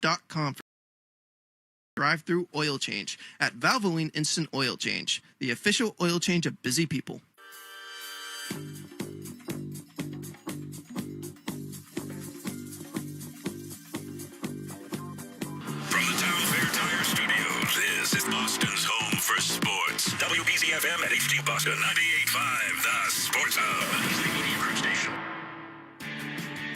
Valvoline.com for drive-through oil change at Valvoline Instant Oil Change, the official oil change of busy people. From the Town Fair Tire Studios, this is Boston's home for sports. WBZ-FM at HD Boston 98.5, the Sports Hub. Station.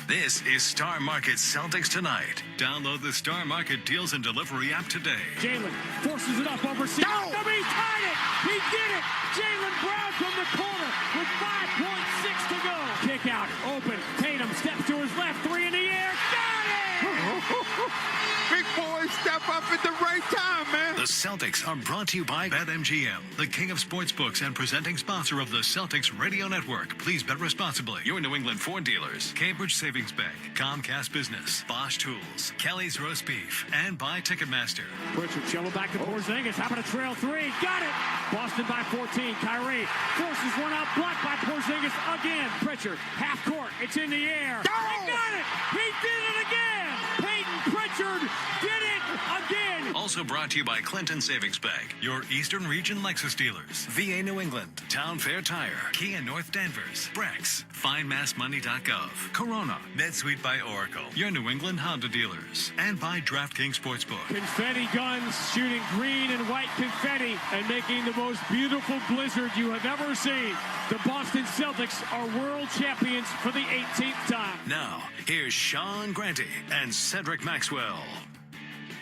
This is Star Market Celtics Tonight. Download the Star Market Deals and Delivery app today. Jalen forces it up over C. No! He tied it! He did it! Jalen Brown from the corner with 5.6 to go. Kick out, open. Tatum steps to his left, three in the air. Got it! Big boys step up at the right time, man. The Celtics are brought to you by BetMGM, the king of sportsbooks and presenting sponsor of the Celtics Radio Network. Please bet responsibly. Your New England Ford dealers, Cambridge Savings Bank, Comcast Business, Bosch Tools, Kelly's Roast Beef, and by Ticketmaster. Pritchard shovel back to Porzingis. How about a trail three? Got it! Boston by 14. Kyrie forces one out, blocked by Porzingis again. Pritchard, half court. It's in the air. He got it! He did it again! Peyton Pritchard did it again! Also brought to you by Clinton Savings Bank, your Eastern Region Lexus dealers, VA New England, Town Fair Tire, Kia North Danvers, Brex, FindMassMoney.gov, Corona, NetSuite by Oracle, your New England Honda dealers, and by DraftKings Sportsbook. Confetti guns shooting green and white confetti and making the most beautiful blizzard you have ever seen. The Boston Celtics are world champions for the 18th time. Now, here's Sean Grante and Cedric Maxwell.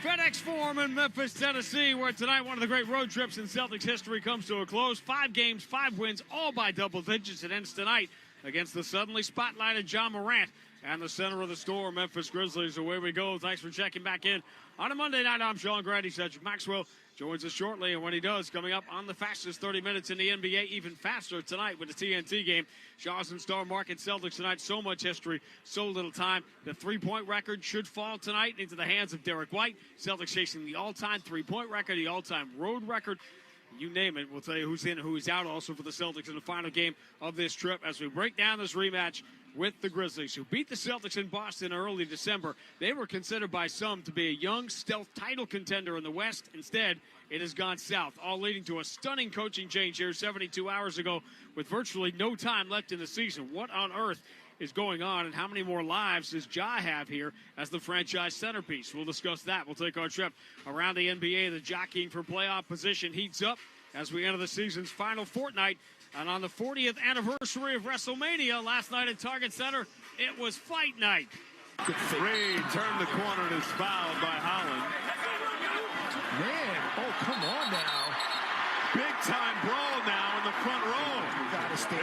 FedEx Forum in Memphis, Tennessee, where tonight one of the great road trips in Celtics history comes to a close. 5 games, 5 wins, all by double digits. It ends tonight against the suddenly spotlighted John Morant and the center of the storm, Memphis Grizzlies. Away we go. Thanks for checking back in on a Monday night. I'm Sean Grady. Cedric Maxwell joins us shortly, and when he does, coming up on the fastest 30 minutes in the NBA, even faster tonight with the TNT game. Shaw's and Star Market Celtics tonight. So much history, so little time. The three-point record should fall tonight into the hands of Derek White. Celtics chasing the all-time three-point record, the all-time road record. You name it. We'll tell you who's in and who's out also for the Celtics in the final game of this trip as we break down this rematch with the Grizzlies, who beat the Celtics in Boston early December. They were considered by some to be a young stealth title contender in the West. Instead, it has gone south, all leading to a stunning coaching change here 72 hours ago with virtually no time left in the season. What on earth is going on, and how many more lives does Ja have here as the franchise centerpiece? We'll discuss that. We'll take our trip around the NBA. The jockeying for playoff position heats up as we enter the season's final fortnight. And on the 40th anniversary of WrestleMania last night at Target Center, it was fight night. Reed turned the corner and is fouled by Holland. Man, oh, come on now. Big time brawl now in the front row.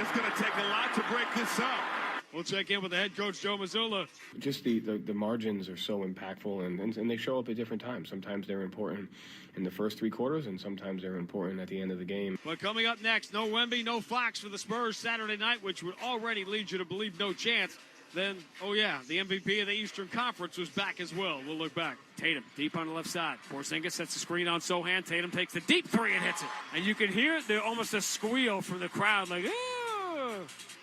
It's going to take a lot to break this up. We'll check in with the head coach, Joe Mazzulla. Just the margins are so impactful, and they show up at different times. Sometimes they're important in the first 3 quarters, and sometimes they're important at the end of the game. But coming up next, no Wemby, no Fox for the Spurs Saturday night, which would already lead you to believe no chance. Then, oh yeah, the MVP of the Eastern Conference was back as well. We'll look back. Tatum, deep on the left side. Porzingis sets the screen on Sohan. Tatum takes the deep three and hits it. And you can hear almost a squeal from the crowd, like, ah!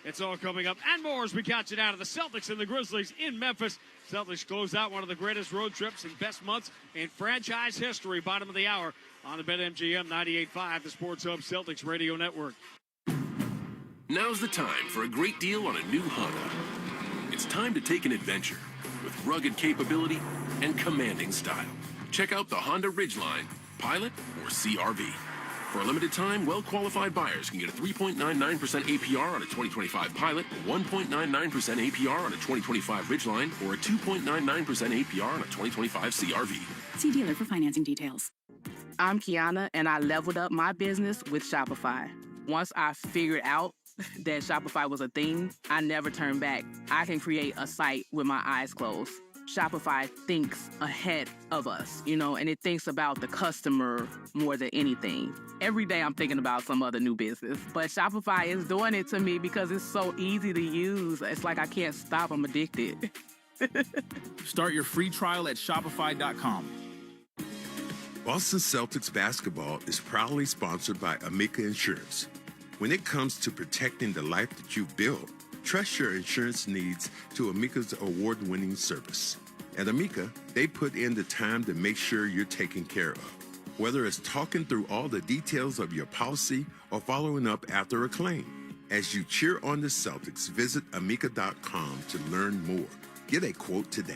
It's all coming up and more as we count you down to the Celtics and the Grizzlies in Memphis. Celtics close out one of the greatest road trips and best months in franchise history. Bottom of the hour on the BetMGM 98.5, the Sports Hub Celtics Radio Network. Now's the time for a great deal on a new Honda. It's time to take an adventure with rugged capability and commanding style. Check out the Honda Ridgeline, Pilot, or CRV. For a limited time, well-qualified buyers can get a 3.99% APR on a 2025 Pilot, 1.99% APR on a 2025 Ridgeline, or a 2.99% APR on a 2025 CRV. See dealer for financing details. I'm Kiana, and I leveled up my business with Shopify. Once I figured out that Shopify was a thing, I never turned back. I can create a site with my eyes closed. Shopify thinks ahead of us, and it thinks about the customer more than anything. Every day I'm thinking about some other new business, but Shopify is doing it to me because it's so easy to use. It's like I can't stop. I'm addicted. Start your free trial at Shopify.com. Boston Celtics basketball is proudly sponsored by Amica Insurance. When it comes to protecting the life that you've built, trust your insurance needs to Amica's award-winning service. At Amica, they put in the time to make sure you're taken care of. Whether it's talking through all the details of your policy or following up after a claim. As you cheer on the Celtics, visit amica.com to learn more. Get a quote today.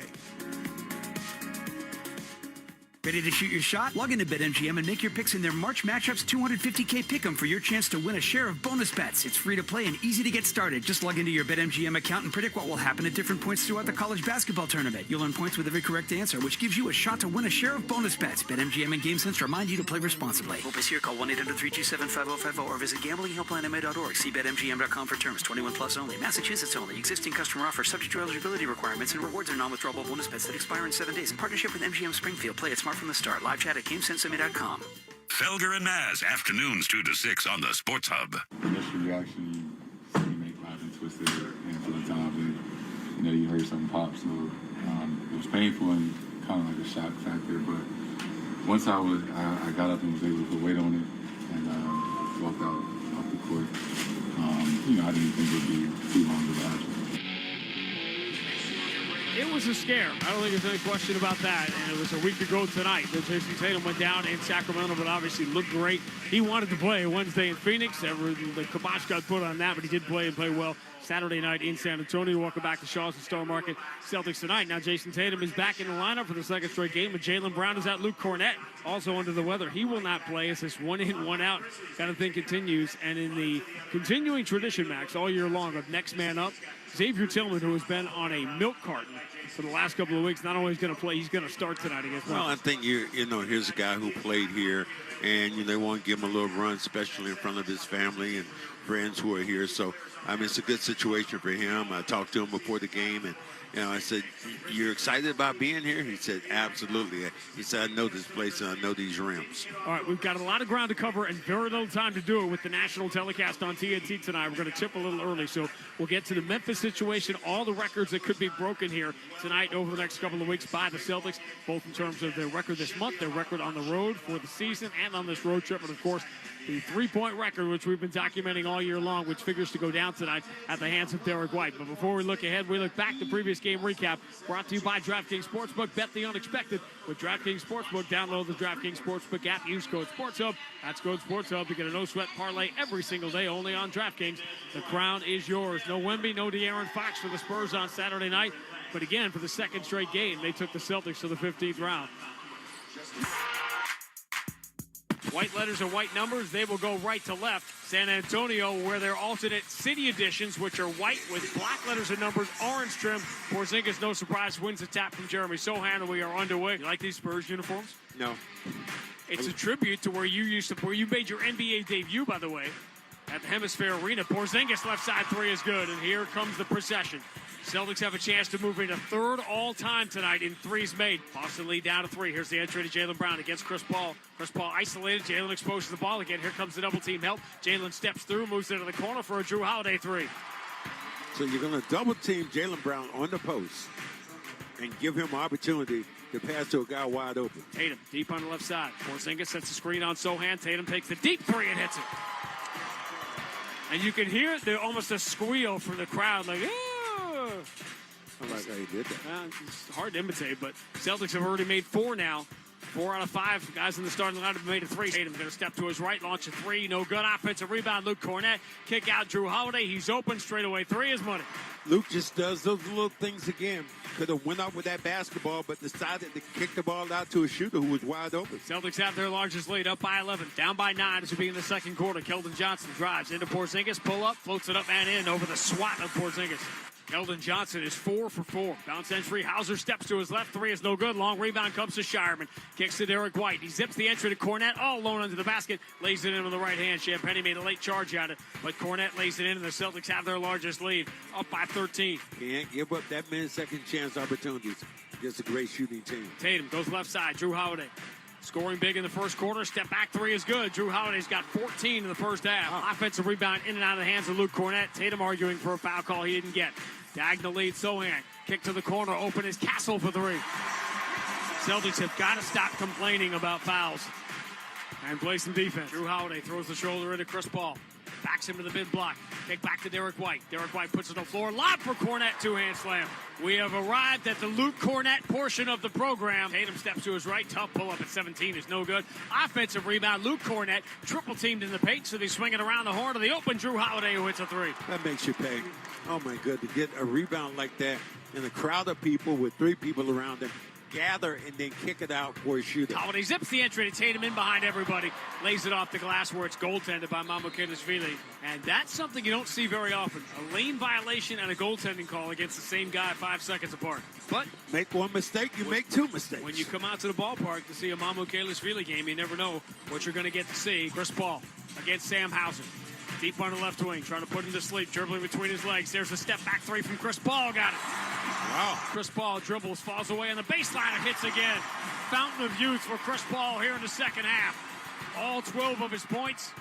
Ready to shoot your shot? Log into BetMGM and make your picks in their March Matchups 250K Pick'em for your chance to win a share of bonus bets. It's free to play and easy to get started. Just log into your BetMGM account and predict what will happen at different points throughout the college basketball tournament. You'll earn points with every correct answer, which gives you a shot to win a share of bonus bets. BetMGM and GameSense remind you to play responsibly. Hope is here. Call 1-800-327-5050 or visit gamblinghelplinema.org. See BetMGM.com for terms. 21 plus only. Massachusetts only. Existing customer offer subject to eligibility requirements and rewards are non-withdrawable bonus bets that expire in 7 days. In partnership with MGM Springfield. Play it smart from the start. Live chat at GameSenseMA.com. Felger and Maz, afternoons 2 to 6 on the Sports Hub. Initial reaction, you see me make live and twisted a handful of times, and you heard something pop, so it was painful and kind of like a shock factor. But once I got up and was able to put weight on it and walked out off the court, I didn't think it would be too long of an action. It was a scare. I don't think there's any question about that. And it was a week ago tonight that Jason Tatum went down in Sacramento, but obviously looked great. He wanted to play Wednesday in Phoenix. The kibosh got put on that, but he did play and play well Saturday night in San Antonio. Welcome back to Shaw's and Star Market Celtics tonight. Now Jason Tatum is back in the lineup for the second straight game, and Jaylen Brown is out. Luke Cornett also under the weather. He will not play as this one in, one out kind of thing continues. And in the continuing tradition, Max, all year long of next man up, Xavier Tillman, who has been on a milk carton for the last couple of weeks, not only is going to play, he's going to start tonight against Memphis. Well, I think here's a guy who played here, and they want to give him a little run, especially in front of his family and friends who are here. So, it's a good situation for him. I talked to him before the game, and I said, "You're excited about being here?" He said, "Absolutely." He said, "I know this place and I know these rims." All right, we've got a lot of ground to cover and very little time to do it with the national telecast on TNT tonight. We're going to tip a little early, so we'll get to the Memphis situation, all the records that could be broken here tonight over the next couple of weeks by the Celtics, both in terms of their record this month, their record on the road for the season, and on this road trip, and of course, the three-point record, which we've been documenting all year long, which figures to go down tonight at the hands of Derek White. But before we look ahead, we look back to previous game recap, brought to you by DraftKings Sportsbook. Bet the unexpected with DraftKings Sportsbook. Download the DraftKings Sportsbook app. Use code SportsHub. That's code SportsHub to get a no-sweat parlay every single day, only on DraftKings. The crown is yours. No Wemby, no De'Aaron Fox for the Spurs on Saturday night. But again, for the second straight game, they took the Celtics to the 15th round. White letters and white numbers, they will go right to left. San Antonio, where their alternate city editions, which are white with black letters and numbers, orange trim. Porzingis, no surprise, wins the tap from Jeremy Sohan, and we are underway. You like these Spurs uniforms? No. It's a tribute to where you made your NBA debut, by the way, at the Hemisphere Arena. Porzingis left side three is good, and here comes the procession. Celtics have a chance to move into third all-time tonight in threes made. Boston lead down to three. Here's the entry to Jaylen Brown against Chris Paul. Chris Paul isolated. Jaylen exposes the ball again. Here comes the double-team help. Jaylen steps through, moves into the corner for a Drew Holiday three. So you're going to double-team Jaylen Brown on the post and give him an opportunity to pass to a guy wide open. Tatum deep on the left side. Porzingis sets the screen on Sohan. Tatum takes the deep three and hits it. And you can hear almost a squeal from the crowd, like, I like how he did that. It's hard to imitate, but Celtics have already made four now. 4 out of 5 guys in the starting lineup have made a three. Tatum's going to step to his right, launch a three. No good. Offensive rebound. Luke Cornett. Kick out Drew Holiday. He's open. Straight away three is money. Luke just does those little things again. Could have went up with that basketball, but decided to kick the ball out to a shooter who was wide open. Celtics have their largest lead, up by 11. Down by 9 as we begin the second quarter. Keldon Johnson drives into Porzingis. Pull up. Floats it up and in over the swat of Porzingis. Keldon Johnson is 4 for 4. Bounce entry. Hauser steps to his left. Three is no good. Long rebound comes to Shireman. Kicks to Derek White. He zips the entry to Cornett. All alone under the basket. Lays it in with the right hand. Champagnie made a late charge at it, but Cornett lays it in, and the Celtics have their largest lead. Up by 13. Can't give up that many second chance opportunities. Just a great shooting team. Tatum goes left side. Drew Holiday. Scoring big in the first quarter. Step back three is good. Drew Holiday's got 14 in the first half. Offensive rebound in and out of the hands of Luke Cornett. Tatum arguing for a foul call he didn't get. Diagonal lead, Sohan. Kick to the corner. Open is Castle for three. Celtics have got to stop complaining about fouls and play some defense. Drew Holiday throws the shoulder into Chris Paul. Backs him to the mid block. Kick back to Derek White. Derek White puts it on the floor. Lob for Cornette. Two-hand slam. We have arrived at the Luke Cornette portion of the program. Tatum steps to his right. Tough pull-up at 17 is no good. Offensive rebound. Luke Cornette triple-teamed in the paint, so they swing it around the horn to the open Drew Holiday, who hits a three. That makes you pay. Oh, my God, to get a rebound like that in a crowd of people with three people around them, gather and then kick it out for a shooter. Holiday zips the entry to Tatum in behind everybody, lays it off the glass where it's goaltended by Mamukelashvili. And that's something you don't see very often. A lane violation and a goaltending call against the same guy 5 seconds apart. But make one mistake, you make two mistakes. When you come out to the ballpark to see a Mamukelashvili game, you never know what you're going to get to see. Chris Paul against Sam Hauser. Deep on the left wing, trying to put him to sleep, dribbling between his legs. There's a step back three from Chris Paul. Got it. Wow. Chris Paul dribbles, falls away on the baseline and hits again. Fountain of youth for Chris Paul here in the second half. All 12 of his points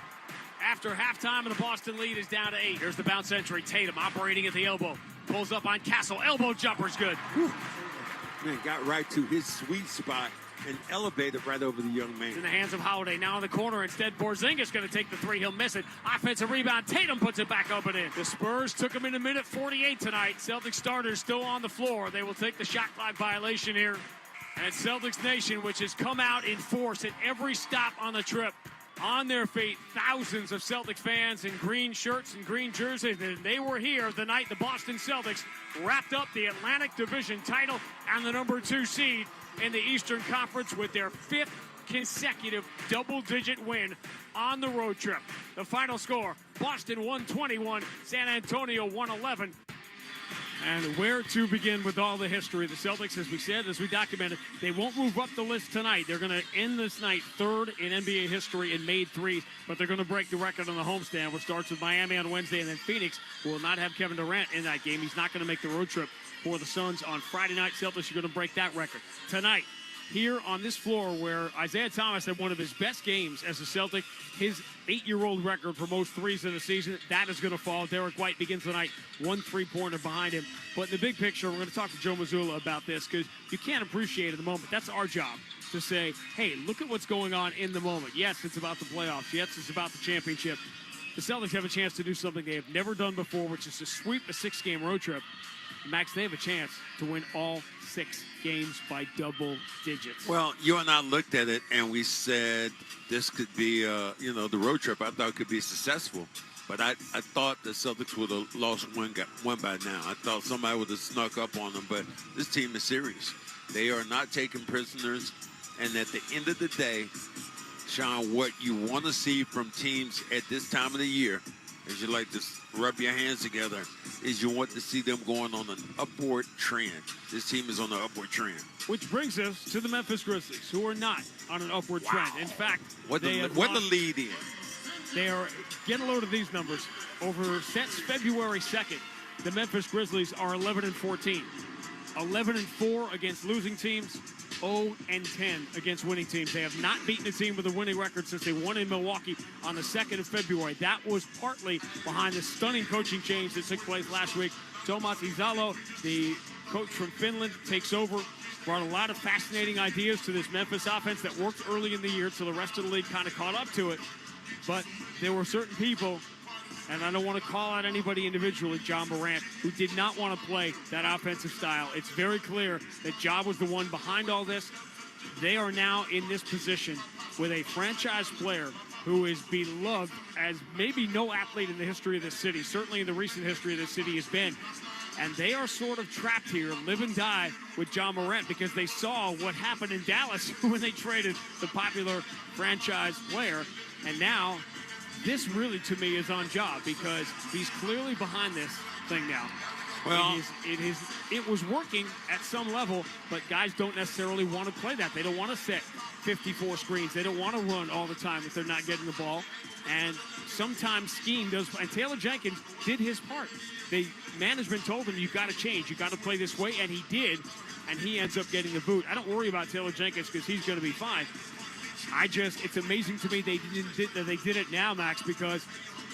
after halftime, and the Boston lead is down to 8. Here's the bounce entry. Tatum operating at the elbow. Pulls up on Castle. Elbow jumper's good. Whew. Man, got right to his sweet spot and elevated right over the young man. It's in the hands of Holiday. Now in the corner instead. Porzingis going to take the three. He'll miss it. Offensive rebound. Tatum puts it back up and in. The Spurs took him in a minute 48 tonight. Celtics starters still on the floor. They will take the shot clock violation here. And Celtics Nation, which has come out in force at every stop on the trip, on their feet, thousands of Celtics fans in green shirts and green jerseys. And they were here the night the Boston Celtics wrapped up the Atlantic Division title and the number 2 seed in the Eastern Conference with their 5th consecutive double-digit win on the road trip. The final score, Boston 121, San Antonio 111. And where to begin with all the history? The Celtics, as we said, as we documented, they won't move up the list tonight. They're going to end this night 3rd in NBA history in made threes, but they're going to break the record on the homestand, which starts with Miami on Wednesday, and then Phoenix will not have Kevin Durant in that game. He's not going to make the road trip for the Suns on Friday night. Celtics are going to break that record. Tonight, here on this floor where Isaiah Thomas had one of his best games as a Celtic, his 8-year-old record for most threes in the season, that is going to fall. Derek White begins the night 1 3-pointer behind him. But in the big picture, we're going to talk to Joe Mazzulla about this because you can't appreciate it in the moment. That's our job, to say, hey, look at what's going on in the moment. Yes, it's about the playoffs. Yes, it's about the championship. The Celtics have a chance to do something they have never done before, which is to sweep a 6-game road trip. Max, they have a chance to win all 6 games by double digits. Well, you and I looked at it, and we said this could be, the road trip I thought could be successful. But I thought the Celtics would have lost one by now. I thought somebody would have snuck up on them. But this team is serious. They are not taking prisoners. And at the end of the day, Sean, what you want to see from teams at this time of the year, as you like to rub your hands together, is you want to see them going on an upward trend. This team is on an upward trend. Which brings us to the Memphis Grizzlies, who are not on an upward trend. In fact, what the lead in? They are, get a load of these numbers. Since February 2nd, the Memphis Grizzlies are 11-14. 11-4 against losing teams, 0-10 against winning teams. They have not beaten a team with a winning record since they won in Milwaukee on the 2nd of February. That was partly behind the stunning coaching change that took place last week. Tomas Izalo, the coach from Finland, takes over. Brought a lot of fascinating ideas to this Memphis offense that worked early in the year, so the rest of the league kind of caught up to it. But there were certain people, and I don't want to call out anybody individually, John Morant, who did not want to play that offensive style. It's very clear that Ja was the one behind all this. They are now in this position with a franchise player who is beloved as maybe no athlete in the history of this city, certainly in the recent history of this city has been. And they are sort of trapped here, live and die with John Morant, because they saw what happened in Dallas when they traded the popular franchise player. And now, this really, to me, is on Ja, because he's clearly behind this thing now. Well, it was working at some level, but guys don't necessarily want to play that. They don't want to set 54 screens. They don't want to run all the time if they're not getting the ball. And sometimes scheme does, and Taylor Jenkins did his part. The management told him, you've got to change. You've got to play this way, and he did, and he ends up getting the boot. I don't worry about Taylor Jenkins because he's going to be fine. It's amazing to me they did it now, Max, because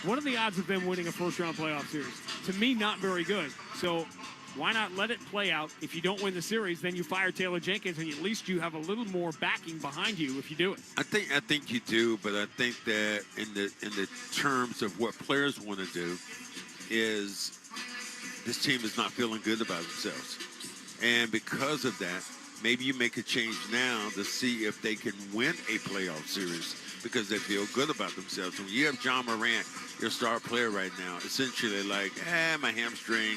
what are the odds of them winning a first-round playoff series? To me, not very good. So Why not let it play out? If you don't win the series, then you fire Taylor Jenkins, and at least you have a little more backing behind you if you do it. I think you do, but I think that in the terms of what players want to do is this team is not feeling good about themselves. And because of that, maybe you make a change now to see if they can win a playoff series because they feel good about themselves. When you have John Morant, your star player right now, essentially like, my hamstring,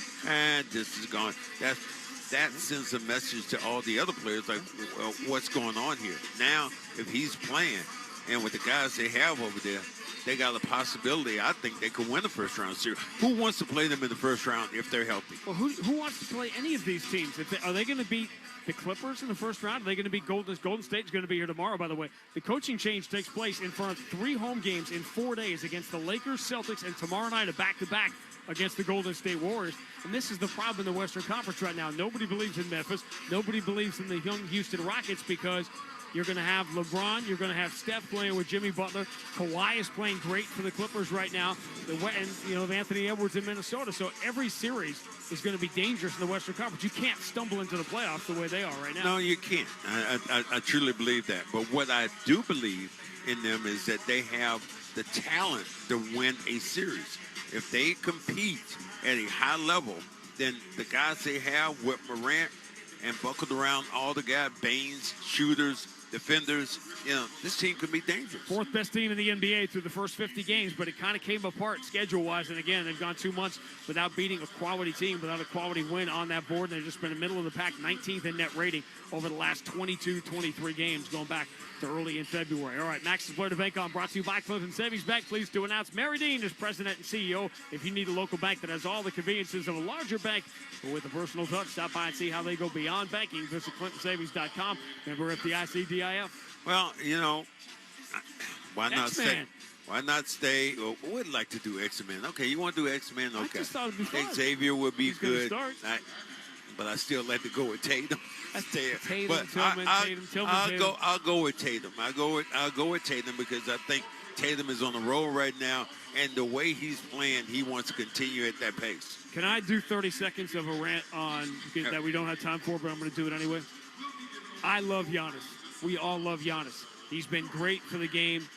this is gone. That sends a message to all the other players like, well, what's going on here? Now, if he's playing, and with the guys they have over there, they got a possibility. I think they could win the first round series. Who wants to play them in the first round if they're healthy? Well, who wants to play any of these teams? Are they going to beat the Clippers in the first round? Are they going to beat Golden State's going to be here tomorrow, by the way. The coaching change takes place in front of 3 home games in 4 days against the Lakers, Celtics, and tomorrow night a back-to-back against the Golden State Warriors. And this is the problem in the Western Conference right now. Nobody believes in Memphis. Nobody believes in the young Houston Rockets because you're going to have LeBron. You're going to have Steph playing with Jimmy Butler. Kawhi is playing great for the Clippers right now. And Anthony Edwards in Minnesota. So every series is going to be dangerous in the Western Conference. You can't stumble into the playoffs the way they are right now. No, you can't. I truly believe that. But what I do believe in them is that they have the talent to win a series. If they compete at a high level, then the guys they have with Morant and buckled around all the guys, Baines, shooters, defenders, this team could be dangerous. 4th best team in the NBA through the first 50 games, but it kind of came apart schedule-wise. And again, they've gone 2 months without beating a quality team, without a quality win on that board. And they've just been in the middle of the pack, 19th in net rating over the last 22, 23 games going back to early in February. All right, Max's Player to Bank on, brought to you by Clinton Savings Bank. Pleased to announce Mary Dean is president and CEO. If you need a local bank that has all the conveniences of a larger bank, but with a personal touch, stop by and see how they go beyond banking. Visit ClintonSavings.com. Member FDIC-DIF. Well, why not stay? Why not stay? Well, we'd like to do X-Men. Okay, you want to do X-Men? Okay. I just thought it'd be fun. Xavier would be good. But I still like to go with Tatum. Tatum, Tillman. I'll go with Tatum. I'll go with Tatum because I think Tatum is on the roll right now, and the way he's playing, he wants to continue at that pace. Can I do 30 seconds of a rant that we don't have time for, but I'm going to do it anyway? I love Giannis. We all love Giannis. He's been great for the game.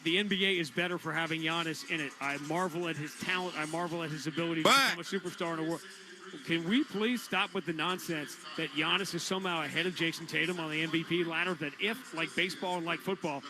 The NBA is better for having Giannis in it. I marvel at his talent. I marvel at his ability to become a superstar in the world. Can we please stop with the nonsense that Giannis is somehow ahead of Jason Tatum on the MVP ladder? That if, like baseball and like football,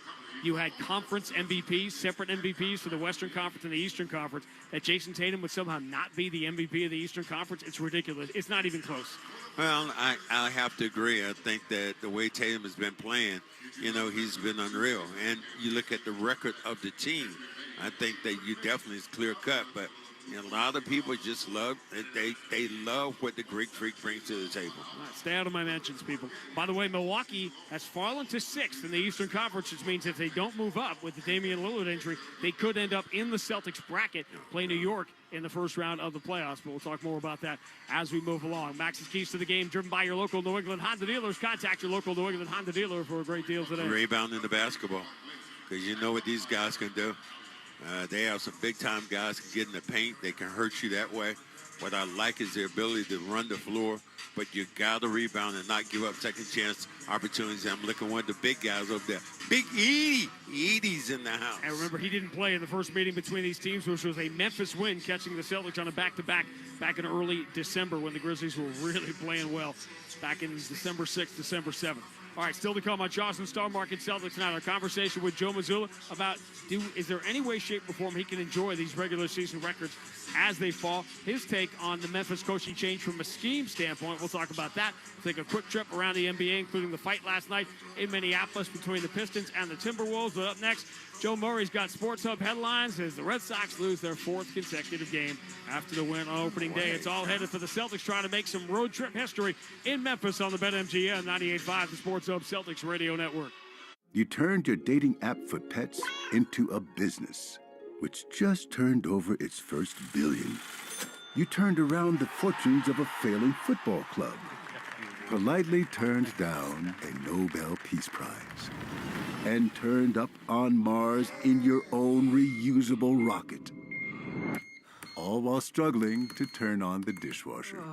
you had conference MVPs, separate MVPs for the Western Conference and the Eastern Conference, that Jason Tatum would somehow not be the MVP of the Eastern Conference? It's ridiculous. It's not even close. Well, I have to agree. I think that the way Tatum has been playing, he's been unreal. And you look at the record of the team, I think that you definitely is clear cut, but a lot of people just love they love what the Greek Freak brings to the table. Right, stay out of my mentions, people. By the way, Milwaukee has fallen to 6th in the Eastern Conference, which means if they don't move up with the Damian Lillard injury, they could end up in the Celtics bracket, play New York in the first round of the playoffs. But we'll talk more about that as we move along. Max's Keys to the Game, driven by your local New England Honda dealers. Contact your local New England Honda dealer for a great deal today. Rebounding the basketball, because you know what these guys can do. They have some big-time guys can get in the paint. They can hurt you that way. What I like is their ability to run the floor, but you got to rebound and not give up second chance opportunities. I'm looking at one of the big guys over there. Big Edie. Edie's in the house. And remember, he didn't play in the first meeting between these teams, which was a Memphis win, catching the Celtics on a back-to-back back in early December when the Grizzlies were really playing well back in December 6th, December 7th. All right, still to come on Charleston Star Market Celtics tonight. Our conversation with Joe Mazzulla about is there any way, shape, or form he can enjoy these regular season records as they fall. His take on the Memphis coaching change from a scheme standpoint. We'll talk about that. Take a quick trip around the NBA, including the fight last night in Minneapolis between the Pistons and the Timberwolves. But up next, Joe Murray's got Sports Hub headlines as the Red Sox lose their 4th consecutive game after the win on opening day. It's all headed for the Celtics trying to make some road trip history in Memphis on the BetMGM 98.5, the Sports Hub Celtics Radio Network. You turned your dating app for pets into a business, which just turned over its first billion. You turned around the fortunes of a failing football club, politely turned down a Nobel Peace Prize, and turned up on Mars in your own reusable rocket. all while struggling to turn on the dishwasher.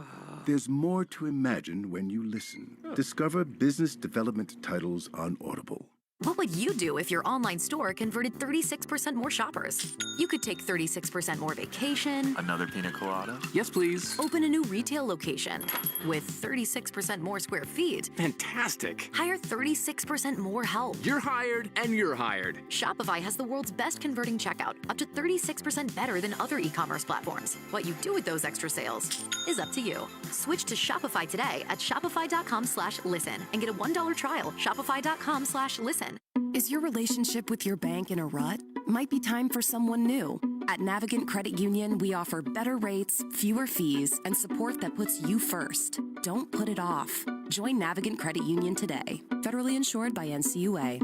There's more to imagine when you listen. Discover business development titles on Audible. What would you do if your online store converted 36% more shoppers? You could take 36% more vacation. Another pina colada? Yes, please. Open a new retail location with 36% more square feet. Fantastic. Hire 36% more help. You're hired and you're hired. Shopify has the world's best converting checkout, up to 36% better than other e-commerce platforms. What you do with those extra sales is up to you. Switch to Shopify today at shopify.com/listen and get a $1 trial. Shopify.com/listen. Is your relationship with your bank in a rut? Might be time for someone new. At Navigant Credit Union, we offer better rates, fewer fees, and support that puts you first. Don't put it off. Join Navigant Credit Union today. Federally insured by NCUA.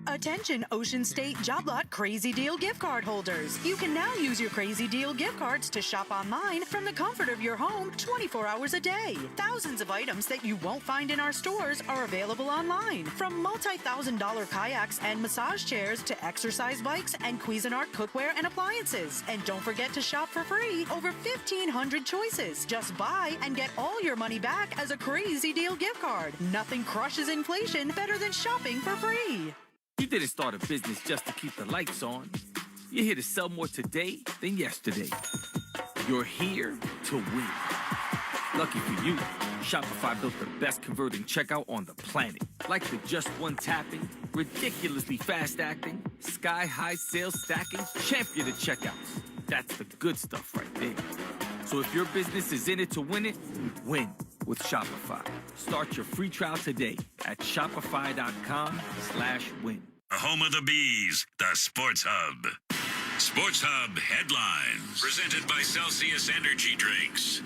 Attention Ocean State Job Lot Crazy Deal gift card holders. You can now use your Crazy Deal gift cards to shop online from the comfort of your home 24 hours a day. Thousands of items that you won't find in our stores are available online. From multi-$1,000 kayaks and massage chairs to exercise bikes and Cuisinart cookware and appliances. And don't forget to shop for free. Over 1,500 choices. Just buy and get all your money back as a Crazy Deal gift card. Nothing crushes inflation better than shopping for free. You didn't start a business just to keep the lights on. You're here to sell more today than yesterday. You're here to win. Lucky for you, Shopify built the best converting checkout on the planet. Like the just one tapping, ridiculously fast acting, sky-high sales stacking, champion of checkouts. That's the good stuff right there. So if your business is in it to win it, win with Shopify. Start your free trial today at shopify.com/win. The home of the Bees, the Sports Hub. Sports Hub headlines. Presented by Celsius Energy Drinks.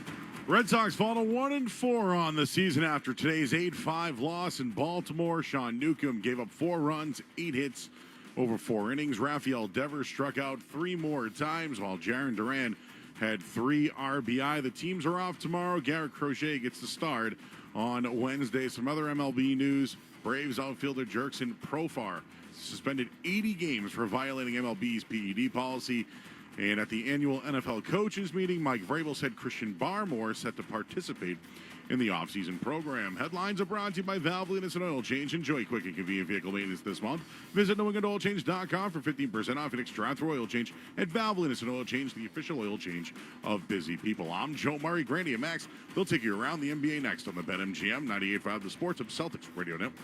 Red Sox fall to 1-4 on the season after today's 8-5 loss in Baltimore. Sean Newcomb gave up 4 runs, 8 hits over 4 innings. Rafael Devers struck out 3 more times, while Jarren Duran had 3 RBI. The teams are off tomorrow. Garrett Crochet gets the start on Wednesday. Some other MLB news. Braves outfielder Jerkson Profar suspended 80 games for violating MLB's PED policy. And at the annual NFL coaches meeting, Mike Vrabel said Christian Barmore set to participate in the offseason program. Headlines are brought to you by Valvoline Instant Oil Change. Enjoy quick and convenient vehicle maintenance this month. Visit NewEnglandOilChange.com for 15% off an extra through oil change at Valvoline Instant Oil Change, the official oil change of busy people. I'm Joe Murray, Grandy and Max. They'll take you around the NBA next on the BetMGM 98.5 The Sports of Celtics Radio Network.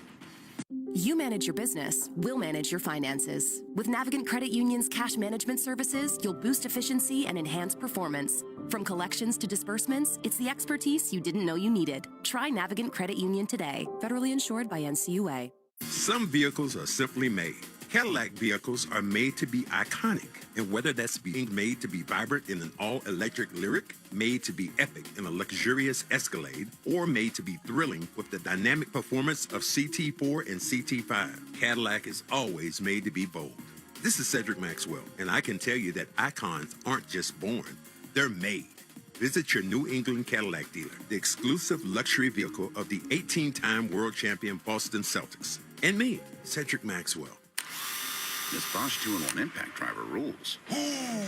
You manage your business, we'll manage your finances. With Navigant Credit Union's cash management services, you'll boost efficiency and enhance performance. From collections to disbursements, it's the expertise you didn't know you needed. Try Navigant Credit Union today. Federally insured by NCUA. Some vehicles are simply made. Cadillac vehicles are made to be iconic, and whether that's being made to be vibrant in an all-electric Lyriq, made to be epic in a luxurious Escalade, or made to be thrilling with the dynamic performance of CT4 and CT5, Cadillac is always made to be bold. This is Cedric Maxwell, and I can tell you that icons aren't just born, they're made. Visit your New England Cadillac dealer, the exclusive luxury vehicle of the 18-time world champion Boston Celtics. And me, Cedric Maxwell. This Bosch 2-in-1 impact driver rules. Oh,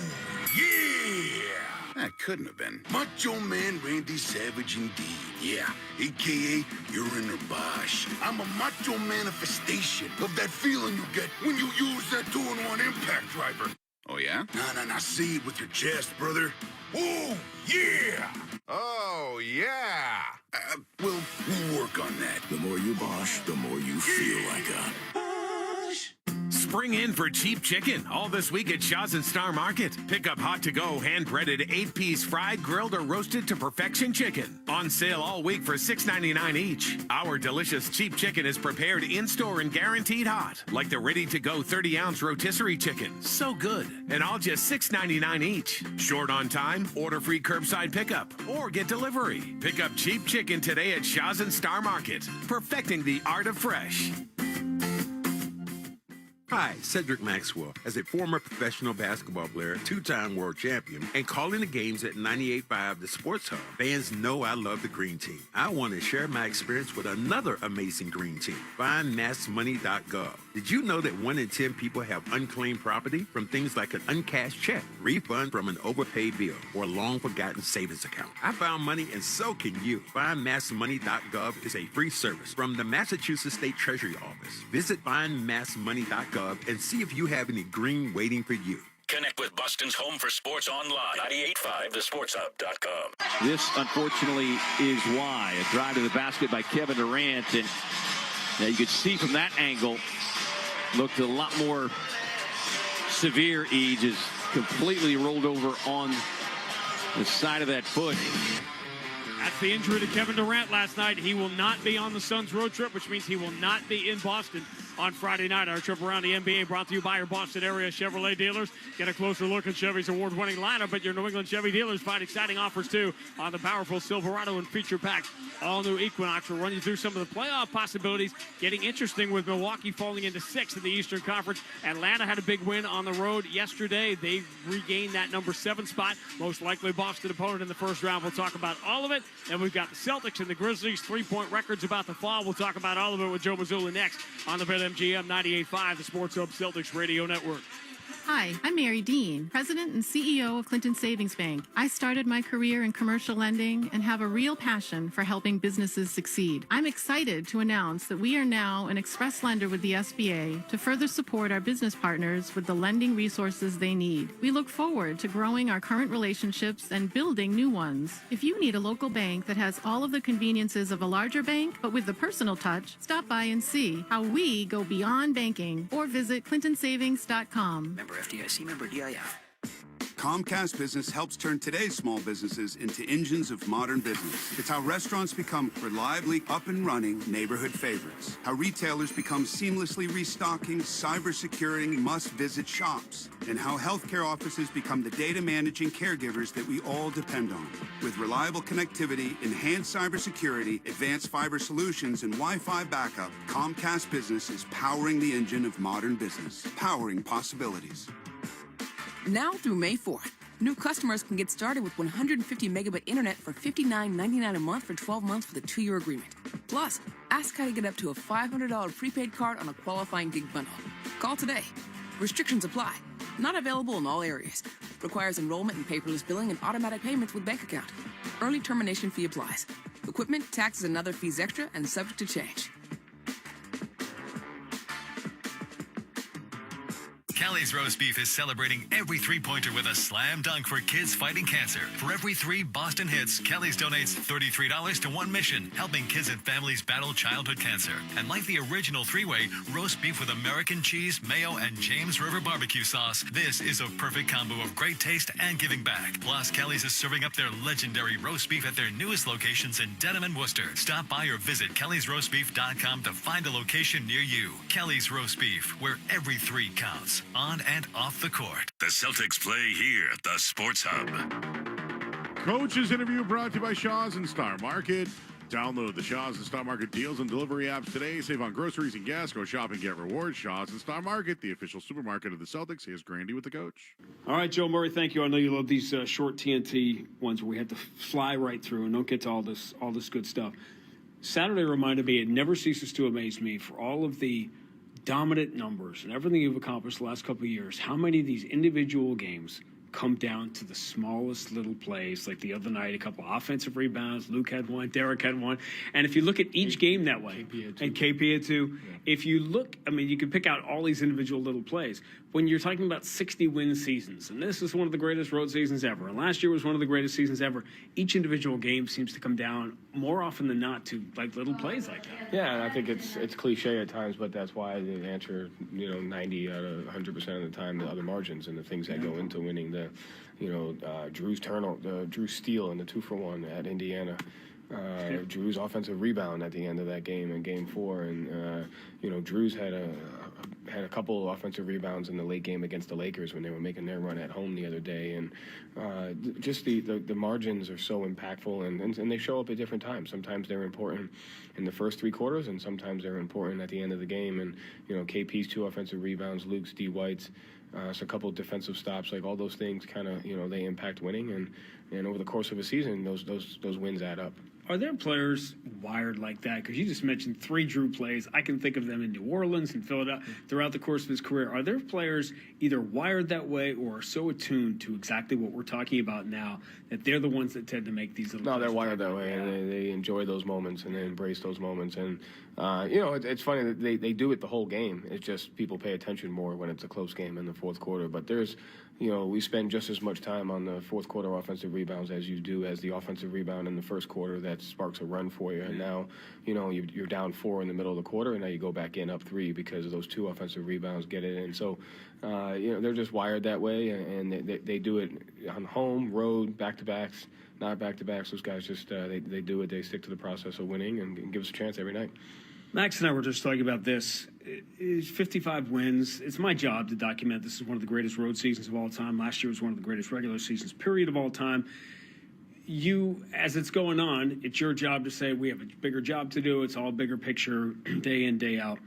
yeah! That couldn't have been. Macho Man Randy Savage indeed, yeah. A.K.A. you're in a Bosch. I'm a macho manifestation of that feeling you get when you use that 2-in-1 impact driver. Oh, yeah? Nah, say it with your chest, brother. Oh, yeah! Oh, yeah! We'll work on that. The more you Bosch, the more you feel like a... Spring in for cheap chicken all this week at Shaw's and Star Market. Pick up hot-to-go, hand-breaded 8-piece fried, grilled, or roasted to perfection chicken. On sale all week for $6.99 each. Our delicious cheap chicken is prepared in-store and guaranteed hot, like the ready-to-go 30-ounce rotisserie chicken. So good, and all just $6.99 each. Short on time? Order free curbside pickup or get delivery. Pick up cheap chicken today at Shaw's and Star Market. Perfecting the art of fresh. Hi, Hi, Cedric Maxwell. As a former professional basketball player, two-time world champion, and calling the games at 98.5 The Sports Hub, fans know I love the Green Team. I want to share my experience with another amazing Green Team, FindMassMoney.gov. Did you know that 1 in 10 people have unclaimed property from things like an uncashed check, refund from an overpaid bill, or long-forgotten savings account? I found money, and so can you. FindMassMoney.gov is a free service from the Massachusetts State Treasury Office. Visit FindMassMoney.gov and see if you have any green waiting for you. Connect with Boston's home for sports online. 98.5 thesportshub.com. This, unfortunately, is why. A drive to the basket by Kevin Durant. And now you could see from that angle, looked a lot more severe. He just completely rolled over on the side of that foot. That's the injury to Kevin Durant last night. He will not be on the Suns road trip, which means he will not be in Boston on Friday night. Our trip around the NBA brought to you by your Boston area Chevrolet dealers. Get a closer look at Chevy's award-winning lineup at your New England Chevy dealers. Find exciting offers, too, on the powerful Silverado and feature-packed all-new Equinox. We'll run you through some of the playoff possibilities. Getting interesting with Milwaukee falling into 6th in the Eastern Conference. Atlanta had a big win on the road yesterday. They regained that number 7 spot. Most likely Boston opponent in the first round. We'll talk about all of it. And we've got the Celtics and the Grizzlies, 3-point records about to fall. We'll talk about all of it with Joe Mazzulla next on the BetMGM 98.5, the Sports Hub Celtics Radio Network. Hi, I'm Mary Dean, President and CEO of Clinton Savings Bank. I started my career in commercial lending and have a real passion for helping businesses succeed. I'm excited to announce that we are now an express lender with the SBA to further support our business partners with the lending resources they need. We look forward to growing our current relationships and building new ones. If you need a local bank that has all of the conveniences of a larger bank, but with the personal touch, stop by and see how we go beyond banking or visit clintonsavings.com. Member FDIC, member DIF. Comcast Business helps turn today's small businesses into engines of modern business. It's how restaurants become reliably up and running neighborhood favorites. How retailers become seamlessly restocking, cyber-securing, must-visit shops. And how healthcare offices become the data managing caregivers that we all depend on. With reliable connectivity, enhanced cybersecurity, advanced fiber solutions, and Wi-Fi backup, Comcast Business is powering the engine of modern business. Powering possibilities. Now through May 4th, new customers can get started with 150 megabit internet for $59.99 a month for 12 months with a 2-year agreement. Plus, ask how to get up to a $500 prepaid card on a qualifying gig bundle. Call today. Restrictions apply. Not available in all areas. Requires enrollment in paperless billing and automatic payments with bank account. Early termination fee applies. Equipment, taxes, and other fees extra and subject to change. Kelly's Roast Beef is celebrating every three-pointer with a slam dunk for kids fighting cancer. For every 3 Boston hits, Kelly's donates $33 to one mission, helping kids and families battle childhood cancer. And like the original 3-way, roast beef with American cheese, mayo, and James River barbecue sauce, this is a perfect combo of great taste and giving back. Plus, Kelly's is serving up their legendary roast beef at their newest locations in Dedham and Worcester. Stop by or visit kellysroastbeef.com to find a location near you. Kelly's Roast Beef, where every 3 counts. On and off the court. The Celtics play here at the Sports Hub. Coach's interview brought to you by Shaw's and Star Market. Download the Shaw's and Star Market deals and delivery apps today. Save on groceries and gas. Go shop and get rewards. Shaw's and Star Market, the official supermarket of the Celtics. Here's Grandy with the coach. All right, Joe Murray, thank you. I know you love these short TNT ones where we have to fly right through and don't get to all this good stuff. Saturday reminded me, it never ceases to amaze me for all of the dominant numbers and everything you've accomplished the last couple of years, how many of these individual games come down to the smallest little plays. Like the other night, a couple offensive rebounds. Luke had one, Derek had one. And if you look at each game that way, and KP had two, if you look, I mean, you can pick out all these individual little plays. When you're talking about 60-win seasons, and this is one of the greatest road seasons ever, and last year was one of the greatest seasons ever, each individual game seems to come down more often than not to like little plays like that. Yeah, and I think it's cliche at times, but that's why the answer, 90 out of 100% of the time, the other margins and the things that go into winning the, Drew's turnover, Drew's steal and the 2-for-1 at Indiana. Drew's offensive rebound at the end of that game in Game 4, and Drew's had a had a couple of offensive rebounds in the late game against the Lakers when they were making their run at home the other day. And just the margins are so impactful, and they show up at different times. Sometimes they're important in the first 3 quarters, and sometimes they're important at the end of the game. And, KP's 2 offensive rebounds, Luke's, D. White's, so a couple of defensive stops, like all those things kind of, they impact winning. And over the course of a season, those wins add up. Are there players wired like that? Because you just mentioned 3 Drew plays. I can think of them in New Orleans and Philadelphia throughout the course of his career. Are there players either wired that way or are so attuned to exactly what we're talking about now that they're the ones that tend to make these little No, they're wired that way, and they enjoy those moments and they embrace those moments. And, it's funny that they do it the whole game. It's just people pay attention more when it's a close game in the fourth quarter. But there's, we spend just as much time on the fourth quarter offensive rebounds as you do as the offensive rebound in the first quarter that sparks a run for you. And now, you're down 4 in the middle of the quarter, and now you go back in up 3 because of those 2 offensive rebounds get it in. So, they're just wired that way, and they do it on home, road, back-to-backs, not back-to-backs. Those guys just, they do it. They stick to the process of winning and give us a chance every night. Max and I were just talking about this. It's 55 wins. It's my job to document this is one of the greatest road seasons of all time. Last year was one of the greatest regular seasons, period, of all time. You, as it's going on, it's your job to say we have a bigger job to do. It's all bigger picture, day in, day out.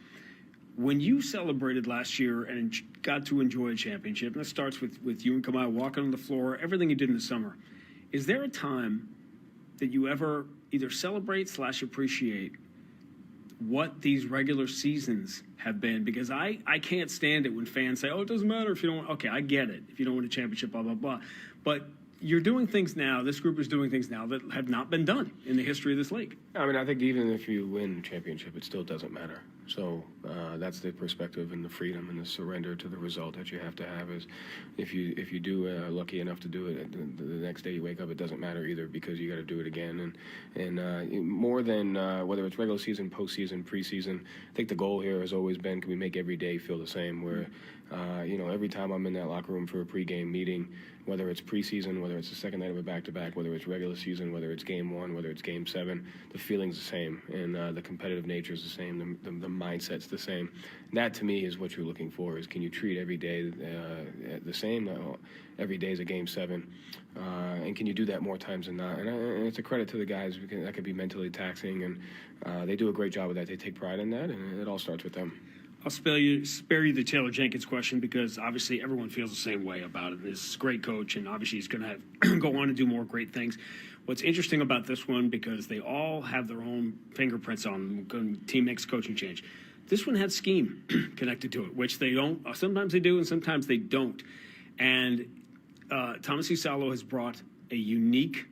When you celebrated last year and got to enjoy a championship, and it starts with you and Kamai walking on the floor, everything you did in the summer, is there a time that you ever either celebrate / appreciate what these regular seasons have been? Because I can't stand it when fans say, it doesn't matter if you don't. Okay, I get it. If you don't win a championship, blah, blah, blah. But you're doing things now, this group is doing things now that have not been done in the history of this league. I mean, I think even if you win a championship, it still doesn't matter. So that's the perspective and the freedom and the surrender to the result that you have to have. Is if you do lucky enough to do it, the next day you wake up, it doesn't matter either because you got to do it again. And more than whether it's regular season, postseason, preseason, I think the goal here has always been, can we make every day feel the same? Where every time I'm in that locker room for a pregame meeting, whether it's preseason, whether it's the second night of a back-to-back, whether it's regular season, whether it's game 1, whether it's game 7, the feeling's the same, and the competitive nature is the same, the mindset's the same. And that, to me, is what you're looking for, is can you treat every day the same? Every day is a game 7, and can you do that more times than not? And it's a credit to the guys. That could be mentally taxing, and they do a great job with that. They take pride in that, and it all starts with them. I'll spare you the Taylor Jenkins question because obviously everyone feels the same way about it. This is a great coach, and obviously he's going to go on and do more great things. What's interesting about this one, because they all have their own fingerprints on them, team makes coaching change. This one had scheme connected to it, which they don't. Sometimes they do, and sometimes they don't. And Thomas Isalo has brought a unique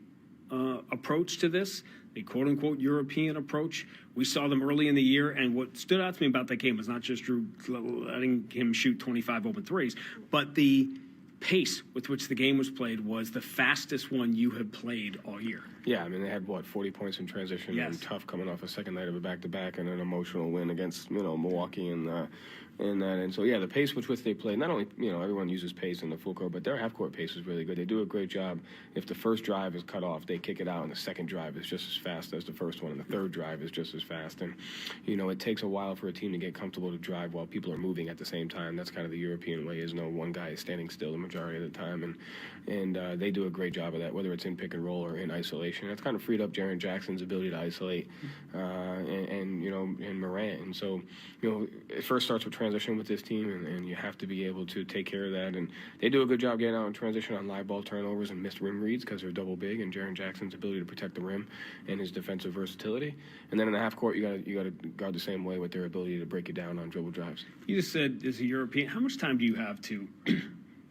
approach to this, a quote-unquote European approach. We saw them early in the year, and what stood out to me about that game was not just Drew letting him shoot 25 open threes, but the pace with which the game was played was the fastest one you have played all year. Yeah, I mean, they had, 40 points in transition, yes. And tough coming off a second night of a back-to-back and an emotional win against, Milwaukee and that. And so, yeah, the pace with which they play, not only, everyone uses pace in the full court, but their half-court pace is really good. They do a great job. If the first drive is cut off, they kick it out, and the second drive is just as fast as the first one, and the third drive is just as fast. And, it takes a while for a team to get comfortable to drive while people are moving at the same time. That's kind of the European way, is one guy is standing still the majority of the time. And they do a great job of that, whether it's in pick and roll or in isolation. It's kind of freed up Jaren Jackson's ability to isolate and Morant. And so, it first starts with transition with this team, and you have to be able to take care of that. And they do a good job getting out in transition on live ball turnovers and missed rim reads because they're double big, and Jaren Jackson's ability to protect the rim and his defensive versatility. And then in the half court, you got to guard the same way with their ability to break you down on dribble drives. You just said, as a European, how much time do you have to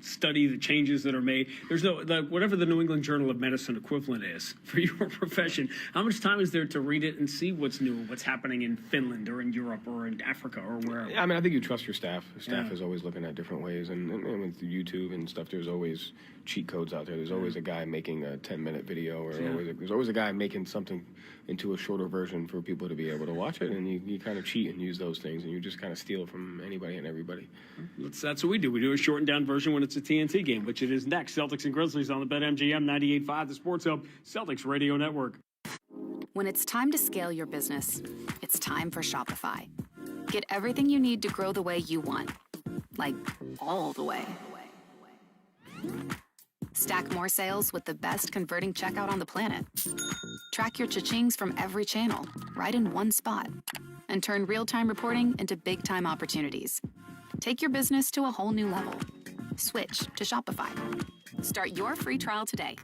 study the changes that are made? There's whatever the New England Journal of Medicine equivalent is for your profession. How much time is there to read it and see what's new, what's happening in Finland or in Europe or in Africa or wherever? I mean, I think you trust your staff. The staff is always looking at different ways, and with YouTube and stuff, there's always cheat codes out there. There's always a guy making a 10-minute video, or there's always a guy making something into a shorter version for people to be able to watch it, and you kind of cheat and use those things, and you just kind of steal from anybody and everybody. That's what we do. We do a shortened down version when it's a TNT game, which it is next. Celtics and Grizzlies on the BetMGM 98.5, the Sports Hub, Celtics Radio Network. When it's time to scale your business, it's time for Shopify. Get everything you need to grow the way you want. Like, all the way. Stack more sales with the best converting checkout on the planet. Track your cha-chings from every channel, right in one spot. And turn real-time reporting into big-time opportunities. Take your business to a whole new level. Switch to Shopify. Start your free trial today.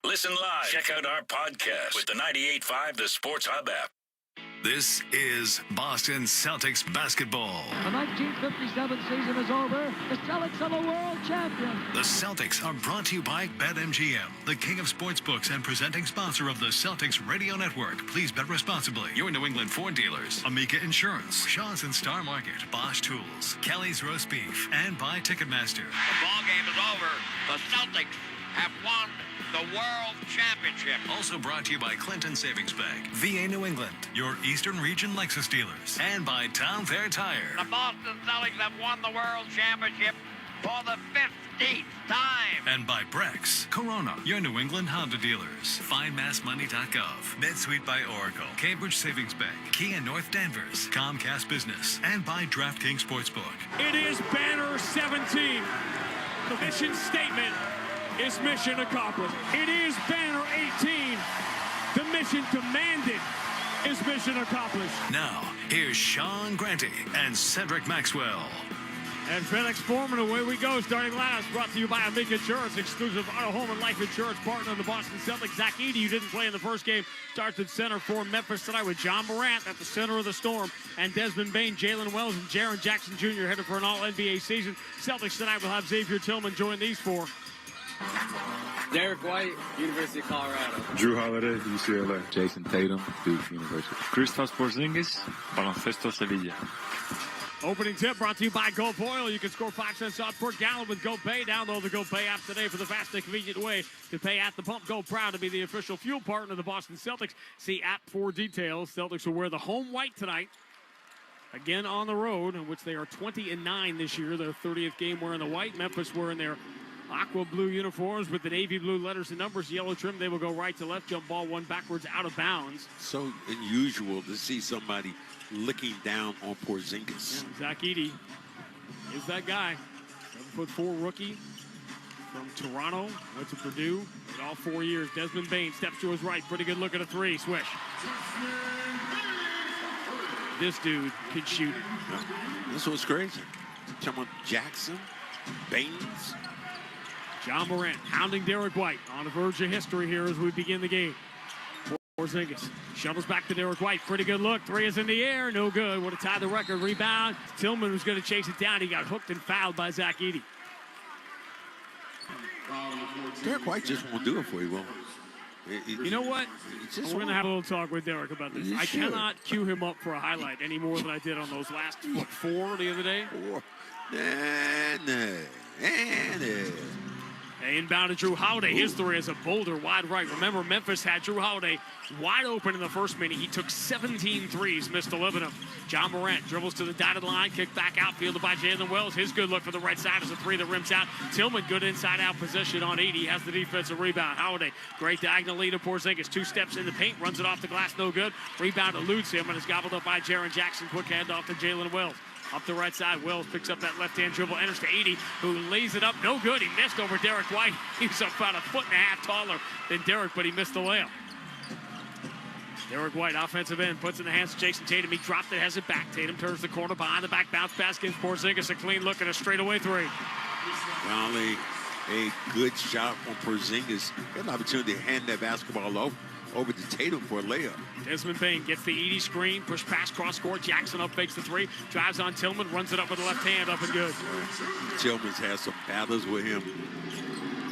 Listen live. Check out our podcast with the 98.5 The Sports Hub app. This is Boston Celtics basketball. The 1957 season is over. The Celtics are the world champions. The Celtics are brought to you by BetMGM, the king of sportsbooks and presenting sponsor of the Celtics Radio Network. Please bet responsibly. Your New England Ford dealers, Amica Insurance, Shaw's and Star Market, Bosch Tools, Kelly's Roast Beef, and by Ticketmaster. The ball game is over. The Celtics have won the World Championship. Also brought to you by Clinton Savings Bank, VA New England, your Eastern Region Lexus dealers, and by Town Fair Tire. The Boston Celtics have won the World Championship for the 15th time. And by Brex, Corona, your New England Honda dealers. FindMassMoney.gov, NetSuite by Oracle, Cambridge Savings Bank, Kia North Danvers, Comcast Business, and by DraftKings Sportsbook. It is banner 17. The mission statement is mission accomplished. It is banner 18. The mission demanded is mission accomplished. Now, here's Sean Granty and Cedric Maxwell. And FedEx Foreman, away we go. Starting lineups brought to you by Amica Insurance, exclusive auto, home, and life insurance partner of the Boston Celtics. Zach Edey, who didn't play in the first game, starts at center for Memphis tonight with John Morant at the center of the storm, and Desmond Bain, Jalen Wells, and Jaren Jackson Jr. headed for an all-NBA season. Celtics tonight will have Xavier Tillman join these four. Derek White, University of Colorado. Drew Holiday, UCLA. Jason Tatum, Duke University. Kristaps Porzingis, Baloncesto Sevilla. Opening tip brought to you by Gulf Oil. You can score 5 cents off per gallon with GoPay. Download the GoPay app today for the fast and convenient way to pay at the pump. Go proud to be the official fuel partner of the Boston Celtics. See app for details. Celtics will wear the home white tonight. Again on the road, in which they are 20-9 this year. Their 30th game wearing the white. Memphis wearing their aqua blue uniforms with the navy blue letters and numbers, yellow trim. They will go right to left, jump ball one backwards out of bounds. So unusual to see somebody looking down on Porzingis. Yeah, Zach Edey is that guy. 7'4" rookie from Toronto, went to Purdue in all 4 years. Desmond Bain steps to his right, pretty good look at a three, swish. This dude can shoot it. Yeah. This was crazy. Someone Jackson, Baines. John Morant hounding Derek White on the verge of history here as we begin the game. Porzingis shovels back to Derek White. Pretty good look. Three is in the air. No good. Would have tied the record. Rebound. Tillman was going to chase it down. He got hooked and fouled by Zach Edey. Derek White just won't do it for you, will you know what? We're going to have a little talk with Derek about this. I cannot cue him up for a highlight any more than I did on those last 4 the other day. Inbound to Drew Holiday. His three is a boulder wide right. Remember, Memphis had Drew Holiday wide open in the first minute. He took 17 threes, missed 11 of them. John Morant dribbles to the dotted line, kicked back out, fielded by Jalen Wells. His good look for the right side is a three that rims out. Tillman, good inside-out possession on Edey. Has the defensive rebound. Holiday, great diagonal lead to Porzingis. 2 steps in the paint, runs it off the glass, no good. Rebound eludes him and is gobbled up by Jaren Jackson. Quick handoff to Jalen Wells. Up the right side, Wells picks up that left-hand dribble, enters to Edey, who lays it up. No good. He missed over Derek White. He's about a foot and a half taller than Derek, but he missed the layup. Derek White, offensive end, puts in the hands of Jason Tatum. He dropped it, has it back. Tatum turns the corner behind the back, bounce pass against Porzingis. A clean look and a straightaway three. Finally, a good shot from Porzingis. Had an opportunity to hand that basketball over to Tatum for a layup. Desmond Bain gets the Edey screen, push pass, cross court. Jackson up, fakes the three, drives on Tillman, runs it up with the left hand, up and good. Tillman's had some battles with him.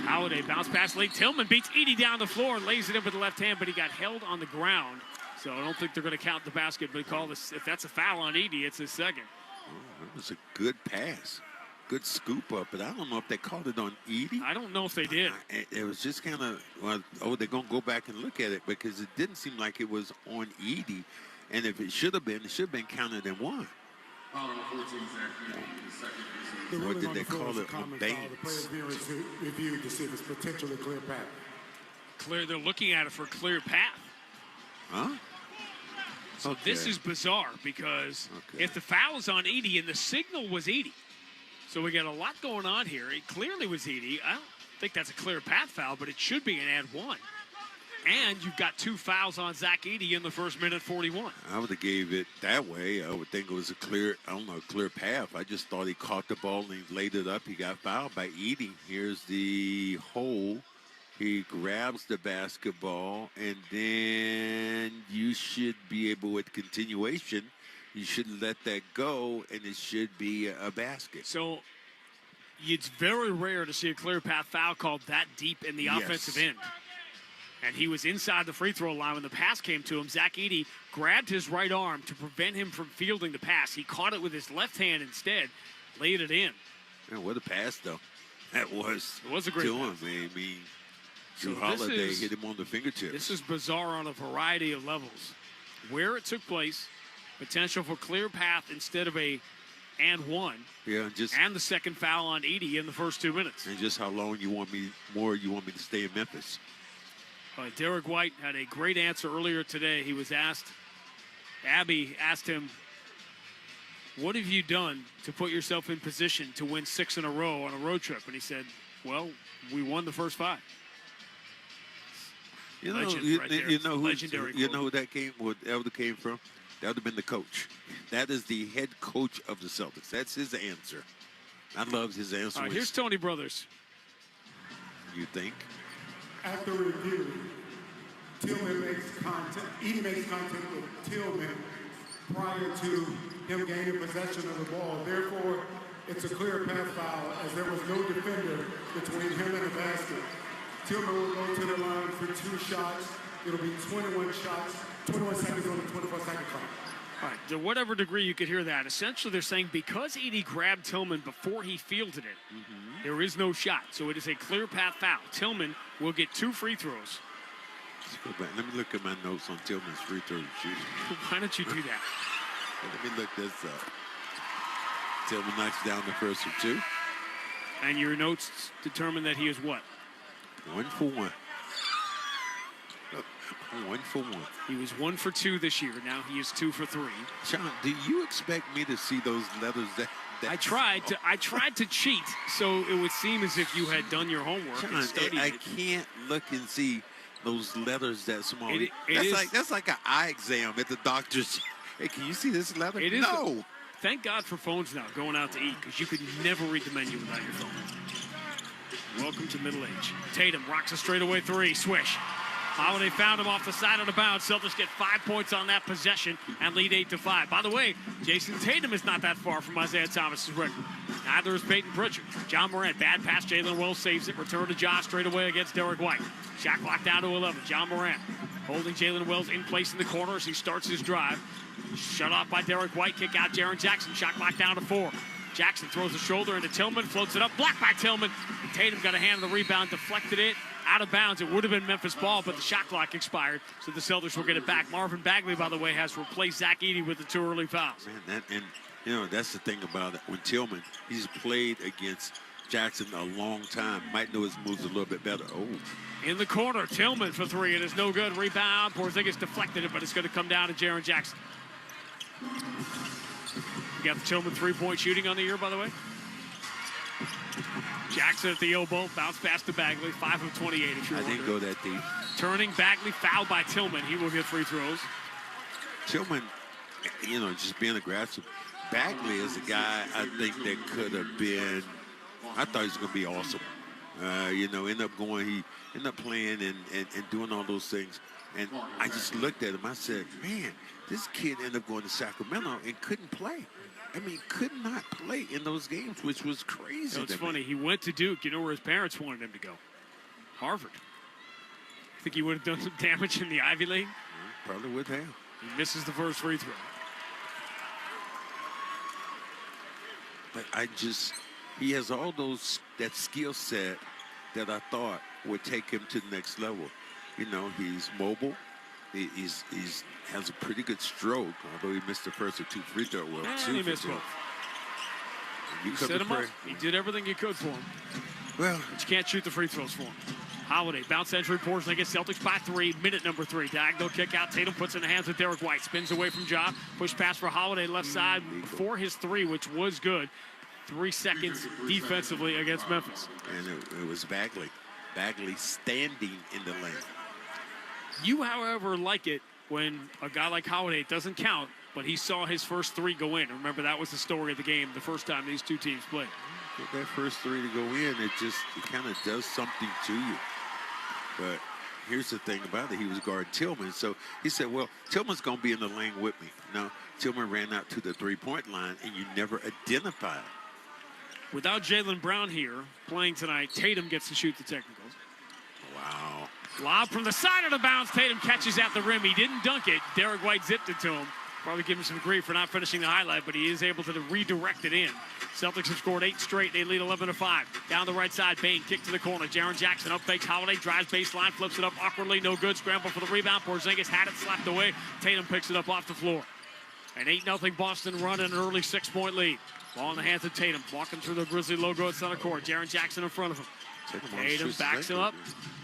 Holiday bounce pass late. Tillman beats Edey down the floor and lays it in with the left hand, but he got held on the ground. So I don't think they're going to count the basket, but call this, if that's a foul on Edey, it's his second. Oh, that was a good pass. Good scoop up, but I don't know if they called it on Edey. I don't know if they did. It was just kind of, well, they're going to go back and look at it because it didn't seem like it was on Edey. And if it should have been, it should have been counted in one. Or did they call it on Baines? The players being reviewed to see if it's potentially clear path. They're looking at it for clear path. Huh? So this is bizarre because if the foul was on Edey and the signal was Edey, so we got a lot going on here. It clearly was Edey. I don't think that's a clear path foul, but it should be an and one. And you've got 2 fouls on Zach Edey in the first minute, 41. I would have gave it that way. I would think it was a clear path. I just thought he caught the ball and he laid it up. He got fouled by Edey. Here's the hole. He grabs the basketball, and then you should be able, with continuation, you should let that go, and it should be a basket. So it's very rare to see a clear path foul called that deep in the offensive end. And he was inside the free throw line when the pass came to him. Zach Edey grabbed his right arm to prevent him from fielding the pass. He caught it with his left hand instead, laid it in. Man, what a pass, though. That was. It was a great pass. Man. I mean, So Holiday hit him on the fingertips. This is bizarre on a variety of levels. Where it took place, potential for clear path instead of a and one. Yeah, and the second foul on Edey in the first 2 minutes. And just how long you want me to stay in Memphis. Derek White had a great answer earlier today. He was asked, Abby asked him, what have you done to put yourself in position to win 6 in a row on a road trip? And he said, well, we won the first 5. You know who that came from? That would have been the coach. That is the head coach of the Celtics. That's his answer. I love his answer. All right, here's Tony Brothers. You think? After review, Tillman makes contact. Edey makes contact with Tillman prior to him gaining possession of the ball. Therefore, it's a clear path foul as there was no defender between him and the basket. Tillman will go to the line for 2 shots. It'll be 21 shots, 21 seconds on the 24-second clock. All right, to whatever degree you could hear that, essentially they're saying because Edey grabbed Tillman before he fielded it, there is no shot. So it is a clear path foul. Tillman will get 2 free throws. Let's go back. Let me look at my notes on Tillman's free throw shooting. Why don't you do that? Let me look this up. Tillman knocks down the first of 2. And your notes determine that he is what? 1 for 1. 1 for 1. He was 1 for 2 this year. Now he is 2 for 3. Sean, do you expect me to see those letters that I tried to cheat, so it would seem as if you had done your homework and studied I can't look and see those letters that small. That's like an eye exam at the doctor's. Hey, can you see this letter? It is. No. Thank God for phones now, going out to eat, because you could never read the menu without your phone. Welcome to middle age. Tatum rocks a straightaway 3. Swish. Holiday found him off the side of the bounds. Celtics get 5 points on that possession and lead 8-5. By the way, Jason Tatum is not that far from Isaiah Thomas's record. Neither is Peyton Pritchard. John Morant, bad pass. Jalen Wells saves it. Return to Josh straight away against Derek White. Shot clock down to 11. John Morant holding Jalen Wells in place in the corner as he starts his drive. Shut off by Derek White. Kick out Jaren Jackson. Shot clock down to 4. Jackson throws the shoulder into Tillman, floats it up, blocked by Tillman. And Tatum got a hand on the rebound, deflected it out of bounds. It would have been Memphis ball, but the shot clock expired, so the Celtics will get it back. Marvin Bagley, by the way, has replaced Zach Edey with the 2 early fouls. Man, that's the thing about it. When Tillman, he's played against Jackson a long time. Might know his moves a little bit better. Oh. In the corner, Tillman for 3. It is no good. Rebound. Porzingis deflected it, but it's going to come down to Jaren Jackson. You got the Tillman 3-point shooting on the year, by the way. Jackson at the elbow, bounce pass to Bagley, 5 of 28 if you're wondering. I didn't go that deep. Turning, Bagley fouled by Tillman. He will get free throws. Tillman, just being aggressive. Bagley is a guy I think that could have been, I thought he was going to be awesome. He ended up playing and doing all those things. And I just looked at him. I said, man, this kid ended up going to Sacramento and couldn't play. I mean, could not play in those games, which was crazy. It's funny. He went to Duke. You know where his parents wanted him to go? Harvard. I think he would have done some damage in the Ivy League. Probably would have. He misses the first free throw. But he has all that skill set that I thought would take him to the next level. He's mobile. He has a pretty good stroke, although he missed the first or 2 free throws. He missed both. You set him up. He did everything he could for him. Well, but you can't shoot the free throws for him. Holiday, bounce entry, Porzingis, Celtics by 3, minute number 3. Diagonal kick out, Tatum puts it in the hands of Derek White. Spins away from Ja, push pass for Holiday, left side for his 3, which was good. 3 seconds defensively against Memphis. And it was Bagley. Bagley standing in the lane. You, however, like it when a guy like Holiday, it doesn't count, but he saw his first 3 go in. Remember, that was the story of the game the first time these two teams played. Get that first 3 to go in, it kind of does something to you. But here's the thing about it. He was guarding Tillman. So he said, well, Tillman's going to be in the lane with me. No, Tillman ran out to the three-point line, and you never identified. Without Jaylen Brown here playing tonight, Tatum gets to shoot the technicals. Wow. Lob from the side of the bounce. Tatum catches at the rim. He didn't dunk it. Derek White zipped it to him. Probably give him some grief for not finishing the highlight, but he is able to redirect it in. Celtics have scored 8 straight. They lead 11-5. Down the right side, Bane kick to the corner. Jaren Jackson up fakes Holiday, drives baseline, flips it up awkwardly, no good. Scramble for the rebound. Porzingis had it slapped away. Tatum picks it up off the floor. An 8-0 Boston run and an early 6-point lead. Ball in the hands of Tatum. Walking through the Grizzly logo at center court. Jaren Jackson in front of him. Tatum backs him up.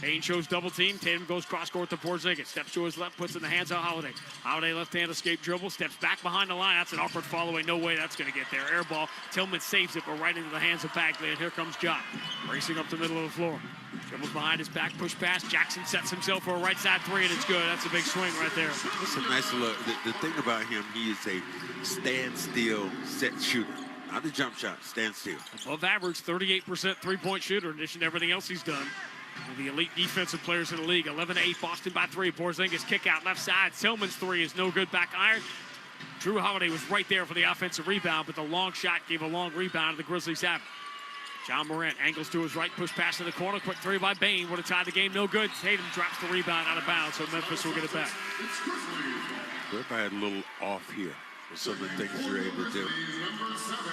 Payne shows double team. Tatum goes cross court to Porzingis. Steps to his left, puts it in the hands of Holiday. Holiday left hand escape dribble. Steps back behind the line. That's an awkward follow away. No way that's going to get there. Air ball. Tillman saves it, but right into the hands of Bagley. And here comes Ja. Racing up the middle of the floor. Dribbles behind his back. Push pass. Jackson sets himself for a right side 3, and it's good. That's a big swing right there. That's a nice look. The thing about him, he is a standstill set shooter. Not a jump shot, stand still. Above average, 38% three-point shooter in addition to everything else he's done. One of the elite defensive players in the league. 11-8, Boston by 3. Porzingis kick out left side. Tillman's 3 is no good, back iron. Drew Holiday was right there for the offensive rebound, but the long shot gave a long rebound, and the Grizzlies have it. John Morant angles to his right, push pass to the corner. Quick 3 by Bane. Would have tied the game, no good. Tatum drops the rebound out of bounds, so Memphis will get it back. Everybody had a little off here. Some of the things they're able to do.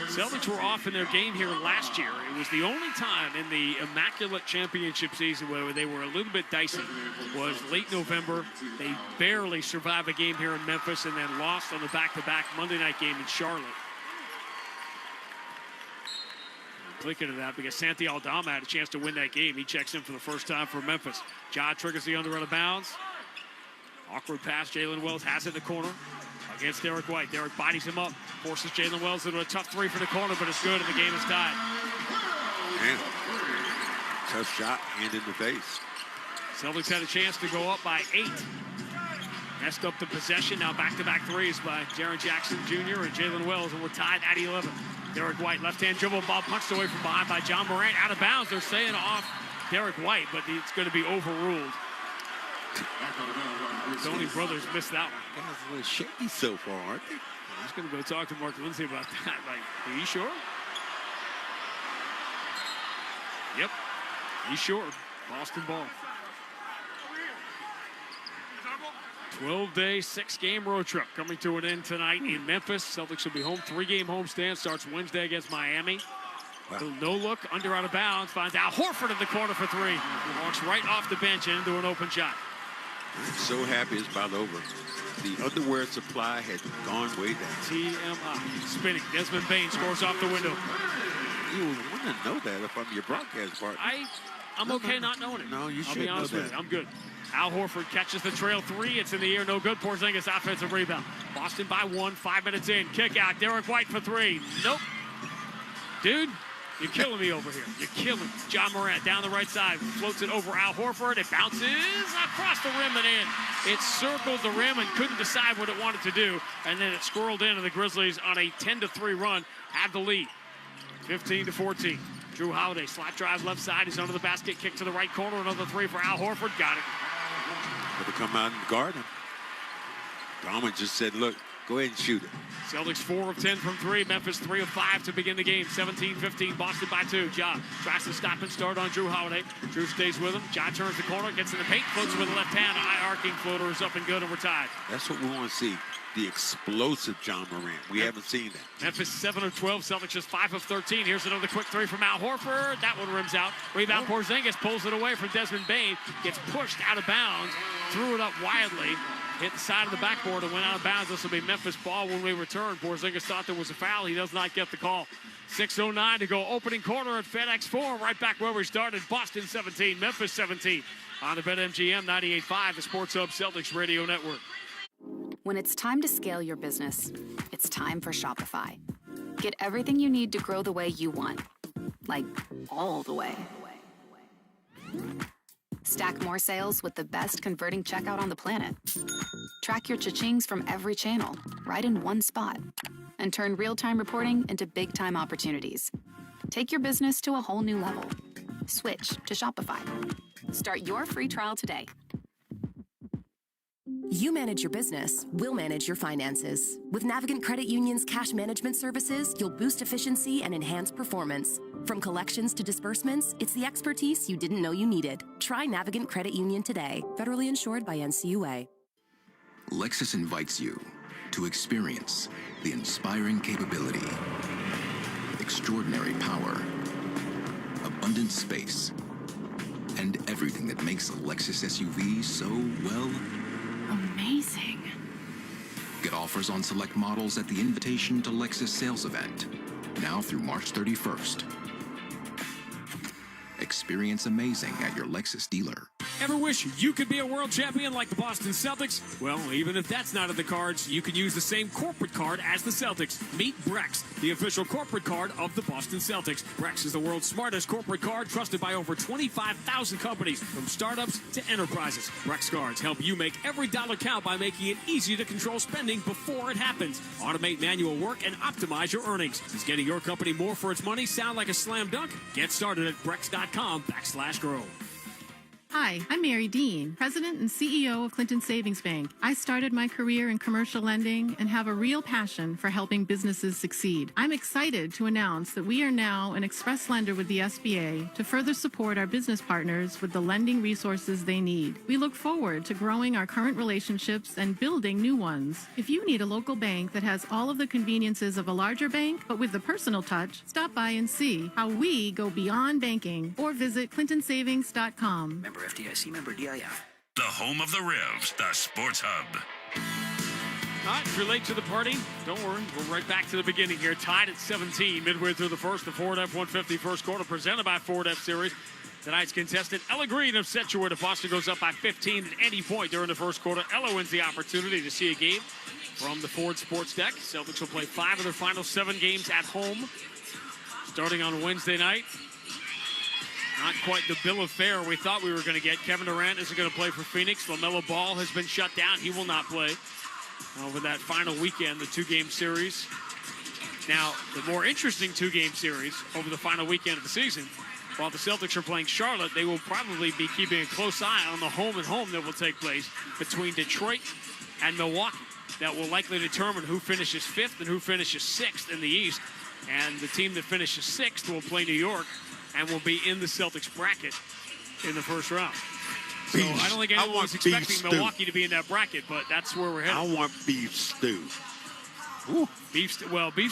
Celtics were off in their game here last year. It was the only time in the immaculate championship season where they were a little bit dicey. Was late November. They barely survived a game here in Memphis and then lost on the back-to-back Monday night game in Charlotte. I'm thinking of that because Santi Aldama had a chance to win that game. He checks in for the first time for Memphis. Ja triggers the under out of bounds. Awkward pass. Jalen Wells has it in the corner. Against Derek White. Derek bodies him up, forces Jalen Wells into a tough 3 for the corner, but it's good, and the game is tied. Man, tough shot, hand in the face. Celtics had a chance to go up by 8. Messed up the possession. Now back-to-back 3s by Jaren Jackson Jr. and Jalen Wells, and we're tied at 11. Derek White, left-hand dribble, ball punched away from behind by John Morant. Out of bounds. They're saying off Derek White, but it's going to be overruled. Tony Brothers missed that one. Guys a little shaky so far, aren't they? I'm just going to go talk to Mark Lindsay about that. Like, are you sure? Yep. He's sure. Boston ball. 12-day, 6-game road trip coming to an end tonight in Memphis. Celtics will be home. 3-game homestand starts Wednesday against Miami. Wow. No look, under out of bounds. Finds Al Horford in the corner for 3. Walks right off the bench and into an open shot. I'm so happy it's about over. The underwear supply had gone way down. TMI. Spinning. Desmond Bane scores off the window. You would want to know that if I'm your broadcast partner. I'm okay not knowing it. No, you should I'll be honest with you. I'm good. Al Horford catches the trail 3. It's in the air. No good. Porzingis offensive rebound. Boston by 1. 5 minutes in. Kick out. Derek White for 3. Nope. Dude. You're killing me over here. You're killing me. John Morant down the right side. Floats it over Al Horford. It bounces across the rim and in. It circled the rim and couldn't decide what it wanted to do. And then it squirreled in, and the Grizzlies on a 10-3 run have the lead. 15-14. Drew Holiday, slap drive left side. He's under the basket. Kick to the right corner. Another 3 for Al Horford. Got it. Better come out and guard him. Dahman just said, look, go ahead and shoot it. Celtics 4 of 10 from 3. Memphis 3 of 5 to begin the game. 17-15. Boston by 2. Ja tries to stop and start on Drew Holiday. Drew stays with him. Ja turns the corner, gets in the paint, floats with the left hand. High arcing floater is up and good, and we're tied. That's what we want to see. The explosive John Morant. We haven't seen that. Memphis 7 of 12. Celtics just 5 of 13. Here's another quick 3 from Al Horford. That one rims out. Rebound Porzingis pulls it away from Desmond Bane. Gets pushed out of bounds. Threw it up wildly. hit the side of the backboard and went out of bounds. This will be Memphis ball when we return. Porzingis thought there was a foul. He does not get the call. 6:09 to go. Opening quarter at FedEx Forum. Right back where we started. Boston 17, Memphis 17. On the BetMGM 98.5, the Sports Hub Celtics Radio Network. When it's time to scale your business, it's time for Shopify. Get everything you need to grow the way you want. Like, all the way. Stack more sales with the best converting checkout on the planet. Track your cha-chings from every channel, right in one spot. And turn real-time reporting into big-time opportunities. Take your business to a whole new level. Switch to Shopify. Start your free trial today. You manage your business, we'll manage your finances. With Navigant Credit Union's cash management services, you'll boost efficiency and enhance performance. From collections to disbursements, it's the expertise you didn't know you needed. Try Navigant Credit Union today. Federally insured by NCUA. Lexus invites you to experience the inspiring capability, extraordinary power, abundant space, and everything that makes a Lexus SUV so, well, amazing. Get offers on select models at the Invitation to Lexus sales event, now through March 31st. Experience amazing at your Lexus dealer. Ever wish you could be a world champion like the Boston Celtics? Well, even if that's not in the cards, you can use the same corporate card as the Celtics. Meet Brex, the official corporate card of the Boston Celtics. Brex is the world's smartest corporate card, trusted by over 25,000 companies, from startups to enterprises. Brex cards help you make every dollar count by making it easy to control spending before it happens. Automate manual work and optimize your earnings. Does getting your company more for its money sound like a slam dunk? Get started at Brex.com/grow. Hi, I'm Mary Dean, President and CEO of Clinton Savings Bank. I started my career in commercial lending and have a real passion for helping businesses succeed. I'm excited to announce that we are now an express lender with the SBA to further support our business partners with the lending resources they need. We look forward to growing our current relationships and building new ones. If you need a local bank that has all of the conveniences of a larger bank, but with the personal touch, stop by and see how we go beyond banking, or visit clintonsavings.com. Member FDIC, member DIF. The home of the Revs, the Sports Hub. All right, if you're late to the party, don't worry. We're right back to the beginning here. Tied at 17, midway through the first. The Ford F-150 first quarter, presented by Ford F-Series. Tonight's contestant, Ella Green of Sedgwick. If Boston goes up by 15 at any point during the first quarter, Ella wins the opportunity to see a game from the Ford Sports Deck. Celtics will play 5 of their final 7 games at home, starting on Wednesday night. Not quite the bill of fare we thought we were going to get. Kevin Durant isn't going to play for Phoenix. LaMelo Ball has been shut down. He will not play over that final weekend, the 2-game series. Now, the more interesting 2-game series over the final weekend of the season, while the Celtics are playing Charlotte, they will probably be keeping a close eye on the home-and-home that will take place between Detroit and Milwaukee. That will likely determine who finishes 5th and who finishes 6th in the East. And the team that finishes 6th will play New York and will be in the Celtics bracket in the first round. So I don't think anyone was expecting Milwaukee to be in that bracket, but that's where we're headed. I want beef stew. Ooh. Beef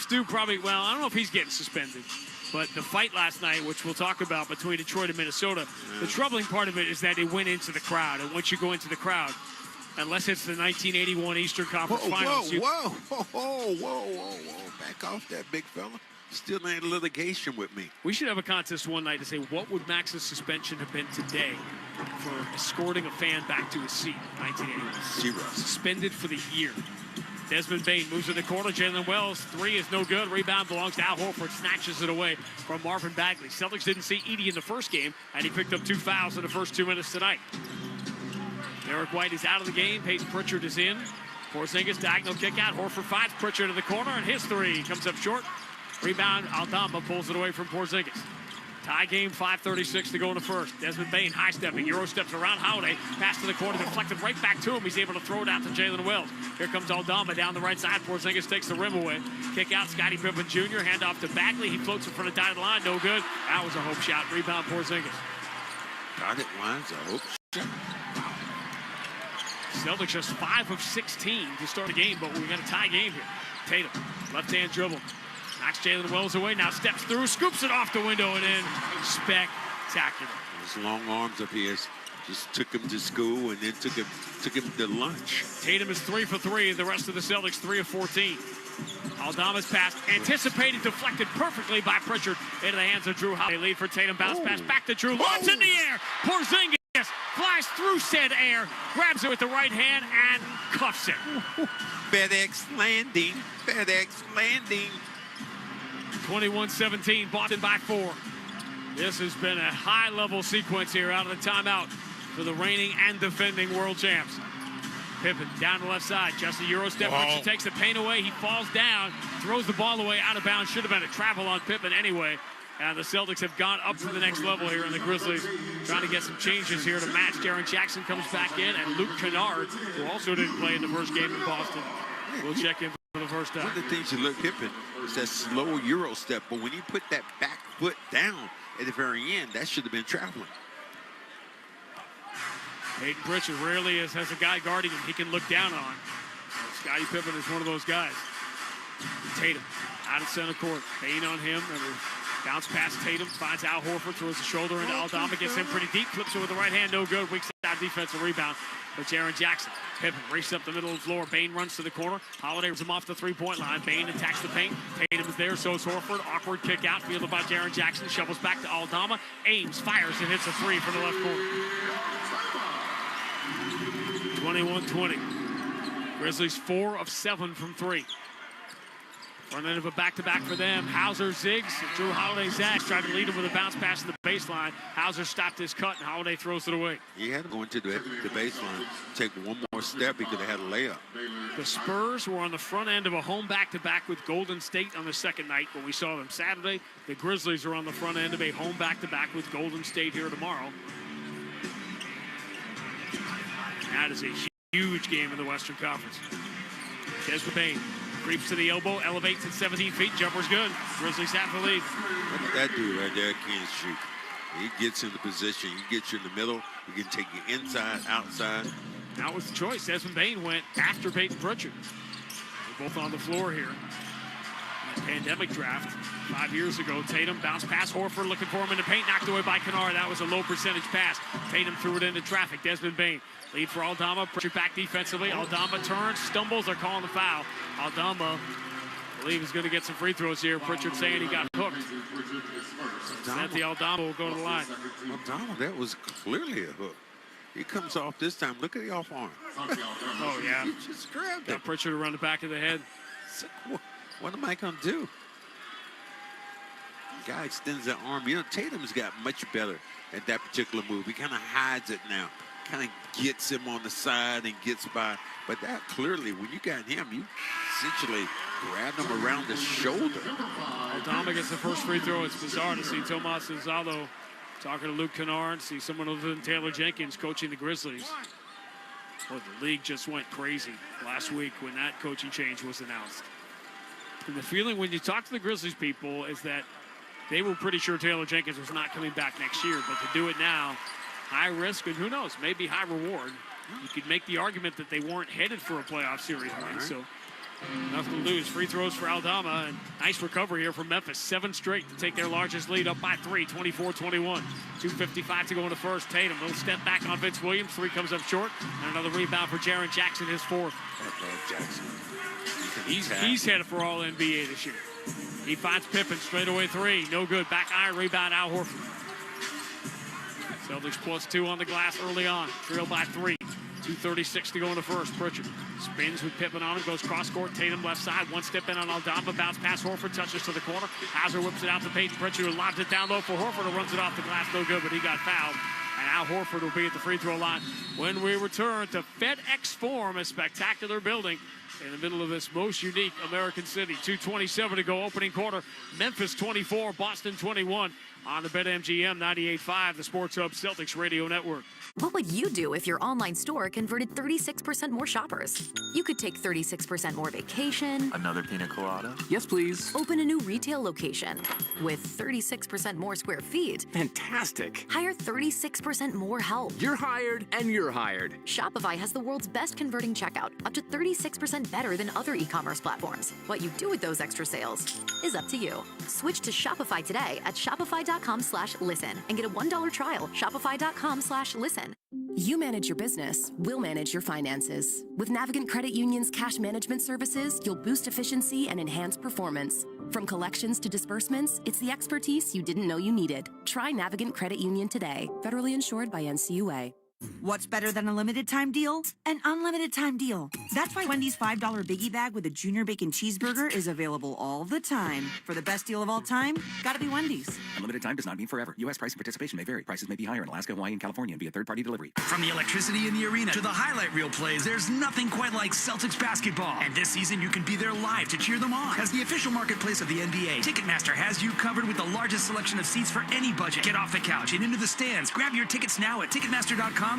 stew probably, well, I don't know if he's getting suspended. But the fight last night, which we'll talk about, between Detroit and Minnesota, the troubling part of it is that it went into the crowd. And once you go into the crowd, unless it's the 1981 Eastern Conference Finals. Whoa. Back off that, big fella. Still ain't litigation with me. We should have a contest one night to say, what would Max's suspension have been today for escorting a fan back to his seat in 1981? 0. Suspended for the year. Desmond Bane moves in the corner. Jalen Wells, 3 is no good. Rebound belongs to Al Horford. Snatches it away from Marvin Bagley. Celtics didn't see Edey in the first game, and he picked up 2 fouls in the first 2 minutes tonight. Derek White is out of the game. Peyton Pritchard is in. Porzingis, diagonal kick out. Horford finds Pritchard in the corner, and his 3 comes up short. Rebound, Aldama pulls it away from Porzingis. Tie game, 5:36 to go in the first. Desmond Bane high-stepping. Euro steps around Holiday. Pass to the corner, deflected right back to him. He's able to throw it out to Jalen Wells. Here comes Aldama down the right side. Porzingis takes the rim away. Kick out, Scottie Pippen Jr. Hand off to Bagley. He floats in front of dotted line. No good. That was a hope shot. Rebound, Porzingis. Dotted line's a hope shot. Celtics just 5 of 16 to start the game, but we got a tie game here. Tatum, left-hand dribble. Knocks Jalen Wells away, now steps through, scoops it off the window and in. Spectacular. Those long arms of his Just took him to school and then took him to lunch. Tatum is 3 for 3. The rest of the Celtics 3 of 14. Aldama's pass anticipated, deflected perfectly by Pritchard into the hands of Drew Holiday. Lead for Tatum. Bounce pass back to Drew. Launch in the air. Porzingis flies through said air, grabs it with the right hand and cuffs it. FedEx landing. FedEx landing. 21-17. Boston by 4. This has been a high-level sequence here out of the timeout for the reigning and defending world champs. Pippen down the left side, just a Euro step. Richard takes the paint away. He falls down, throws the ball away, out of bounds. Should have been a travel on Pippen anyway. And the Celtics have gone up to the next level here, and the Grizzlies trying to get some changes here to match. Jaren Jackson comes back in, and Luke Kennard, who also didn't play in the first game in Boston, will check in for the first time. One of the things you look Pippen is that slow Euro step, but when he put that back foot down at the very end, that should have been traveling. Peyton Pritchard rarely has a guy guarding him he can look down on. Scottie Pippen is one of those guys. Tatum out of center court. Bane on him. And bounce past Tatum. Finds Al Horford. Throws the shoulder into Aldama. Gets him pretty deep. Flips it with the right hand. No good. Weak side defensive rebound for Jaren Jackson. Pippen races up the middle of the floor. Bane runs to the corner. Holiday runs him off the three-point line. Bane attacks the paint. Tatum is there. So is Horford. Awkward kick out. Fielded by Jaren Jackson. Shovels back to Aldama. Aims. Fires and hits a three from the left corner. 21-20. Grizzlies 4 of 7 from 3. Front end of a back-to-back for them. Hauser zigs. Drew Holiday zags. Tried to lead him with a bounce pass to the baseline. Hauser stopped his cut, and Holiday throws it away. He had to go into the baseline. Take one more step. He could have had a layup. The Spurs were on the front end of a home back-to-back with Golden State on the second night when we saw them Saturday. The Grizzlies are on the front end of a home back-to-back with Golden State here tomorrow. That is a huge game in the Western Conference. Desmond Bane creeps to the elbow, elevates at 17 feet. Jumper's good. Grizzlies have the lead. Look at that dude right there can't shoot. He gets into position. He gets you in the middle. He can take you inside, outside. That was the choice. Desmond Bane went after Peyton Pritchard. They're both on the floor here. Pandemic draft 5 years ago. Tatum bounce pass. Horford looking for him in the paint. Knocked away by Kennard. That was a low percentage pass. Tatum threw it into traffic. Desmond Bane. Lead for Aldama. Pritchard back defensively. Aldama turns, stumbles. They're calling the foul. Aldama, I believe, is going to get some free throws here. Pritchard saying he got hooked. Santi Aldama will go to the line. Aldama, that was clearly a hook. He comes off this time. Look at the off arm. Oh, yeah. He just grabbed it. Got Pritchard around the back of the head. What am I going to do? The guy extends that arm. You know, Tatum's got much better at that particular move. He kind of hides it now. Kind of gets him on the side and gets by. But that clearly, when you got him, you essentially grabbed him around the shoulder. Aldama gets the first free throw. It's bizarre to see Tomas Mazzulla talking to Luke Kennard, see someone other than Taylor Jenkins coaching the Grizzlies. Well, the league just went crazy last week when that coaching change was announced. And the feeling when you talk to the Grizzlies people is that they were pretty sure Taylor Jenkins was not coming back next year, but to do it now, high risk, and who knows, maybe high reward. You could make the argument that they weren't headed for a playoff series win, so nothing to lose. Free throws for Aldama, and nice recovery here from Memphis. 7 straight to take their largest lead up by 3, 24-21. 2:55 to go in the first. Tatum, little step back on Vince Williams. 3 comes up short, and another rebound for Jaren Jackson, his 4th. Jackson. He's headed for all NBA this year. He finds Pippen, straightaway 3, no good. Back iron, rebound, Al Horford. Celtics +2 on the glass early on. Trail by 3. 2:36 to go in the first. Pritchard spins with Pippen on him. Goes cross-court. Tatum left side. One step in on Aldama. Bounce pass Horford. Touches to the corner. Hauser whips it out to Peyton Pritchard, who lobs it down low for Horford, who runs it off the glass. No good, but he got fouled. And Al Horford will be at the free throw line when we return to FedEx Forum, a spectacular building in the middle of this most unique American city. 2:27 to go, opening quarter. Memphis 24, Boston 21 on the BetMGM 98.5, the Sports Hub Celtics Radio Network. What would you do if your online store converted 36% more shoppers? You could take 36% more vacation. Another pina colada? Yes, please. Open a new retail location with 36% more square feet. Fantastic. Hire 36% more help. You're hired and you're hired. Shopify has the world's best converting checkout, up to 36% better than other e-commerce platforms. What you do with those extra sales is up to you. Switch to Shopify today at shopify.com/listen and get a $1 trial. Shopify.com/listen. You manage your business, we'll manage your finances. With Navigant Credit Union's cash management services, you'll boost efficiency and enhance performance. From collections to disbursements, it's the expertise you didn't know you needed. Try Navigant Credit Union today. Federally insured by NCUA. What's better than a limited time deal? An unlimited time deal. That's why Wendy's $5 Biggie Bag with a Junior Bacon Cheeseburger is available all the time. For the best deal of all time, gotta be Wendy's. Unlimited time does not mean forever. U.S. price and participation may vary. Prices may be higher in Alaska, Hawaii, and California and via third-party delivery. From the electricity in the arena to the highlight reel plays, there's nothing quite like Celtics basketball. And this season, you can be there live to cheer them on. As the official marketplace of the NBA, Ticketmaster has you covered with the largest selection of seats for any budget. Get off the couch and into the stands. Grab your tickets now at Ticketmaster.com/Celtics.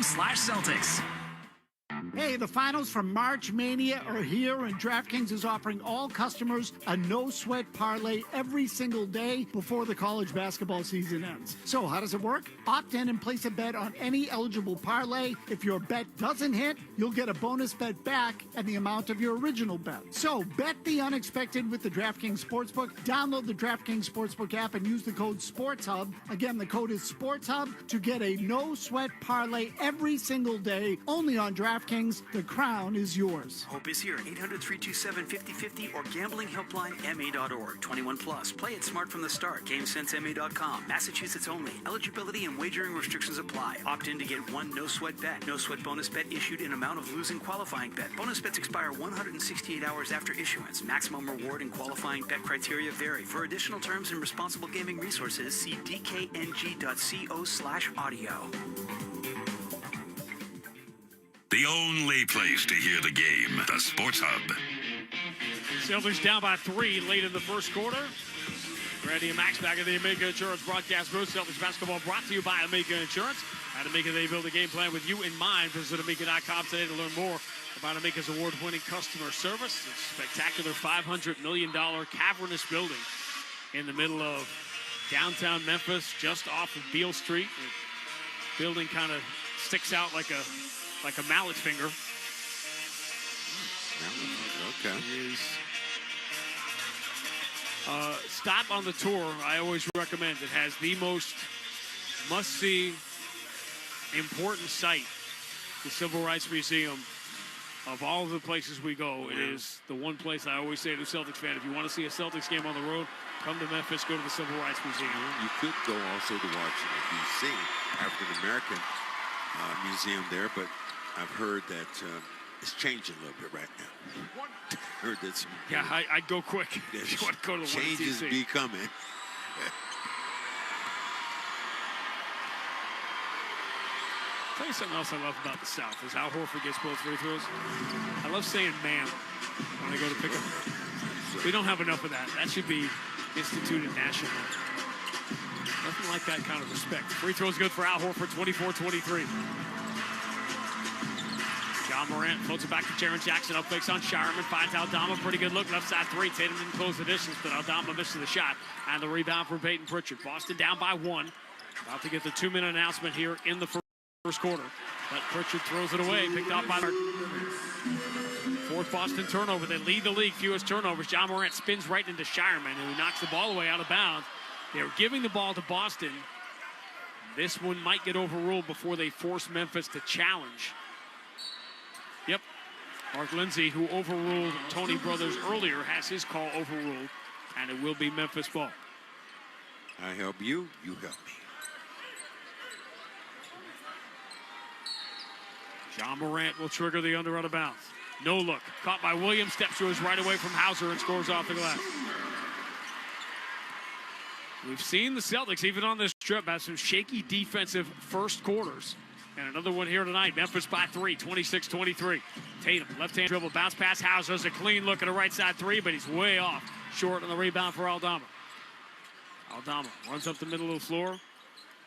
Hey, the finals from March Mania are here, and DraftKings is offering all customers a no-sweat parlay every single day before the college basketball season ends. So how does it work? Opt in and place a bet on any eligible parlay. If your bet doesn't hit, you'll get a bonus bet back and the amount of your original bet. So bet the unexpected with the DraftKings Sportsbook. Download the DraftKings Sportsbook app and use the code SportsHub. Again, the code is SportsHub to get a no-sweat parlay every single day only on DraftKings. The crown is yours. Hope is here. 800-327-5050 or gamblinghelplinema.org. 21 plus. Play it smart from the start. GameSenseMA.com. Massachusetts only. Eligibility and wagering restrictions apply. Opt in to get one no-sweat bet. No-sweat bonus bet issued in amount of losing qualifying bet. Bonus bets expire 168 hours after issuance. Maximum reward and qualifying bet criteria vary. For additional terms and responsible gaming resources, see dkng.co/audio. The only place to hear the game, the Sports Hub. Celtics down by 3 late in the first quarter. Randy and Max back at the Amica Insurance broadcast booth. Celtics basketball brought to you by Amica Insurance. At Amica, they build a game plan with you in mind. Visit Amica.com today to learn more about Amica's award-winning customer service. It's a spectacular $500 million cavernous building in the middle of downtown Memphis, just off of Beale Street. The building kind of sticks out like a mallet finger. Okay. Stop on the tour, I always recommend. It has the most must-see, important site, the Civil Rights Museum. Of all of the places we go, it is the one place I always say to a Celtics fan, if you want to see a Celtics game on the road, come to Memphis, go to the Civil Rights Museum. You could go also to Washington, D.C., African-American museum there, but I've heard that it's changing a little bit right now. Heard that some I'd go quick if you want to go to the changes be coming. Tell you something else I love about the South is how Horford gets both free throws. I love saying man when I go to pick up. We don't have enough of that. That should be instituted nationally. Nothing like that kind of respect. Free throws good for Al Horford, 24-23. John Morant floats it back to Jaren Jackson. Up fakes on Shireman. Finds Aldama. Pretty good look. Left side three. Tatum didn't close the distance, but Aldama misses the shot. And the rebound for Peyton Pritchard. Boston down by 1. About to get the 2-minute announcement here in the first quarter. But Pritchard throws it away. Picked up by fourth Boston turnover. They lead the league. Fewest turnovers. John Morant spins right into Shireman, who knocks the ball away out of bounds. They're giving the ball to Boston. This one might get overruled before they force Memphis to challenge. Yep. Mark Lindsay, who overruled Tony Brothers earlier, has his call overruled, and it will be Memphis ball. I help you, you help me. John Morant will trigger the under out of bounds. No look. Caught by Williams, steps to his right away from Hauser and scores off the glass. We've seen the Celtics, even on this trip, have some shaky defensive first quarters. And another one here tonight. Memphis by 3, 26-23. Tatum, left-hand dribble, bounce pass. Hauser has a clean look at a right side three, but he's way off. Short on the rebound for Aldama. Aldama runs up the middle of the floor.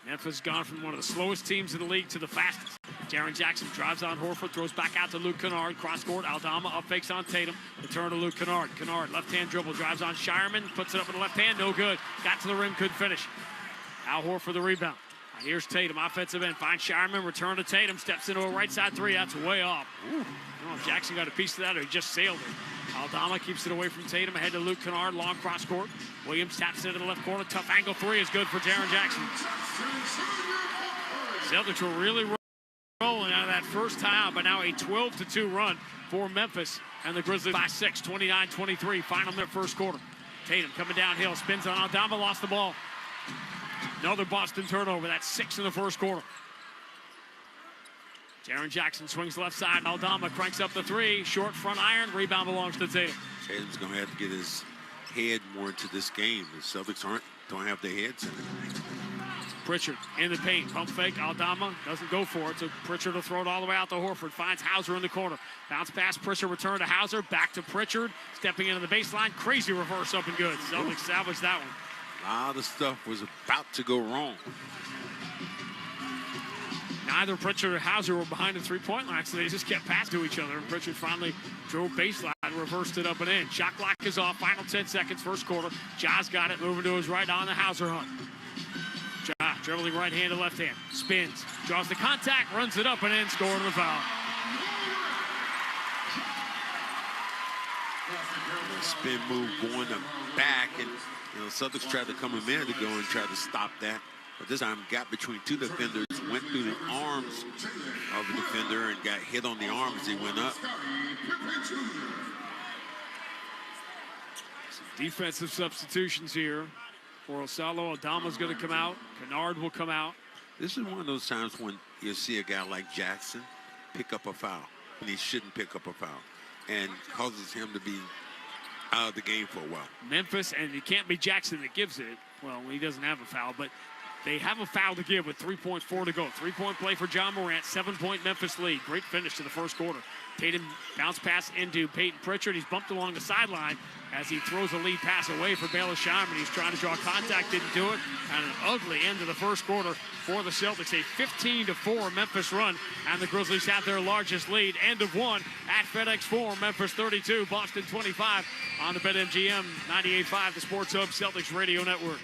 Memphis gone from one of the slowest teams in the league to the fastest. Jaren Jackson drives on Horford, throws back out to Luke Kennard. Cross court, Aldama up fakes on Tatum. Return to Luke Kennard. Kennard, left-hand dribble, drives on Shireman, puts it up in the left hand, no good. Got to the rim, couldn't finish. Al Horford the rebound. Now here's Tatum, offensive end, finds Shireman, return to Tatum, steps into a right side three, that's way off. Ooh. I don't know if Jackson got a piece of that or he just sailed it. Aldama keeps it away from Tatum, ahead to Luke Kennard, long cross court. Williams taps it into the left corner, tough angle three is good for Jaren Jackson. Celtics were really rolling that first time, but now a 12-2 run for Memphis and the Grizzlies by 6, 29-23, final minute first quarter. Tatum coming downhill, spins on Aldama, lost the ball. Another Boston turnover, that's 6 in the first quarter. Jaren Jackson swings left side, Aldama cranks up the 3, short front iron, rebound belongs to Tatum. Tatum's going to have to get his head more into this game. The Celtics don't have their heads in it. Pritchard in the paint, pump fake, Aldama doesn't go for it, so Pritchard will throw it all the way out to Horford, finds Hauser in the corner. Bounce pass, Pritchard return to Hauser, back to Pritchard, stepping into the baseline, crazy reverse up and good. Celtics salvaged that one. A lot of stuff was about to go wrong. Neither Pritchard or Hauser were behind the three-point line, so they just kept passing to each other, and Pritchard finally drove baseline, reversed it up and in. Shot clock is off, final 10 seconds, first quarter. Ja's got it, moving to his right on the Hauser hunt. Ja dribbling right hand to left hand, spins, draws the contact, runs it up and in, scoring the foul. Spin move going to back, and Celtics tried to come a minute ago and tried to stop that. But this time got between two defenders, went through the arms of the defender and got hit on the arm as he went up. Some defensive substitutions here. For Osalo, Aldama's going to come out. Kennard will come out. This is one of those times when you see a guy like Jackson pick up a foul, and he shouldn't pick up a foul, and causes him to be out of the game for a while. Memphis, and it can't be Jackson that gives it. Well, he doesn't have a foul, but they have a foul to give with 3.4 to go. 3-point play for John Morant, 7-point Memphis lead. Great finish to the first quarter. Tatum bounce pass into Peyton Pritchard. He's bumped along the sideline as he throws a lead pass away for Baylor Shireman. He's trying to draw contact, didn't do it. And an ugly end to the first quarter for the Celtics. A 15-4 Memphis run, and the Grizzlies have their largest lead. End of one at FedEx Forum. Memphis 32, Boston 25 on the BetMGM 98.5, the Sports Hub Celtics Radio Network.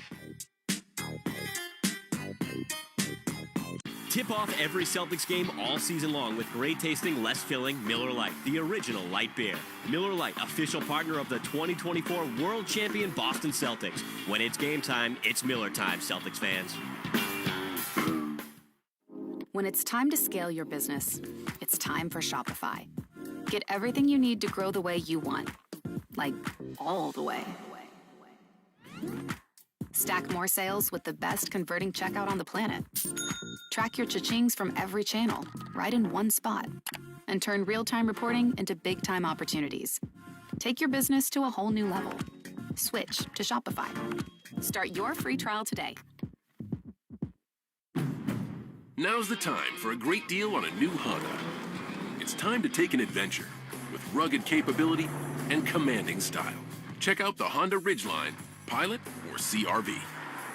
Tip off every Celtics game all season long with great tasting, less filling Miller Lite, the original light beer. Miller Lite, official partner of the 2024 World Champion Boston Celtics. When it's game time, it's Miller time, Celtics fans. When it's time to scale your business, it's time for Shopify. Get everything you need to grow the way you want. Like, all the way. Stack more sales with the best converting checkout on the planet. Track your cha-chings from every channel, right in one spot. And turn real-time reporting into big-time opportunities. Take your business to a whole new level. Switch to Shopify. Start your free trial today. Now's the time for a great deal on a new Honda. It's time to take an adventure with rugged capability and commanding style. Check out the Honda Ridgeline, Pilot, or CRV.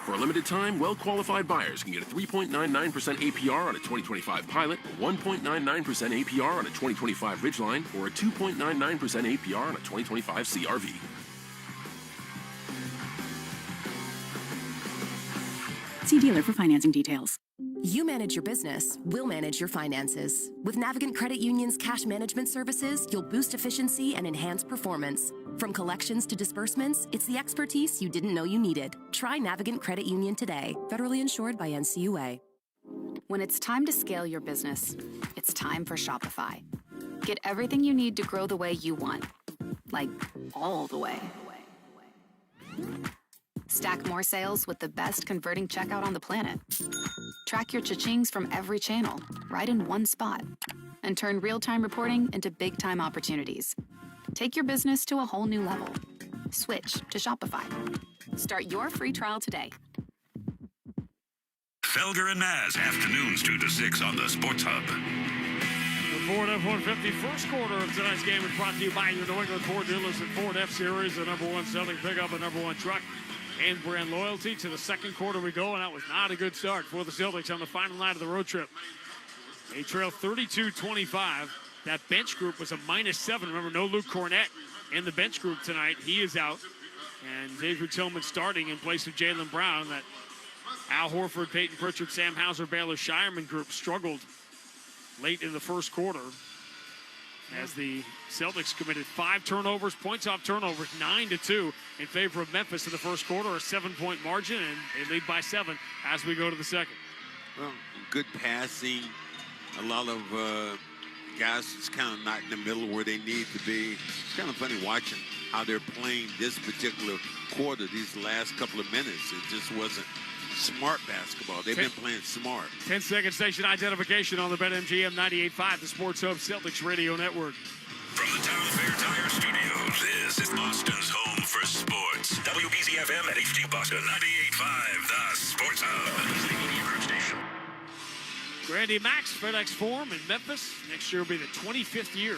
For a limited time, well-qualified buyers can get a 3.99% APR on a 2025 Pilot, 1.99% APR on a 2025 Ridgeline, or a 2.99% APR on a 2025 CRV. See dealer for financing details. You manage your business, we'll manage your finances. With Navigant Credit Union's cash management services, you'll boost efficiency and enhance performance. From collections to disbursements, it's the expertise you didn't know you needed. Try Navigant Credit Union today. Federally insured by NCUA. When it's time to scale your business, it's time for Shopify. Get everything you need to grow the way you want. Like, all the way. Stack more sales with the best converting checkout on the planet. Track your cha-chings from every channel, right in one spot. And turn real-time reporting into big-time opportunities. Take your business to a whole new level. Switch to Shopify. Start your free trial today. Felger and Maz, afternoons 2 to 6 on the Sports Hub. The Ford F-150 first quarter of tonight's game is brought to you by your New England Ford dealers and Ford F-Series, the #1 selling pickup and #1 truck. And brand loyalty. To the second quarter we go, and that was not a good start for the Celtics on the final night of the road trip. They trail 32-25. That bench group was a -7. Remember, no Luke Cornett in the bench group tonight. He is out. And Xavier Tillman starting in place of Jaylen Brown. That Al Horford, Peyton Pritchard, Sam Hauser, Baylor Shireman group struggled late in the first quarter as the Celtics committed 5 turnovers, points off turnovers, 9-2 in favor of Memphis in the first quarter, a 7-point margin, and they lead by 7 as we go to the second. Well, good passing, a lot of guys just kind of not in the middle where they need to be. It's kind of funny watching how they're playing this particular quarter, these last couple of minutes. It just wasn't smart basketball. They've been playing smart. 10-second station identification on the BetMGM 98.5, the Sports Hub Celtics Radio Network. From the Town Fair Tire Studios, this is Boston's home for sports. WBZFM at HT Boston 98.5, the Sports Hub. The media group station. Grandy Max, FedEx Forum in Memphis. Next year will be the 25th year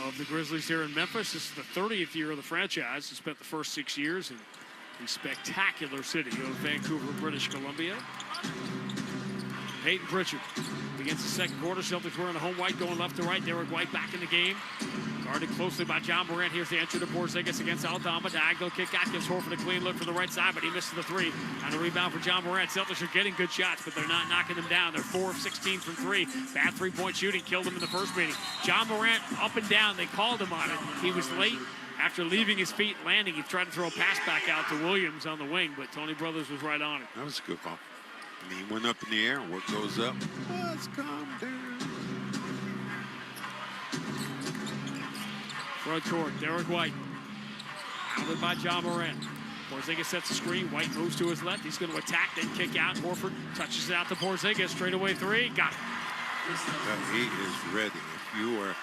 of the Grizzlies here in Memphis. This is the 30th year of the franchise. They spent the first 6 years in the spectacular city of Vancouver, British Columbia. Peyton Pritchard begins the second quarter. Celtics wearing the home white, going left to right. Derek White back in the game. Guarded closely by John Morant. Here's the entry to Porzingis against Aldama. Diagonal kick out, gives Horford a clean look from the right side, but he misses the three. And a rebound for John Morant. Celtics are getting good shots, but they're not knocking them down. They're 4 of 16 from three. Bad three-point shooting killed him in the first meeting. John Morant up and down. They called him on it. He was late. After leaving his feet, landing, he tried to throw a pass back out to Williams on the wing, but Tony Brothers was right on it. That was a good call. I mean, he went up in the air, and what goes up? Let's calm down. Front court, Derek White. Outed by John Morant. Porzingis sets the screen. White moves to his left. He's going to attack, then kick out. Horford touches it out to Porzingis. Straightaway three. Got it. He is ready. If you are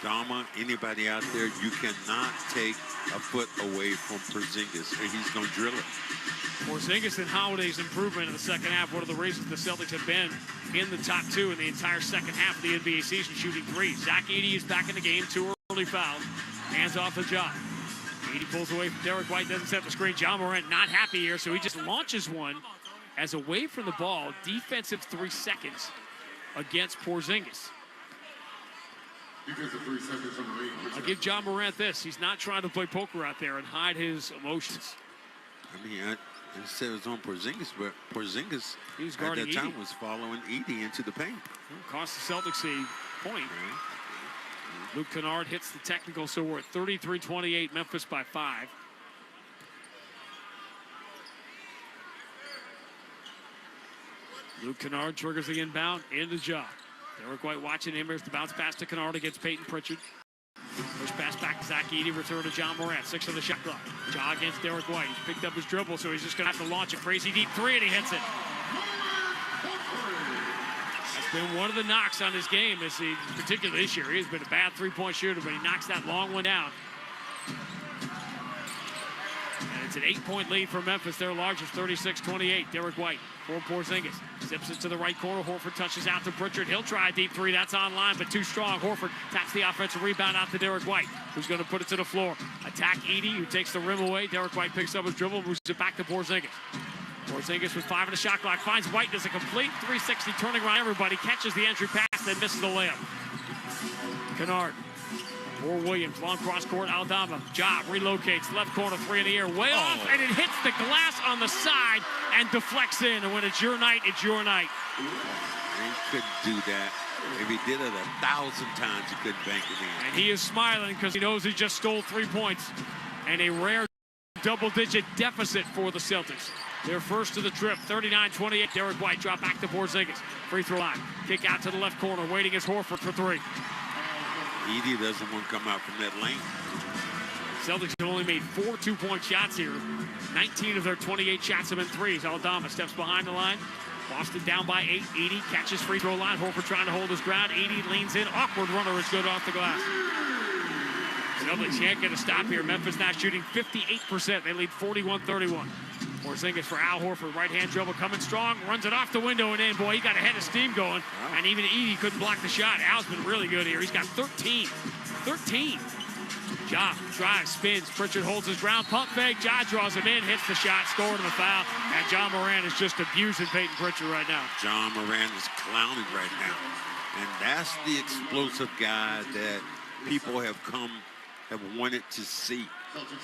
Dama, anybody out there, you cannot take a foot away from Porzingis, or he's going to drill it. Porzingis and Holiday's improvement in the second half. One of the reasons the Celtics have been in the top two in the entire second half of the NBA season, shooting threes. Zach Edey is back in the game. 2 early fouls. Hands off the job. Edey pulls away from Derek White, doesn't set the screen. John Morant not happy here, so he just launches one as away from the ball. Defensive 3 seconds against Porzingis. I'll give John Morant this. He's not trying to play poker out there and hide his emotions. I mean, I said it was on Porzingis, but Porzingis he was at that Edey. time was following Edey into the paint. Cost the Celtics a point. Luke Kennard hits the technical, so we're at 33-28, Memphis by 5. Luke Kennard triggers the inbound into Ja. Derek White watching him. Here's the bounce pass to Kennard against Peyton Pritchard. Push pass back to Zach Edey. Return to John Morant. 6 on the shot clock. Ja against Derek White. He's picked up his dribble, so he's just going to have to launch a crazy deep three, and he hits it. That's been one of the knocks on his game, particularly this year. He's been a bad three-point shooter, but he knocks that long one down. And it's an 8-point lead for Memphis. Their largest, 36-28. Derek White for Porzingis. Zips it to the right corner. Horford touches out to Pritchard. He'll try a deep three. That's online, but too strong. Horford taps the offensive rebound out to Derek White, who's going to put it to the floor. Attack Edey, who takes the rim away. Derek White picks up his dribble, moves it back to Porzingis. Porzingis with 5 in the shot clock. Finds White, does a complete 360, turning around everybody. Catches the entry pass, then misses the layup. Kennard. Or Williams, long cross court, Aldama. Ja relocates, left corner, 3 in the air, way off, and it hits the glass on the side and deflects in. And when it's your night, it's your night. He couldn't do that. If he did it 1,000 times, he couldn't bank it in. And he is smiling because he knows he just stole 3 points. And a rare double-digit deficit for the Celtics. Their first to the trip, 39-28. Derek White drop back to Porzingis. Free throw line. Kick out to the left corner. Waiting is Horford for 3. Edey doesn't want to come out from that lane. Celtics have only made 4 two-point shots here. 19 of their 28 shots have been threes. Aldama steps behind the line. Boston down by 8. Edey catches free throw line. Horford trying to hold his ground. Edey leans in. Awkward runner is good off the glass. Celtics can't get a stop here. Memphis now shooting 58%. They lead 41-31. Porzingis for Al Horford. Right-hand dribble coming strong. Runs it off the window and in. Boy, he got a head of steam going. Wow. And even Edey couldn't block the shot. Al's been really good here. He's got 13. 13. Ja drives, spins. Pritchard holds his ground. Pump fake. Ja draws him in. Hits the shot. Scored him a foul. And John Morant is just abusing Peyton Pritchard right now. John Morant is clowning right now. And that's the explosive guy that people have wanted to see.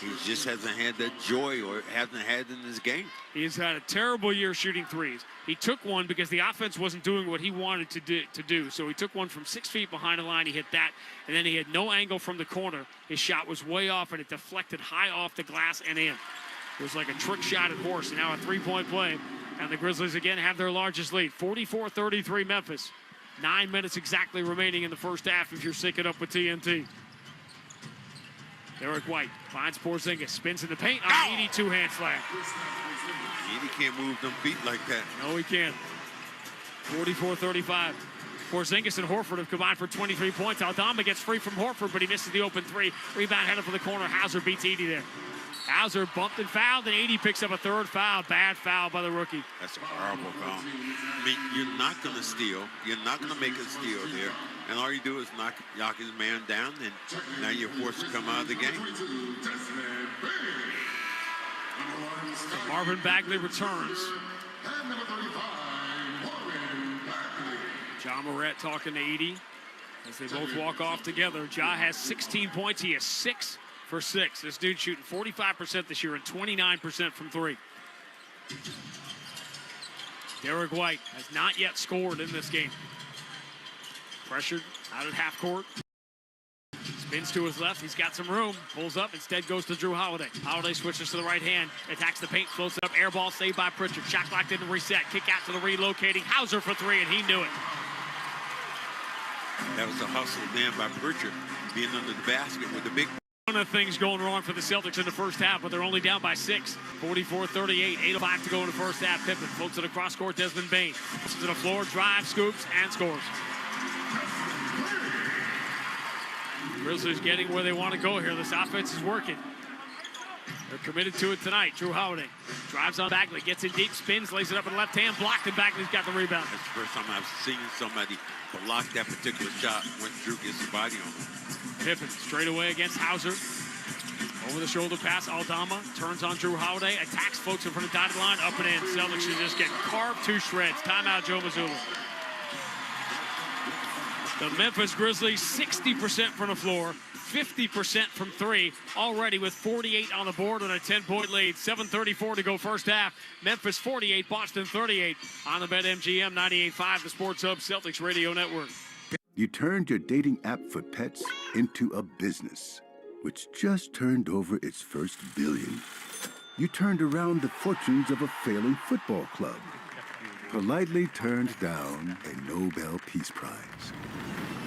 He just hasn't had that joy or hasn't had in his game. He's had a terrible year shooting threes. He took one because the offense wasn't doing what he wanted to do. So he took one from 6 feet behind the line. He hit that, and then he had no angle from the corner. His shot was way off, and it deflected high off the glass and in. It was like a trick shot at horse. And now a 3-point play, and the Grizzlies again have their largest lead, 44-33 Memphis. 9 minutes exactly remaining in the first half if you're syncing up with TNT. Derek White finds Porzingis, spins in the paint. On Edey, two-hand slam. Edey can't move them feet like that. No, he can't. 44-35. Porzingis and Horford have combined for 23 points. Aldama gets free from Horford, but he misses the open three. Rebound headed for the corner. Hauser beats Edey there. Hauser bumped and fouled, and Edey picks up a third foul. Bad foul by the rookie. That's a horrible foul. I mean, you're not going to steal. You're not going to make a steal there. And all you do is knock his man down, and now you're forced to come out of the game. So Marvin Bagley returns. Ja Morant talking to Edey as they both walk off together. Ja has 16 points. He is 6 for 6. This dude shooting 45% this year and 29% from three. Derek White has not yet scored in this game. Pressured out at half court. Spins to his left. He's got some room. Pulls up. Instead goes to Drew Holiday. Holiday switches to the right hand. Attacks the paint. Floats it up. Air ball saved by Pritchard. Shot clock didn't reset. Kick out to the relocating Hauser for three, and he knew it. That was a hustle then by Pritchard, being under the basket with the big. One of the things going wrong for the Celtics in the first half, but they're only down by 6. 44-38, 8:05 to go in the first half. Pippen floats it across court. Desmond Bane to the floor, drives, scoops, and scores. Grizzlies getting where they want to go here. This offense is working. They're committed to it tonight. Drew Holiday drives on Bagley, gets in deep, spins, lays it up in the left hand, blocked, and Bagley's got the rebound. That's the first time I've seen somebody block that particular shot when Drew gets the body on him. Pippen straight away against Hauser. Over the shoulder pass, Aldama turns on Drew Holiday, attacks folks in front of the dotted line, up and in. Celtics are just getting carved to shreds. Timeout, Joe Mazzulla. The Memphis Grizzlies, 60% from the floor, 50% from three, already with 48 on the board on a 10-point lead. 7:34 to go first half. Memphis 48, Boston 38 on the BetMGM 98.5, the Sports Hub Celtics Radio Network. You turned your dating app for pets into a business, which just turned over its first billion. You turned around the fortunes of a failing football club. Politely turned down a Nobel Peace Prize.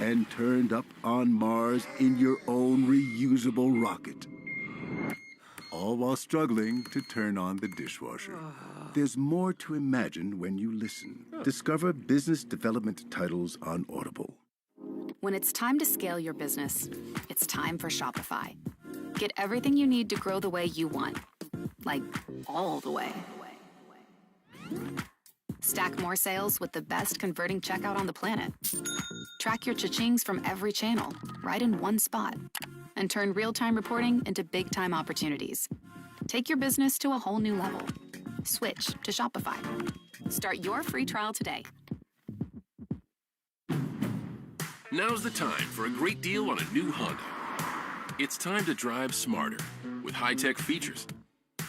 And turned up on Mars in your own reusable rocket. All while struggling to turn on the dishwasher. There's more to imagine when you listen. Discover business development titles on Audible. When it's time to scale your business, it's time for Shopify. Get everything you need to grow the way you want. Like, all the way. Stack more sales with the best converting checkout on the planet. Track your cha-chings from every channel, right in one spot. And turn real-time reporting into big-time opportunities. Take your business to a whole new level. Switch to Shopify. Start your free trial today. Now's the time for a great deal on a new Honda. It's time to drive smarter with high-tech features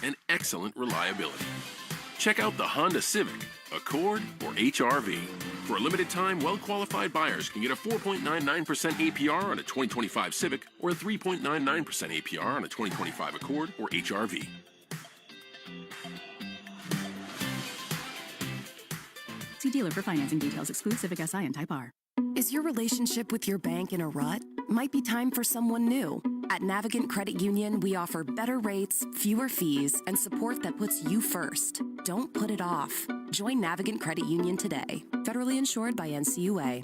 and excellent reliability. Check out the Honda Civic, Accord, or HR-V. For a limited time, well-qualified buyers can get a 4.99% APR on a 2025 Civic or a 3.99% APR on a 2025 Accord or HR-V. See dealer for financing details. Exclude Civic Si and Type R. Is your relationship with your bank in a rut? Might be time for someone new. At Navigant Credit Union, we offer better rates, fewer fees, and support that puts you first. Don't put it off. Join Navigant Credit Union today. Federally insured by NCUA.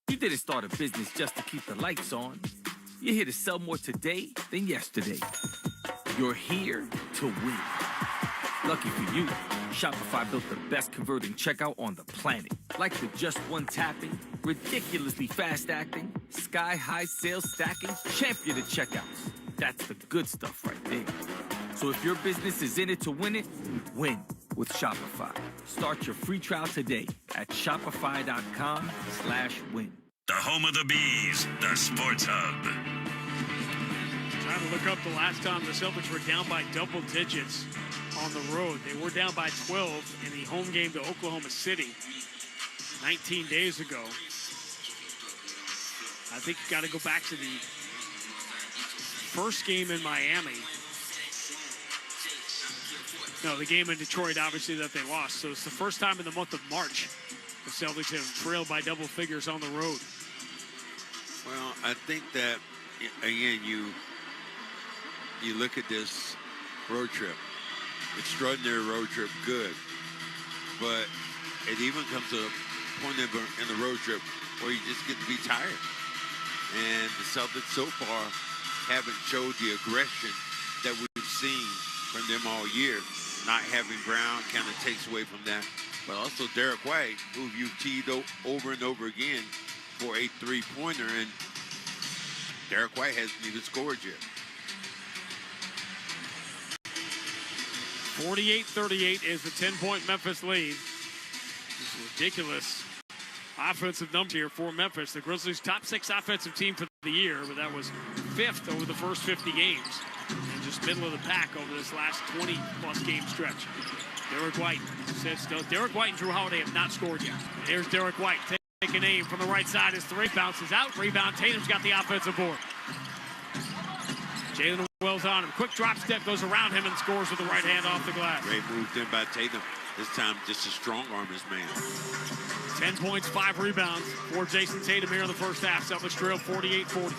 You didn't start a business just to keep the lights on. You're here to sell more today than yesterday. You're here to win. Lucky for you, Shopify built the best converting checkout on the planet. Like the just one tapping, ridiculously fast acting, sky-high sales stacking, champion of checkouts. That's the good stuff right there. So if your business is in it to win it, win with Shopify. Start your free trial today at shopify.com/win. The home of the Bees, the Sports Hub. Trying to look up the last time the Celtics were down by double digits on the road. They were down by 12 in the home game to Oklahoma City 19 days ago. I think you got to go back to the first game in Miami. No, the game in Detroit, obviously, that they lost. So it's the first time in the month of March The Celtics have trailed by double figures on the road. Well, I think that, again, you look at this road trip, extraordinary road trip, good. But it even comes to a point in the road trip where you just get to be tired. And the Celtics so far haven't showed the aggression that we've seen from them all year. Not having Brown kind of takes away from that. But also Derek White, who you've teed over and over again for a three-pointer, and Derek White hasn't even scored yet. 48-38 is the 10-point Memphis lead. It's ridiculous offensive number here for Memphis. The Grizzlies' top 6 offensive team for the year, but that was 5th over the first 50 games. And just middle of the pack over this last 20-plus game stretch. Derek White says still. Derek White and Drew Holiday have not scored yet. Here's Derek White taking aim from the right side. His three bounces out. Rebound. Tatum's got the offensive board. Jalen Wells on him. Quick drop step goes around him and scores with the right hand off the glass. Great move in by Tatum. This time just a strong arm his man. 10 points, 5 rebounds for Jason Tatum here in the first half. Celtics trail 48-40.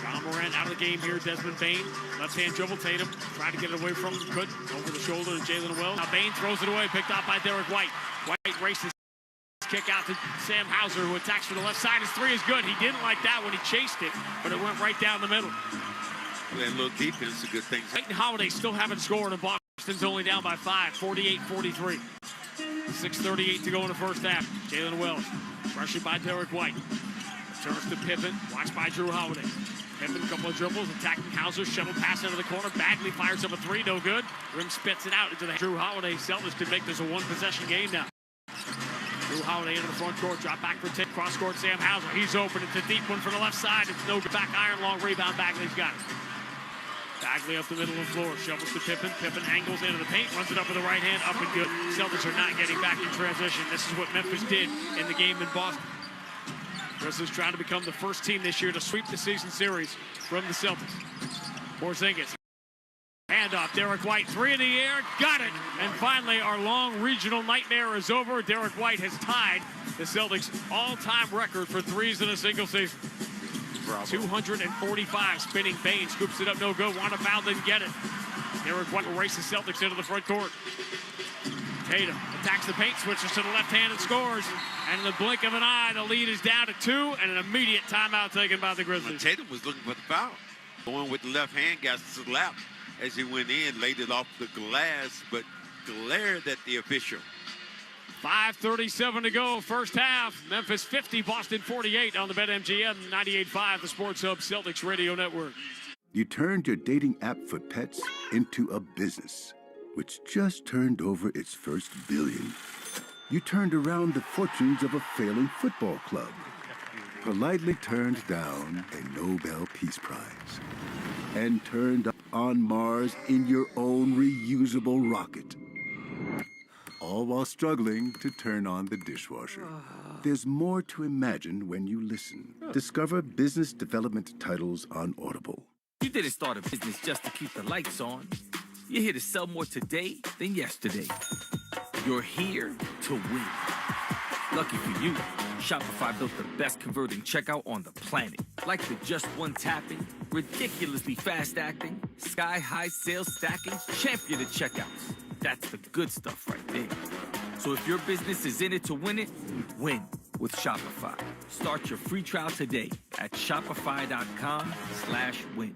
John Morant out of the game here. Desmond Bane, left-hand dribble. Tatum tried to get it away from him. Couldn't. Over the shoulder to Jalen Wells. Now Bane throws it away. Picked off by Derek White. White races. Kick out to Sam Hauser, who attacks from the left side. His three is good. He didn't like that when he chased it, but it went right down the middle. Playing a little defense, a good thing. White and Holiday still haven't scored, and Boston's only down by 5, 48-43. 6:38 to go in the first half. Jalen Wells, pressured by Derek White. Turns to Pippen, watched by Drew Holiday. Pippen, couple of dribbles, attacking Hauser, shovel pass into the corner. Bagley fires up a three, no good. Rim spits it out into the Drew Holiday. Celtics could make this a one-possession game now. Drew Holiday into the front court, drop back for Tick, cross court, Sam Hauser. He's open, it's a deep one from the left side. It's no good. Back iron, long rebound, Bagley's got it. Bagley up the middle of the floor, shovels to Pippen. Pippen angles into the paint, runs it up with the right hand, up and good. Celtics are not getting back in transition. This is what Memphis did in the game in Boston. Grizzlies trying to become the first team this year to sweep the season series from the Celtics. Porzingis, handoff, Derek White, three in the air, got it! And finally, our long regional nightmare is over. Derek White has tied the Celtics' all-time record for threes in a single season. Bravo. 245, spinning Bane, scoops it up, no good. Wanda foul, didn't get it. Derek White will race the Celtics into the front court. Tatum attacks the paint, switches to the left hand and scores. And in the blink of an eye, the lead is down to 2, and an immediate timeout taken by the Grizzlies. Tatum was looking for the foul. Going with the left hand, got slapped as he went in, laid it off the glass, but glared at the official. 5:37 to go, first half. Memphis 50, Boston 48 on the BetMGM 98.5, the Sports Hub Celtics Radio Network. You turned your dating app for pets into a business, which just turned over its first billion. You turned around the fortunes of a failing football club, politely turned down a Nobel Peace Prize, and turned up on Mars in your own reusable rocket. All while struggling to turn on the dishwasher. There's more to imagine when you listen. Discover business development titles on Audible. You didn't start a business just to keep the lights on. You're here to sell more today than yesterday. You're here to win. Lucky for you, Shopify built the best converting checkout on the planet. Like the just one tapping, ridiculously fast acting, sky-high sales stacking, champion of checkouts. That's the good stuff right there. So if your business is in it to win it, win with Shopify. Start your free trial today at shopify.com/win.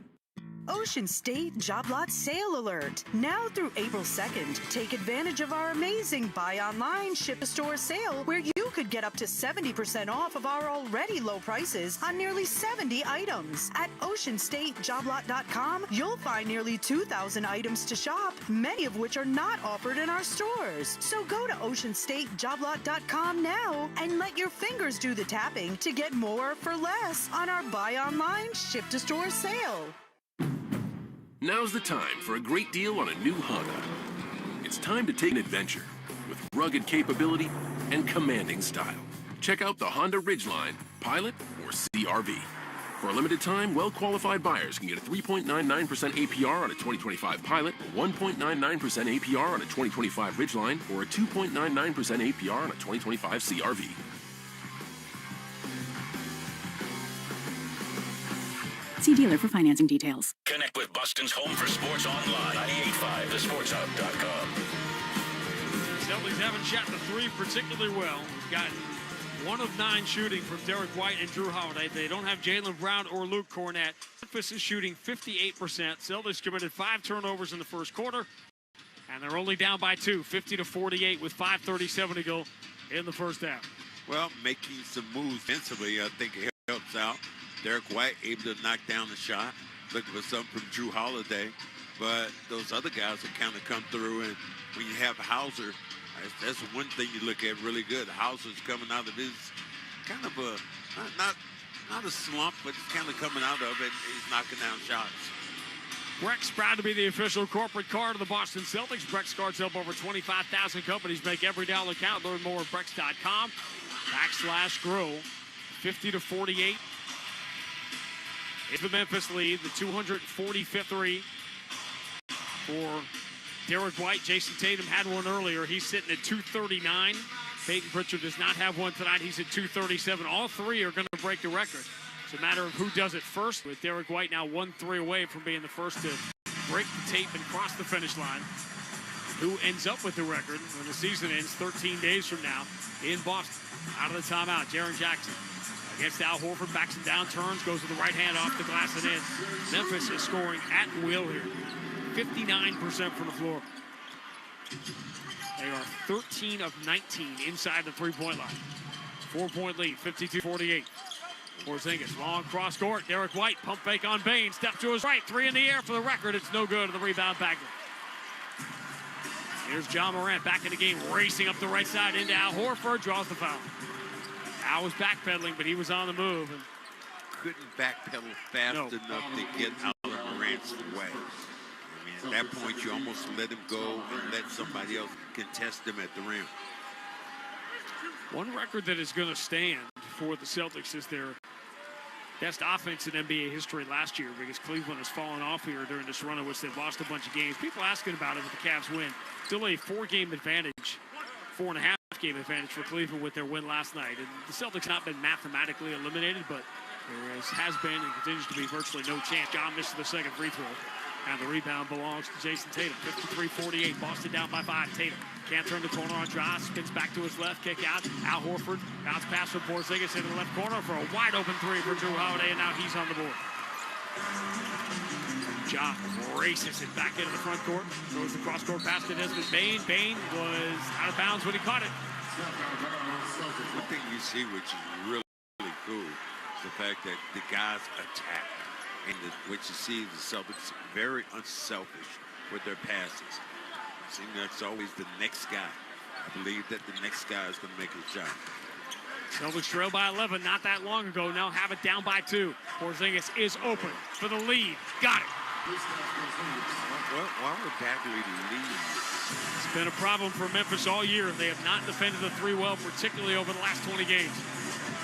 Ocean State Job Lot Sale Alert. Now through April 2nd, take advantage of our amazing Buy Online, Ship to Store sale where you could get up to 70% off of our already low prices on nearly 70 items. At OceanStateJobLot.com, you'll find nearly 2,000 items to shop, many of which are not offered in our stores. So go to OceanStateJobLot.com now and let your fingers do the tapping to get more for less on our Buy Online, Ship to Store sale. Now's the time for a great deal on a new Honda. It's time to take an adventure with rugged capability and commanding style. Check out the Honda Ridgeline, Pilot, or CR-V. For a limited time, well-qualified buyers can get a 3.99% APR on a 2025 Pilot, 1.99% APR on a 2025 Ridgeline, or a 2.99% APR on a 2025 CRV. See dealer for financing details. Connect with Boston's home for sports online, 985thesportshub.com. Celtics haven't shot the three particularly well. Got 1 of 9 shooting from Derek White and Drew Holiday. They don't have Jaylen Brown or Luke Cornett. Memphis is shooting 58%. Celtics committed 5 turnovers in the first quarter, and they're only down by 2, 50-48 with 5:37 to go in the first half. Well, making some moves defensively, I think it helps out. Derek White able to knock down the shot. Looking for something from Drew Holiday. But those other guys have kind of come through, and when you have Hauser, that's one thing you look at really good. Hauser's coming out of his kind of a, not a slump, but he's kind of coming out of it. He's knocking down shots. Breck's proud to be the official corporate card of the Boston Celtics. Breck's cards help over 25,000 companies make every dollar count. Learn more at Brex.com/grow. 50-48. It's the Memphis lead, the 245th three for Derek White. Jason Tatum had one earlier. He's sitting at 239. Peyton Pritchard does not have one tonight. He's at 237. All three are going to break the record. It's a matter of who does it first, with Derek White now 1-3 away from being the first to break the tape and cross the finish line. Who ends up with the record when the season ends 13 days from now in Boston. Out of the timeout, Jaren Jackson against Al Horford, backs him down, turns, goes with the right hand off the glass and in. Memphis is scoring at will here. 59% from the floor. They are 13 of 19 inside the three-point line. 4-point lead, 52-48. Porzingis, long cross court. Derek White, pump fake on Bane. Step to his right, 3 in the air for the record. It's no good. The rebound Bagley. Here's John Morant back in the game, racing up the right side into Al Horford. Draws the foul. Al was backpedaling, but he was on the move. And couldn't backpedal fast enough to get out of Morant's way. I mean, at that point, you almost let him go and let somebody else contest him at the rim. One record that is going to stand for the Celtics is their best offense in NBA history last year, because Cleveland has fallen off here during this run in which they've lost a bunch of games. People asking about it with the Cavs win. Still a 4-game advantage, 4.5-game advantage for Cleveland with their win last night. And the Celtics not been mathematically eliminated, but there has been and continues to be virtually no chance. John misses the second free throw. And the rebound belongs to Jason Tatum. 53-48, Boston down by 5. Tatum can't turn the corner on drive, spins back to his left, kick out. Al Horford, bounce pass from Porzingis into the left corner for a wide open 3 for Drew Holiday, and now he's on the board. Ja races it back into the front court, throws the cross-court pass to Desmond Bane. Bane was out of bounds when he caught it. One thing you see, which is really cool, is the fact that the guys attack. And what you see, the Celtics very unselfish with their passes. It seems like it's always the next guy. I believe that the next guy is going to make his shot. Celtics trail by 11 not that long ago. Now have it down by 2. Porzingis is open for the lead. Got it. Why would Bagley lead? It's been a problem for Memphis all year. They have not defended the 3 well, particularly over the last 20 games.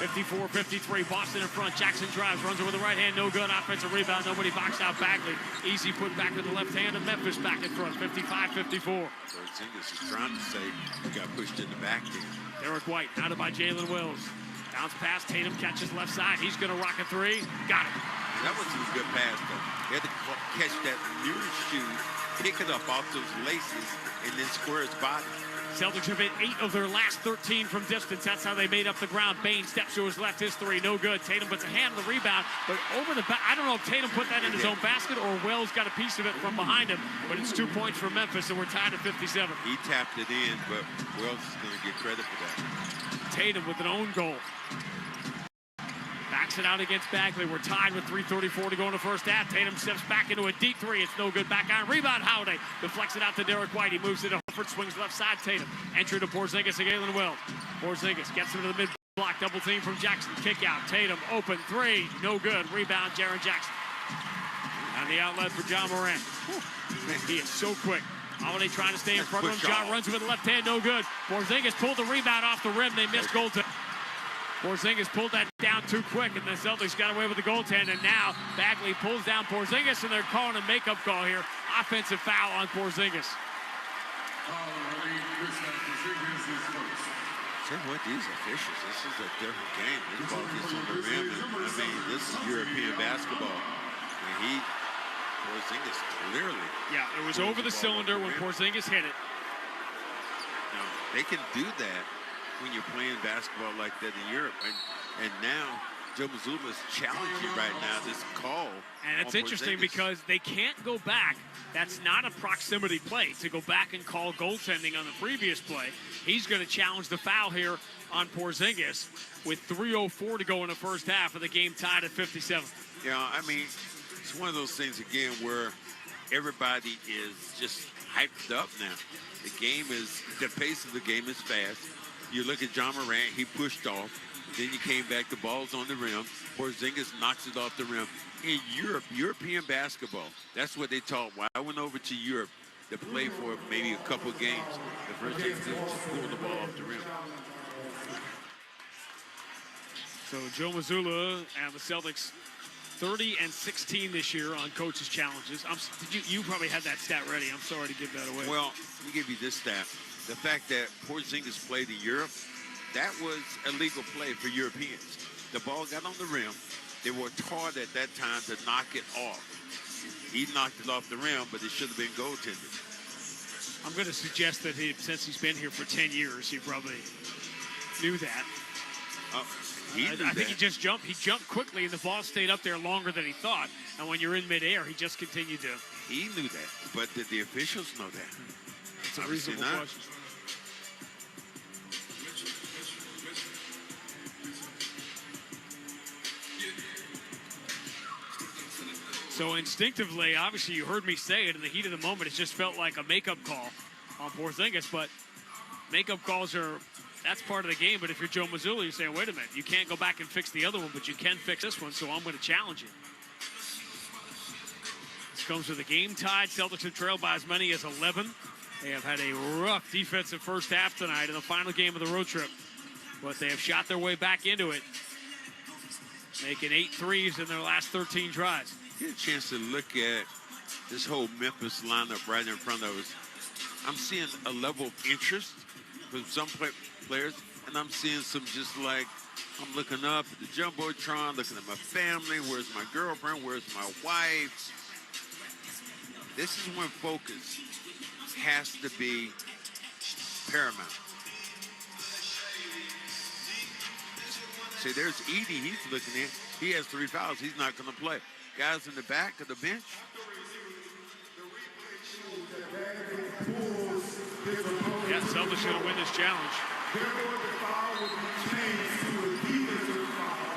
54-53, Boston in front. Jackson drives, runs over the right hand, no good. Offensive rebound, nobody boxed out Bagley. Easy put back with the left hand, and Memphis back in front, 55-54. Porzingis is trying to say he got pushed in the back there. Derek White, out by Jalen Wills. Bounce pass, Tatum catches left side. He's going to rock a 3. Got it. That was a good pass, though. He had to catch that nearest shoe, pick it up off those laces, and then square his body. Celtics have hit 8 of their last 13 from distance. That's how they made up the ground. Bane steps to his left, his 3, no good. Tatum puts a hand on the rebound, but over the back. I don't know if Tatum put that in his own basket or Wells got a piece of it from behind him, but it's 2 points for Memphis, and we're tied at 57. He tapped it in, but Wells is going to get credit for that. Tatum with an own goal. Backs it out against Bagley. We're tied with 3:34 to go in the first half. Tatum steps back into a deep 3. It's no good. Back on. Rebound Holiday. Deflects it out to Derek White. He moves it to Horford. Swings left side. Tatum. Entry to Porzingis and Jalen Wells. Porzingis gets him to the mid-block. Double team from Jackson. Kick out. Tatum. Open 3. No good. Rebound Jaren Jackson. And the outlet for John Morant. He is so quick. Holiday trying to stay in front of him. John runs with the left hand. No good. Porzingis pulled the rebound off the rim. They missed goal. Porzingis pulled that down too quick, and the Celtics got away with the goaltend, and now Bagley pulls down Porzingis, and they're calling a makeup call here. Offensive foul on Porzingis. Say what, these officials, this is a different game. This ball gets on the rim, and I mean, this is European basketball. And Porzingis clearly. Yeah, it was over the cylinder when Porzingis hit it. Now, they can do that when you're playing basketball like that in Europe. And now, Joe Mazzulla is challenging right now this call. And it's interesting because they can't go back. That's not a proximity play to go back and call goaltending on the previous play. He's going to challenge the foul here on Porzingis with 3:04 to go in the first half of the game, tied at 57. Yeah, I mean, it's one of those things, again, where everybody is just hyped up now. The pace of the game is fast. You look at John Morant, he pushed off. Then you came back, the ball's on the rim. Porzingis knocks it off the rim. In Europe, European basketball, that's what they taught. When I went over to Europe to play for maybe a couple games, the first thing to do was pull the ball off the rim. So Joe Mazzulla and the Celtics 30-16 this year on coaches' challenges. You probably had that stat ready. I'm sorry to give that away. Well, let me give you this stat. The fact that Porzingis played in Europe, that was a legal play for Europeans. The ball got on the rim. They worked hard at that time to knock it off. He knocked it off the rim, but it should have been goaltended. I'm going to suggest that since he's been here for 10 years, he probably knew that. I think he just jumped. He jumped quickly, and the ball stayed up there longer than he thought. And when you're in midair, he just continued to. He knew that, but did the officials know that? It's a reasonable question. So instinctively, obviously you heard me say it in the heat of the moment, it just felt like a makeup call on Porzingis, but makeup calls that's part of the game. But if you're Joe Mazzulla, you're saying, wait a minute, you can't go back and fix the other one, but you can fix this one, so I'm going to challenge it. This comes with a game tied. Celtics have trailed by as many as 11. They have had a rough defensive first half tonight in the final game of the road trip, but they have shot their way back into it, making 8 threes in their last 13 tries. Get a chance to look at this whole Memphis lineup right in front of us. I'm seeing a level of interest from some players, and I'm seeing some just like, I'm looking up at the Jumbotron, looking at my family, where's my girlfriend, where's my wife? This is when focus has to be paramount. See, there's Edey, he's looking in. He has 3 fouls, he's not gonna play. Guys in the back of the bench. Yeah, Celtics going to win this challenge. Therefore, the foul will be changed to a defensive foul.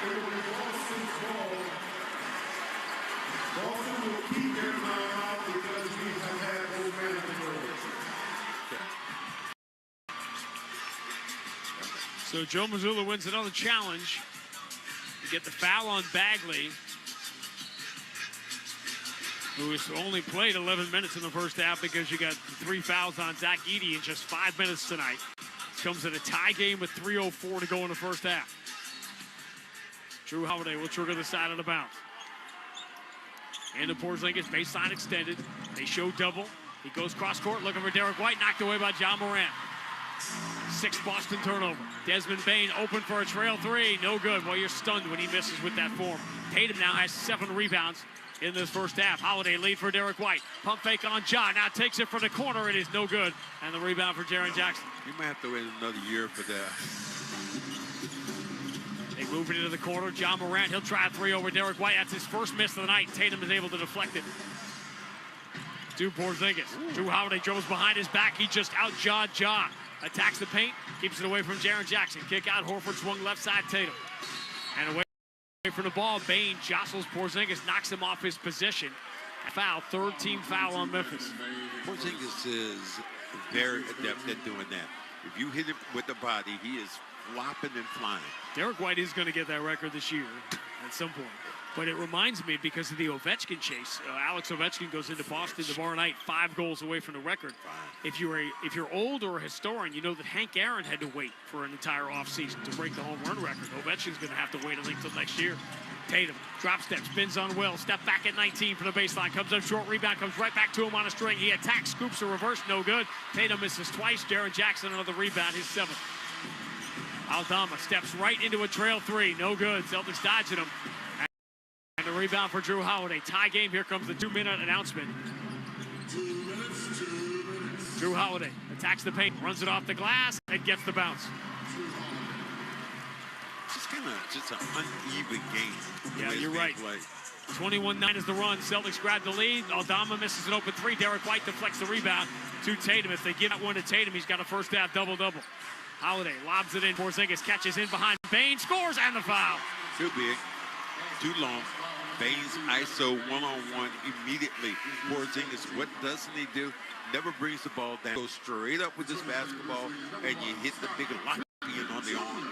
It will be Boston's ball. Boston will keep their timeout because we have had no mandatory. So Joe Mazzulla wins another challenge. You get the foul on Bagley, who has only played 11 minutes in the first half because you got 3 fouls on Zach Edey in just 5 minutes tonight. This comes at a tie game with 3:04 to go in the first half. Drew Holiday will trigger the side of the bounce. Into Porzingis, baseline extended. They show double. He goes cross court looking for Derek White, knocked away by John Morant. 6th Boston turnover. Desmond Bane open for a trail 3. No good. Well, you're stunned when he misses with that form. Tatum now has 7 rebounds in this first half. Holiday lead for Derek White. Pump fake on Ja. Now takes it from the corner. It is no good. And the rebound for Jaren Jackson. You might have to wait another year for that. They move it into the corner. John Morant, he'll try a 3 over Derek White. That's his first miss of the night. Tatum is able to deflect it to Porzingis. Drew Holiday dribbles behind his back. He just out-jawed Ja. Attacks the paint, keeps it away from Jaren Jackson. Kick out, Horford swung left side, Tatum. And away from the ball, Bane jostles Porzingis, knocks him off his position. A foul, 3rd team foul on Memphis. Porzingis is very adept at doing that. If you hit him with the body, he is flopping and flying. Derek White is going to get that record this year at some point. But it reminds me because of the Ovechkin chase. Alex Ovechkin goes into Boston tomorrow night, 5 goals away from the record. If you're old or a historian, you know that Hank Aaron had to wait for an entire offseason to break the home run record. Ovechkin's going to have to wait, I think, till next year. Tatum, drop step, spins on Will, step back at 19 for the baseline, comes up short, rebound, comes right back to him on a string. He attacks, scoops a reverse, no good. Tatum misses twice. Jaren Jackson, another rebound, his 7th. Aldama steps right into a trail 3, no good. Celtics dodging him. And the rebound for Drew Holiday. Tie game. Here comes the 2-minute announcement. Drew Holiday attacks the paint, runs it off the glass, and gets the bounce. Just an uneven game. Yeah, you're right. 21-9 is the run. Celtics grab the lead. Aldama misses an open 3. Derek White deflects the rebound to Tatum. If they give that one to Tatum, he's got a first half double-double. Holiday lobs it in. Porzingis catches in behind. Bain scores, and the foul. Too big, too long. Baines ISO one-on-one immediately. Porzingis, what doesn't he do? Never brings the ball down. Goes straight up with this basketball, and you hit the big lock in on the arm.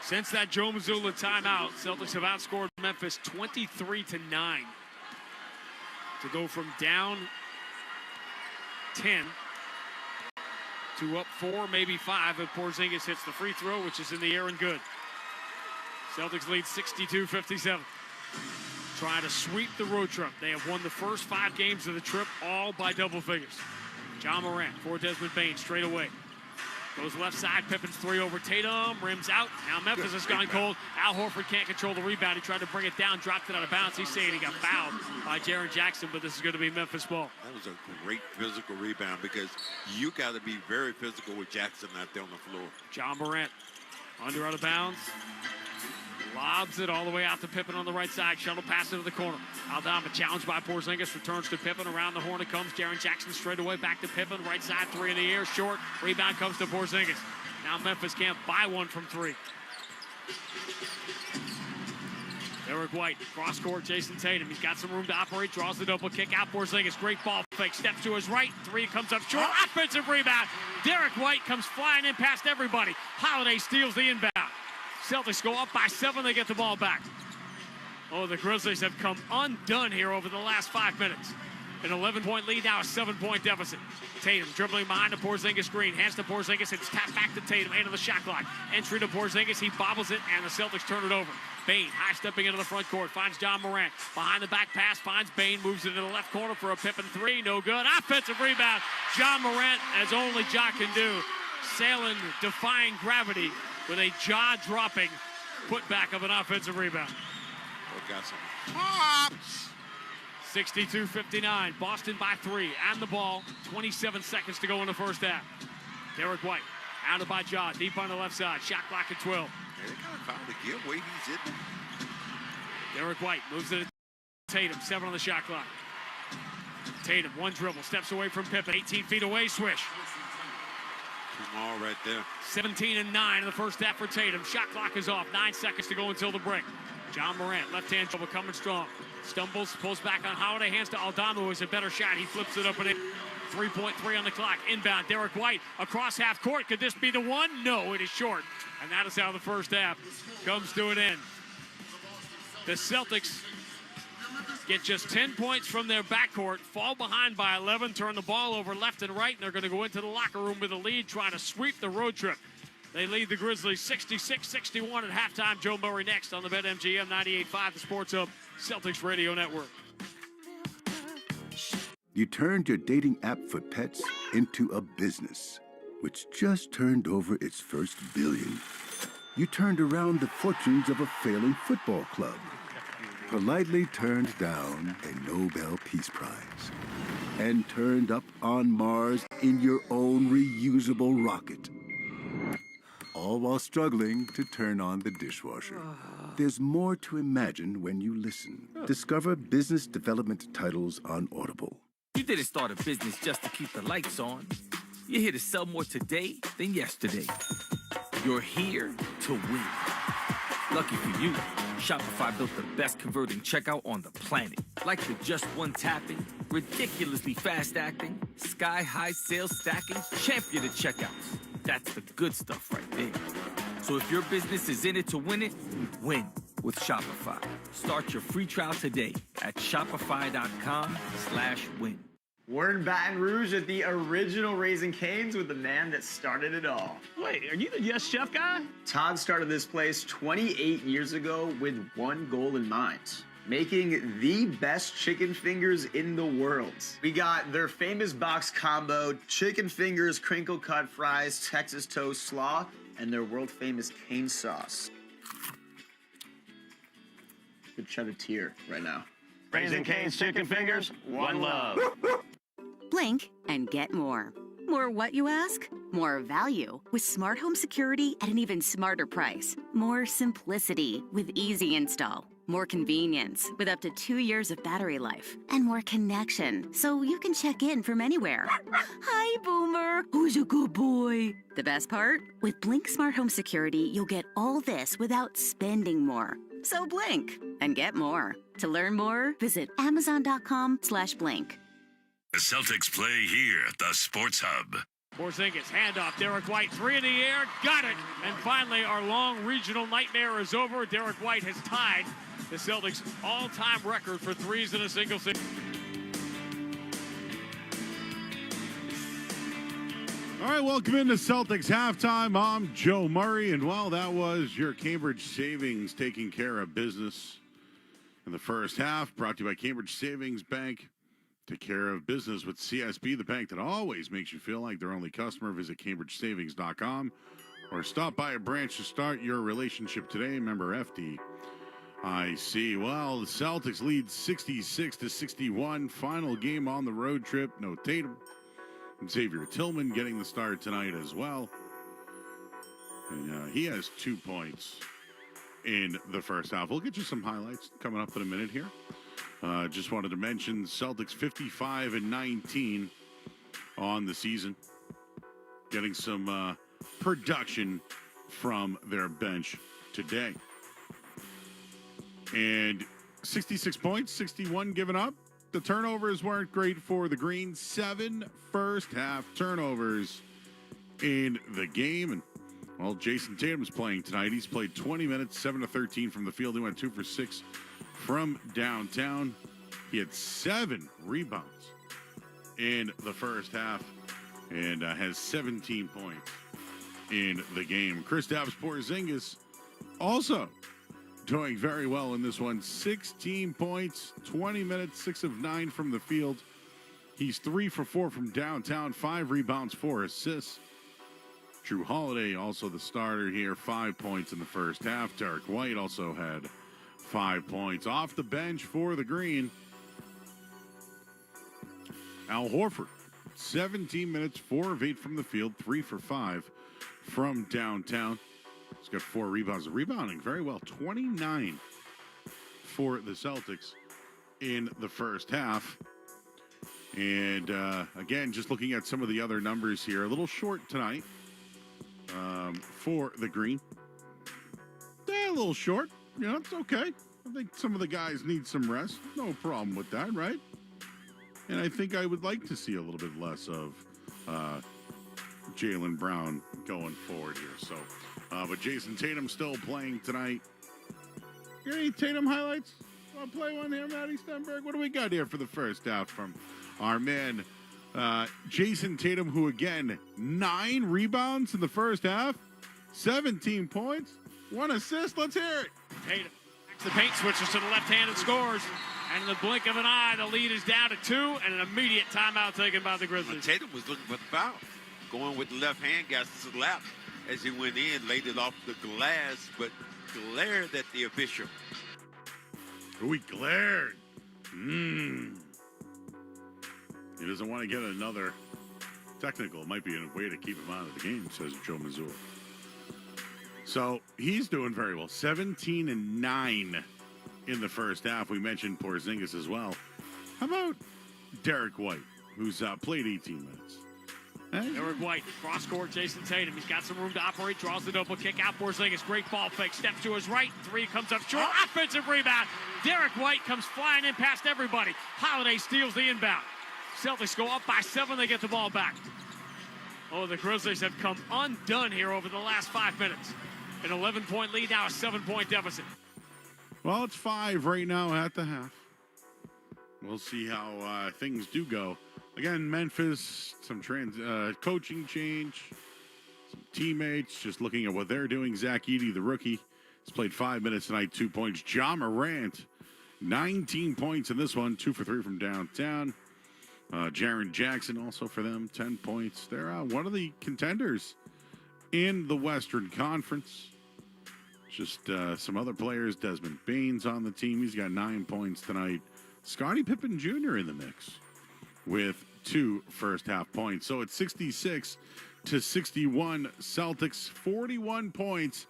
Since that Joe Mazzulla timeout, Celtics have outscored Memphis 23-9 to go from down 10 to up 4, maybe 5 if Porzingis hits the free throw, which is in the air and good. Celtics lead 62-57. Trying to sweep the road trip. They have won the first 5 games of the trip, all by double figures. John Morant for Desmond Bain straight away. Goes left side, Pippen's 3 over Tatum, rims out. Now Memphis has gone cold. Al Horford can't control the rebound. He tried to bring it down, dropped it out of bounds. He's saying he got fouled by Jaren Jackson, but this is going to be Memphis ball. That was a great physical rebound because you got to be very physical with Jackson out there on the floor. John Morant under out of bounds. Lobs it all the way out to Pippen on the right side. Shuttle pass into the corner. Aldama challenged by Porzingis. Returns to Pippen. Around the horn it comes. Jaren Jackson straight away back to Pippen. Right side 3 in the air. Short. Rebound comes to Porzingis. Now Memphis can't buy one from 3. Derek White. Cross court. Jason Tatum. He's got some room to operate. Draws the double kick out. Porzingis. Great ball fake. Steps to his right. 3 comes up short. Offensive rebound. Derek White comes flying in past everybody. Holiday steals the inbound. Celtics go up by 7. They get the ball back. Oh, the Grizzlies have come undone here over the last 5 minutes. An 11-point lead, now a 7-point deficit. Tatum dribbling behind the Porzingis screen. Hands to Porzingis. It's tapped back to Tatum. Into the shot clock. Entry to Porzingis. He bobbles it, and the Celtics turn it over. Bain high-stepping into the front court. Finds John Morant. Behind the back pass. Finds Bain. Moves it into the left corner for a Pippen 3. No good. Offensive rebound. John Morant, as only Ja can do. Sailing, defying gravity with a jaw-dropping putback of an offensive rebound. Got some pops. 62-59. Boston by 3. And the ball. 27 seconds to go in the first half. Derek White. Out by Ja. Deep on the left side. Shot clock at 12. They got to foul the giveaway. He's in. Derek White moves it to Tatum. 7 on the shot clock. Tatum, 1 dribble. Steps away from Pippen. 18 feet away. Swish. All right there. 17-9 in the first half for Tatum. Shot clock is off. 9 seconds to go until the break. John Morant, left-hand dribble, coming strong. Stumbles, pulls back on Holiday. Hands to Aldama, who has a better shot. He flips it up and in. 3.3 on the clock. Inbound, Derek White across half court. Could this be the one? No, it is short. And that is how the first half comes to an end. The Celtics get just 10 points from their backcourt, fall behind by 11, turn the ball over left and right, and they're going to go into the locker room with a lead, trying to sweep the road trip. They lead the Grizzlies 66-61 at halftime. Joe Murray next on the BetMGM 98.5, the Sports Hub Celtics Radio Network. You turned your dating app for pets into a business, which just turned over its first billion. You turned around the fortunes of a failing football club. Politely turned down a Nobel Peace Prize. And turned up on Mars in your own reusable rocket. All while struggling to turn on the dishwasher. There's more to imagine when you listen. Discover business development titles on Audible. You didn't start a business just to keep the lights on. You're here to sell more today than yesterday. You're here to win. Lucky for you, Shopify built the best converting checkout on the planet. Like the just one tapping, ridiculously fast acting, sky-high sales stacking, champion of checkouts. That's the good stuff right there. So if your business is in it to win it, win. with Shopify. Start your free trial today at shopify.com/win. We're in Baton Rouge at the original Raising Cane's with the man that started it all. Wait, are you the Yes Chef guy? Todd started this place 28 years ago with one goal in mind: making the best chicken fingers in the world. We got their famous box combo, chicken fingers, crinkle cut fries, Texas toast slaw, and their world famous cane sauce. Could shed a tear right now. Raising Cane's chicken fingers, one love. Blink and get more. More what, you ask? More value with smart home security at an even smarter price. More simplicity with easy install. More convenience with up to 2 years of battery life. And more connection so you can check in from anywhere. Hi, Boomer. Who's a good boy? The best part? With Blink Smart Home Security, you'll get all this without spending more. So blink and get more. To learn more, visit Amazon.com/blink. The Celtics play here at the Sports Hub. Porzingis, handoff, Derek White, 3 in the air, got it! And finally, our long regional nightmare is over. Derek White has tied the Celtics' all-time record for threes in a single season. All right, welcome into Celtics halftime. I'm Joe Murray, and well, that was your Cambridge Savings taking care of business in the first half, brought to you by Cambridge Savings Bank. Take care of business with CSB, the bank that always makes you feel like their only customer. Visit CambridgeSavings.com or stop by a branch to start your relationship today. Member FDIC. Well, the Celtics lead 66-61. Final game on the road trip. No Tatum. And Xavier Tillman getting the start tonight as well. And he has 2 points in the first half. We'll get you some highlights coming up in a minute here. Just wanted to mention Celtics 55-19 on the season. Getting some production from their bench today. And 66 points, 61 given up. The turnovers weren't great for the Greens. 7 first-half turnovers in the game. And, well, Jason Tatum's playing tonight. He's played 20 minutes, 7-13 from the field. He went 2 for 6 from downtown. He had 7 rebounds in the first half and has 17 points in the game. Kristaps Porzingis also doing very well in this one. 16 points, 20 minutes, 6 of 9 from the field. He's 3 for 4 from downtown, 5 rebounds, 4 assists. Drew Holiday, also the starter here, 5 points in the first half. Derek White also had 5 points. Off the bench for the Green, Al Horford, 17 minutes, 4 of 8 from the field, 3 for 5 from downtown. He's got 4 rebounds. Rebounding very well, 29 for the Celtics in the first half. And again, just looking at some of the other numbers here, a little short tonight for the Green. A little short. You know, it's okay. I think some of the guys need some rest. No problem with that, right? And I think I would like to see a little bit less of Jaylen Brown going forward here. So, but Jason Tatum still playing tonight. Got any Tatum highlights? Want to play one here, Matty Stenberg? What do we got here for the first half from our man, Jason Tatum, who again, 9 rebounds in the first half, 17 points, 1 assist. Let's hear it. Tatum. The paint switches to the left hand and scores. And in the blink of an eye, the lead is down to 2, and an immediate timeout taken by the Grizzlies. Tatum was looking for the foul. Going with the left hand, got slapped as he went in, laid it off the glass, but glared at the official. He glared. He doesn't want to get another technical. It might be a way to keep him out of the game, says Joe Mazzulla. So he's doing very well. 17-9 in the first half. We mentioned Porzingis as well. How about Derek White, who's played 18 minutes? Derek White, cross court, Jason Tatum. He's got some room to operate, draws the double kick out. Porzingis, great ball fake, steps to his right. 3 comes up short. Offensive rebound. Derek White comes flying in past everybody. Holiday steals the inbound. Celtics go up by 7. They get the ball back. Oh, the Grizzlies have come undone here over the last 5 minutes. An 11-point lead, now a 7-point deficit. Well, it's 5 right now at the half. We'll see how things do go. Again, Memphis, some coaching change, some teammates, just looking at what they're doing. Zach Edey, the rookie, has played 5 minutes tonight, 2 points. Ja Morant, 19 points in this one, 2 for 3 from downtown. Jaren Jackson also for them, 10 points. They're one of the contenders in the Western Conference. Just some other players. Desmond Bane's on the team. He's got 9 points tonight. Scottie Pippen Jr. in the mix with 2 first-half points. So it's 66-61 Celtics, 41 points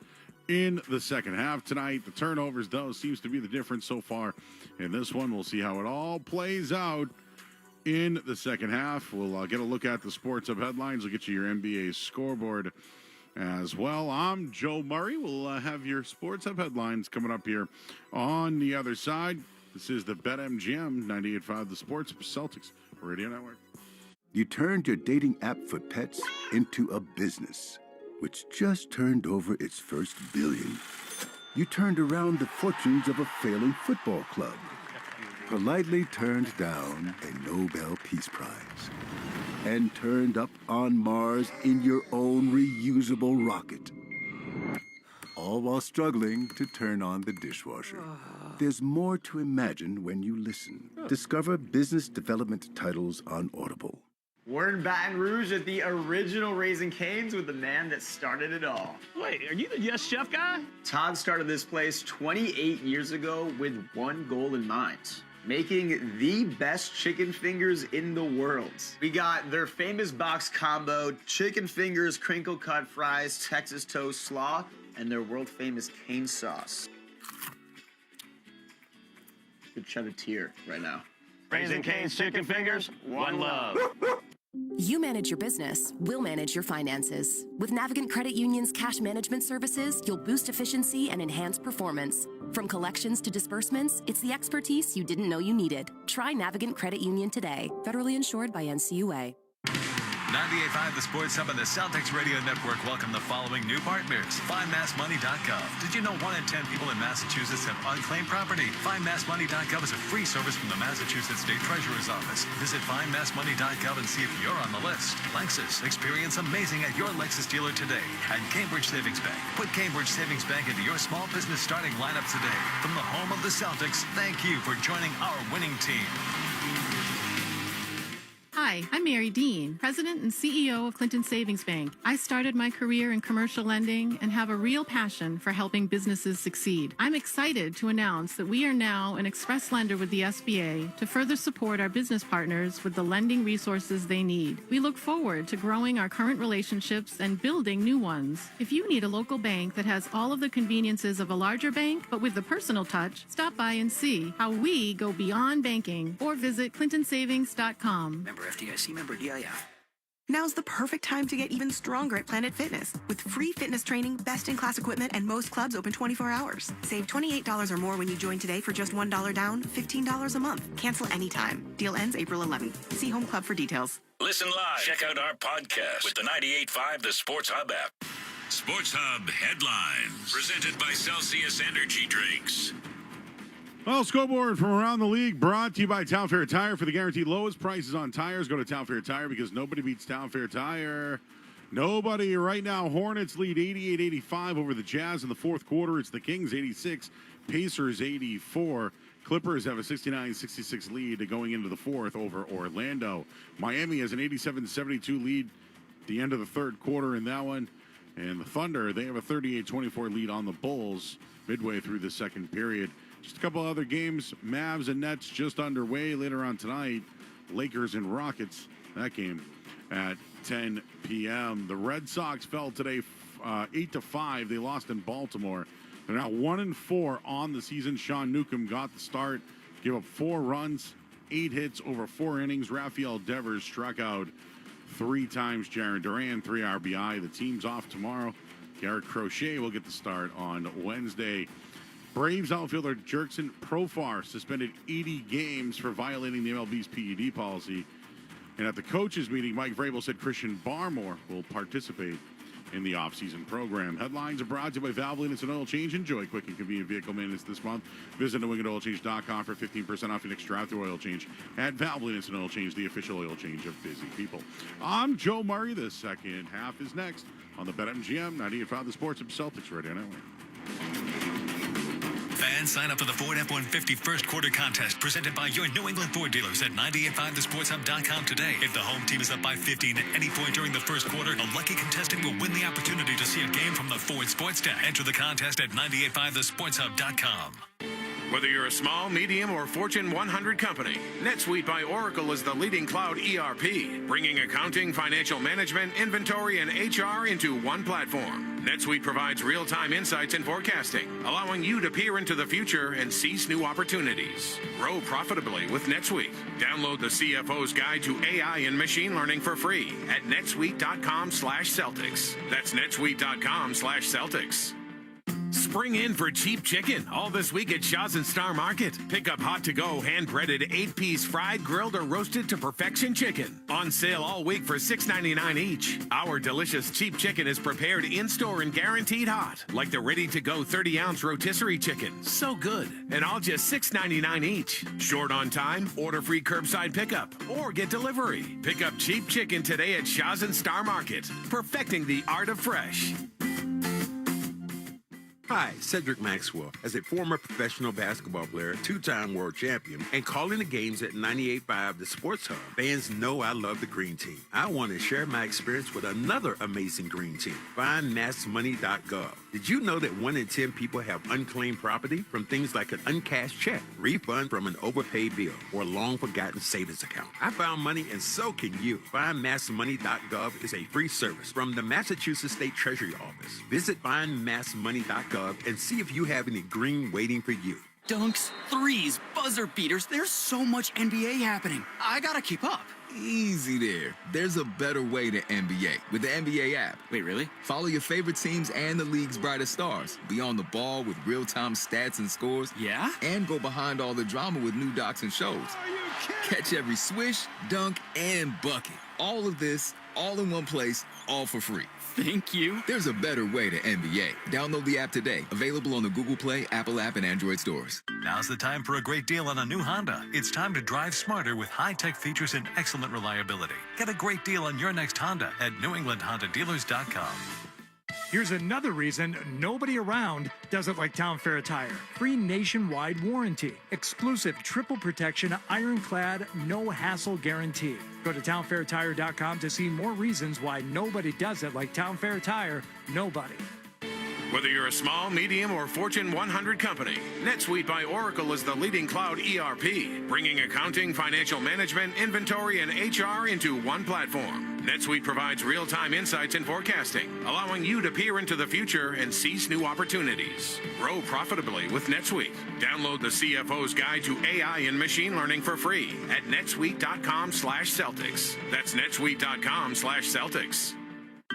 in the second half tonight. The turnovers, though, seems to be the difference so far in this one. We'll see how it all plays out in the second half. We'll get a look at the Sports Hub headlines. We'll get you your NBA scoreboard as well. I'm Joe Murray. We'll have your Sports Hub headlines coming up here on the other side. This is the BetMGM 98.5, the Sports Celtics Radio Network. You turned your dating app for pets into a business, which just turned over its first billion. You turned around the fortunes of a failing football club, politely turned down a Nobel Peace Prize, and turned up on Mars in your own reusable rocket. All while struggling to turn on the dishwasher. There's more to imagine when you listen. Discover business development titles on Audible. We're in Baton Rouge at the original Raising Cane's with the man that started it all. Wait, are you the Yes Chef guy? Todd started this place 28 years ago with one goal in mind: making the best chicken fingers in the world. We got their famous box combo, chicken fingers, crinkle cut fries, Texas toast slaw, and their world famous cane sauce. Could shed a tear right now. Raising Cane's chicken fingers, one love. You manage your business, we'll manage your finances. With Navigant Credit Union's cash management services, you'll boost efficiency and enhance performance. From collections to disbursements, it's the expertise you didn't know you needed. Try Navigant Credit Union today. Federally insured by NCUA. 98.5 The Sports Hub and the Celtics Radio Network welcome the following new partners. FindMassMoney.gov. Did you know 1 in 10 people in Massachusetts have unclaimed property? FindMassMoney.gov is a free service from the Massachusetts State Treasurer's Office. Visit FindMassMoney.gov and see if you're on the list. Lexus. Experience amazing at your Lexus dealer today. And Cambridge Savings Bank. Put Cambridge Savings Bank into your small business starting lineup today. From the home of the Celtics, thank you for joining our winning team. Hi, I'm Mary Dean, President and CEO of Clinton Savings Bank. I started my career in commercial lending and have a real passion for helping businesses succeed. I'm excited to announce that we are now an express lender with the SBA to further support our business partners with the lending resources they need. We look forward to growing our current relationships and building new ones. If you need a local bank that has all of the conveniences of a larger bank, but with the personal touch, stop by and see how we go beyond banking or visit clintonsavings.com. Member FDIC, member DIF. Now's the perfect time to get even stronger at Planet Fitness. With free fitness training, best-in-class equipment, and most clubs open 24 hours. Save $28 or more when you join today for just $1 down, $15 a month. Cancel anytime. Deal ends April 11th. See Home Club for details. Listen live. Check out our podcast with the 98.5 The Sports Hub app. Sports Hub headlines. Presented by Celsius Energy Drinks. Well, scoreboard from around the league brought to you by Town Fair Tire. For the guaranteed lowest prices on tires, go to Town Fair Tire because nobody beats Town Fair Tire. Nobody right now. Hornets lead 88-85 over the Jazz in the fourth quarter. It's the Kings 86, Pacers 84. Clippers have a 69-66 lead going into the fourth over Orlando. Miami has an 87-72 lead at the end of the third quarter in that one. And the Thunder, they have a 38-24 lead on the Bulls midway through the second period. Just a couple other games. Mavs and Nets just underway later on tonight. Lakers and Rockets, that game at 10 p.m. The Red Sox fell today 8-5. They lost in Baltimore. They're now 1-4 on the season. Sean Newcomb got the start, gave up 4 runs, 8 hits over 4 innings. Rafael Devers struck out 3 times. Jaron Duran, 3 RBI. The team's off tomorrow. Garrett Crochet will get the start on Wednesday. Braves outfielder Jerkson Profar suspended 80 games for violating the MLB's PED policy. And at the coaches' meeting, Mike Vrabel said Christian Barmore will participate in the off-season program. Headlines are brought to you by Valvoline Instant Oil Change. Enjoy quick and convenient vehicle maintenance this month. Visit NewEnglandOilChange.com for 15% off your next drive-thru oil change at Valvoline Instant Oil Change, the official oil change of busy people. I'm Joe Murray. The second half is next on the BetMGM 98.5 The Sports of Celtics Radio Network. Fans, sign up for the Ford F-150 first quarter contest presented by your New England Ford dealers at 985thesportshub.com today. If the home team is up by 15 at any point during the first quarter, a lucky contestant will win the opportunity to see a game from the Ford Sports Deck. Enter the contest at 985thesportshub.com. Whether you're a small, medium, or Fortune 100 company, NetSuite by Oracle is the leading cloud ERP, bringing accounting, financial management, inventory, and HR into one platform. NetSuite provides real-time insights and forecasting, allowing you to peer into the future and seize new opportunities. Grow profitably with NetSuite. Download the CFO's Guide to AI and Machine Learning for free at netsuite.com/Celtics. That's netsuite.com/Celtics. Spring in for cheap chicken all this week at Shaw's and Star Market. Pick up hot-to-go, hand-breaded 8-piece fried, grilled, or roasted to perfection chicken. On sale all week for $6.99 each. Our delicious cheap chicken is prepared in-store and guaranteed hot, like the ready-to-go 30-ounce rotisserie chicken. So good. And all just $6.99 each. Short on time, order free curbside pickup, or get delivery. Pick up cheap chicken today at Shaw's and Star Market. Perfecting the art of fresh. Hi, Cedric Maxwell. As a former professional basketball player, two-time world champion, and calling the games at 98.5 The Sports Hub, fans know I love the Green Team. I want to share my experience with another amazing Green Team, FindMassMoney.gov. Did you know that 1 in 10 people have unclaimed property from things like an uncashed check, refund from an overpaid bill, or long-forgotten savings account? I found money, and so can you. FindMassMoney.gov is a free service from the Massachusetts State Treasury Office. Visit FindMassMoney.gov and see if you have any green waiting for you. Dunks, threes, buzzer beaters. There's so much NBA happening. I gotta keep up. Easy there. There's a better way to NBA with the NBA app. Wait, really? Follow your favorite teams and the league's brightest stars. Be on the ball with real-time stats and scores. Yeah? And go behind all the drama with new docs and shows. Are you kidding? Catch every swish, dunk, and bucket. All of this, all in one place, all for free. Thank you. There's a better way to NBA. Download the app today. Available on the Google Play, Apple app, and Android stores. Now's the time for a great deal on a new Honda. It's time to drive smarter with high-tech features and excellent reliability. Get a great deal on your next Honda at NewEnglandHondaDealers.com. Here's another reason nobody around does it like Town Fair Tire. Free nationwide warranty. Exclusive triple protection, ironclad, no hassle guarantee. Go to townfairtire.com to see more reasons why nobody does it like Town Fair Tire. Nobody. Whether you're a small, medium, or Fortune 100 company, NetSuite by Oracle is the leading cloud ERP, bringing accounting, financial management, inventory, and HR into one platform. NetSuite provides real-time insights and forecasting, allowing you to peer into the future and seize new opportunities. Grow profitably with NetSuite. Download the CFO's Guide to AI and Machine Learning for free at netsuite.com/Celtics. That's netsuite.com/Celtics.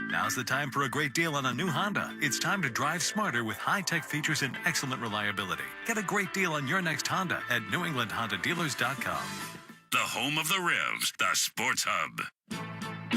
Now's the time for a great deal on a new Honda. It's time to drive smarter with high-tech features and excellent reliability. Get a great deal on your next Honda at NewEnglandHondaDealers.com. The home of the Revs, the Sports Hub.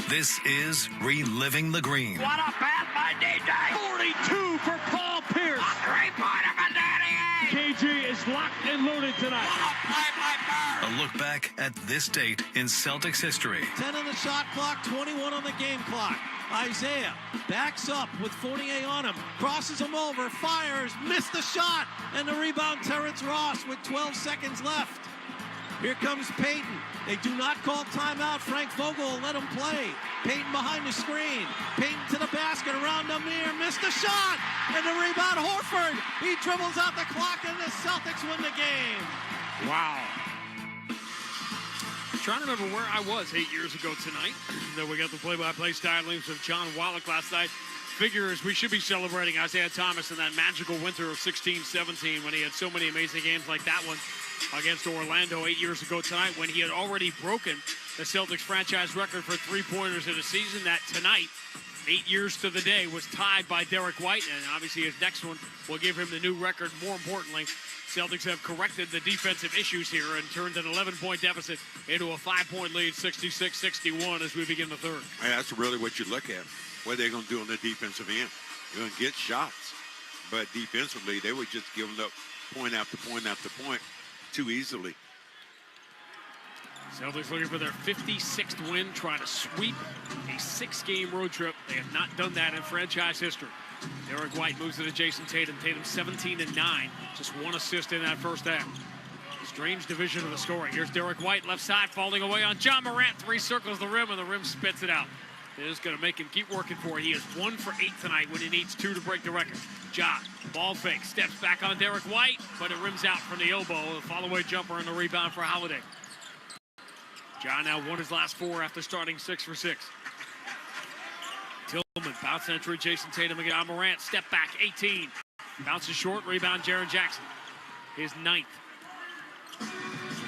This is Reliving the Green. What a pass by DJ! 42 for Paul Pierce. A three-pointer for Danny Ainge. KG is locked and loaded tonight. What a play by Bird. A look back at this date in Celtics history. 10 on the shot clock, 21 on the game clock. Isaiah backs up with Fournier on him, crosses him over, fires, missed the shot, and the rebound Terrence Ross with 12 seconds left. Here comes Peyton. They do not call timeout. Frank Vogel will let him play. Peyton behind the screen. Peyton to the basket, around Amir, missed the shot, and the rebound Horford. He dribbles out the clock, and the Celtics win the game. Wow. Trying to remember where I was 8 years ago tonight. Then we got the play-by-play stylings of John Wallach last night. Figures we should be celebrating Isaiah Thomas in that magical winter of 16-17 when he had so many amazing games like that one against Orlando 8 years ago tonight, when he had already broken the Celtics franchise record for three-pointers in a season that tonight, 8 years to the day, was tied by Derek White. And obviously his next one will give him the new record. More importantly, Celtics have corrected the defensive issues here and turned an 11-point deficit into a 5-point lead, 66-61 as we begin the third. And that's really what you look at, what they're going to do on the defensive end. They're going to get shots, but defensively, they were just giving up point after point after point too easily. Celtics looking for their 56th win, trying to sweep a 6-game road trip. They have not done that in franchise history. Derek White moves it to Jason Tatum. Tatum 17-9, just 1 assist in that first half. Strange division of the scoring. Here's Derek White, left side, falling away on John Morant. 3 circles the rim, and the rim spits it out. It is going to make him keep working for it. He is 1 for 8 tonight when he needs 2 to break the record. Ja, ball fake, steps back on Derek White, but it rims out from the elbow. The follow-away jumper and the rebound for Holiday. Ja now won his last 4 after starting 6 for 6. Tillman, bounce entry, Jason Tatum again. On Morant, step back, 18. Bounces short, rebound, Jaren Jackson. His 9th.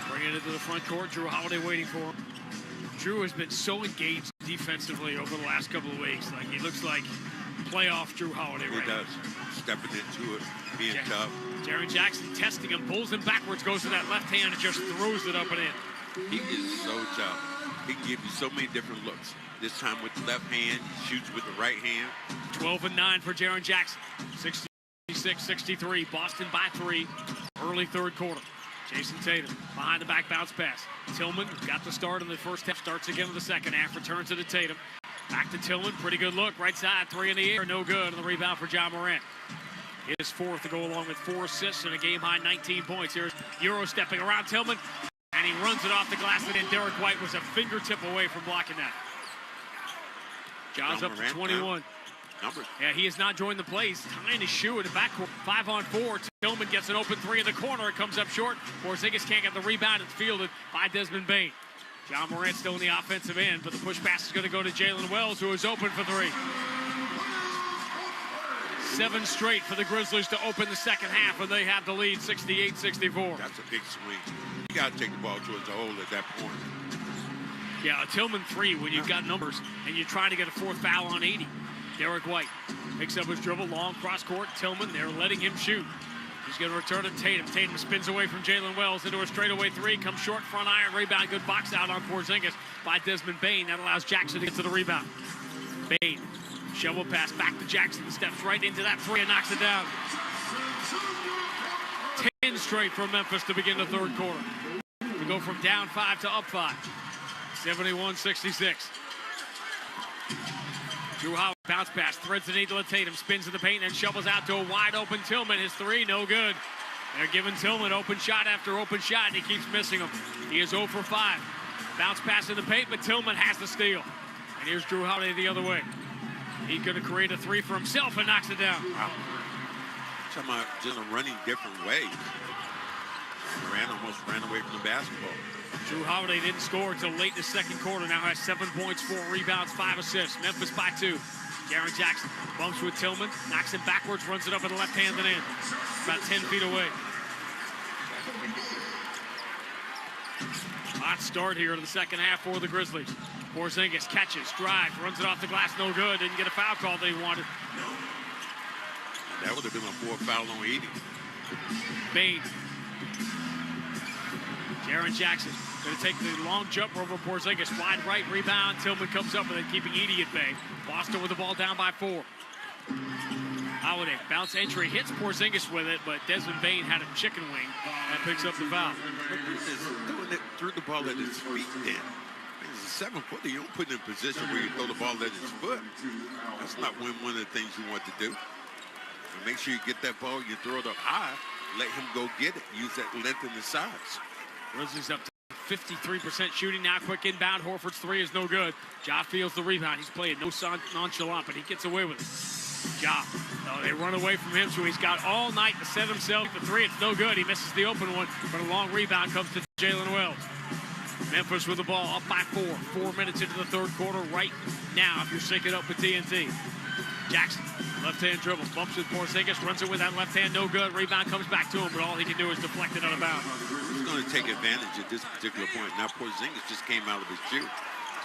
Bringing it into the front court, Drew Holiday waiting for him. Drew has been so engaged defensively over the last couple of weeks. Like, he looks like playoff Drew Holiday right now. He does. Stepping into it, being tough. Jaren Jackson testing him, pulls him backwards, goes to that left hand and just throws it up and in. He is so tough. He can give you so many different looks. This time with the left hand, he shoots with the right hand. 12-9 for Jaren Jackson. 66-63. Boston by 3. Early third quarter. Jason Tatum behind the back bounce pass. Tillman got the start in the first half. Starts again in the second half. Returns it to Tatum. Back to Tillman. Pretty good look. Right side. 3 in the air. No good. And the rebound for John Morant. His 4th to go along with 4 assists and a game-high 19 points. Here's Euro stepping around Tillman. And he runs it off the glass. And Derek White was a fingertip away from blocking that. Ja's up to 21. Yeah, he has not joined the play. He's tying his shoe in the backcourt. 5-on-4. Tillman gets an open 3 in the corner. It comes up short. Porzingis can't get the rebound. It's fielded by Desmond Bane. John Morant still in the offensive end, but the push pass is going to go to Jalen Wells, who is open for 3. 7 straight for the Grizzlies to open the second half, and they have the lead 68-64. That's a big swing. You got to take the ball towards the hole at that point. Yeah, a Tillman 3 when you've got numbers, and you're trying to get a 4th foul on 80. Derek White picks up his dribble, long cross court. Tillman, they're letting him shoot. He's going to return to Tatum. Tatum spins away from Jalen Wells into a straightaway 3. Comes short, front iron, rebound. Good box out on Porzingis by Desmond Bane. That allows Jackson to get to the rebound. Bane, shovel pass back to Jackson. Steps right into that 3 and knocks it down. 10 straight for Memphis to begin the third quarter. We go from down 5 to up 5. 71-66. Drew Howard, bounce pass, threads the needle at Tatum, spins in the paint, and shovels out to a wide-open Tillman. His 3, no good. They're giving Tillman open shot after open shot, and he keeps missing them. He is 0 for 5. Bounce pass in the paint, but Tillman has the steal. And here's Drew Holiday the other way. He's going to create a 3 for himself and knocks it down. Wow. Talking about just running different ways. Durant almost ran away from the basketball. Drew Holiday didn't score until late in the second quarter. Now has 7 points, 4 rebounds, 5 assists. Memphis by 2. Jaren Jackson bumps with Tillman, knocks him backwards, runs it up with the left hand and in. About 10 feet away. Hot start here to the second half for the Grizzlies. Porzingis catches, drives, runs it off the glass, no good. Didn't get a foul call that he wanted. That would have been a 4th foul on 80. Bane. Jaren Jackson going to take the long jump over Porzingis. Wide right, rebound. Tillman comes up with it, keeping Edey at bay. Boston with the ball down by 4. Holiday, bounce entry, hits Porzingis with it, but Desmond Bane had him chicken wing and picks up the foul. Doing it through the ball at his feet then. He's a 7-footer. You don't put him in a position where you throw the ball at his foot. That's not one of the things you want to do. And make sure you get that ball, you throw it up high, let him go get it. Use that length and the size. Grizzlies up to 53% shooting now. Quick inbound. Horford's 3 is no good. Ja feels the rebound. He's playing no nonchalant, but he gets away with it. Ja. No, they run away from him, so he's got all night to set himself the 3. It's no good. He misses the open one, but a long rebound comes to Jalen Wells. Memphis with the ball up by 4. 4 minutes into the third quarter right now if you're syncing up with TNT. Jackson, left-hand dribble, bumps with Porzingis, runs it with that left hand, no good. Rebound comes back to him, but all he can do is deflect it out of bounds. He's going to take advantage at this particular point. Now Porzingis just came out of his shoe.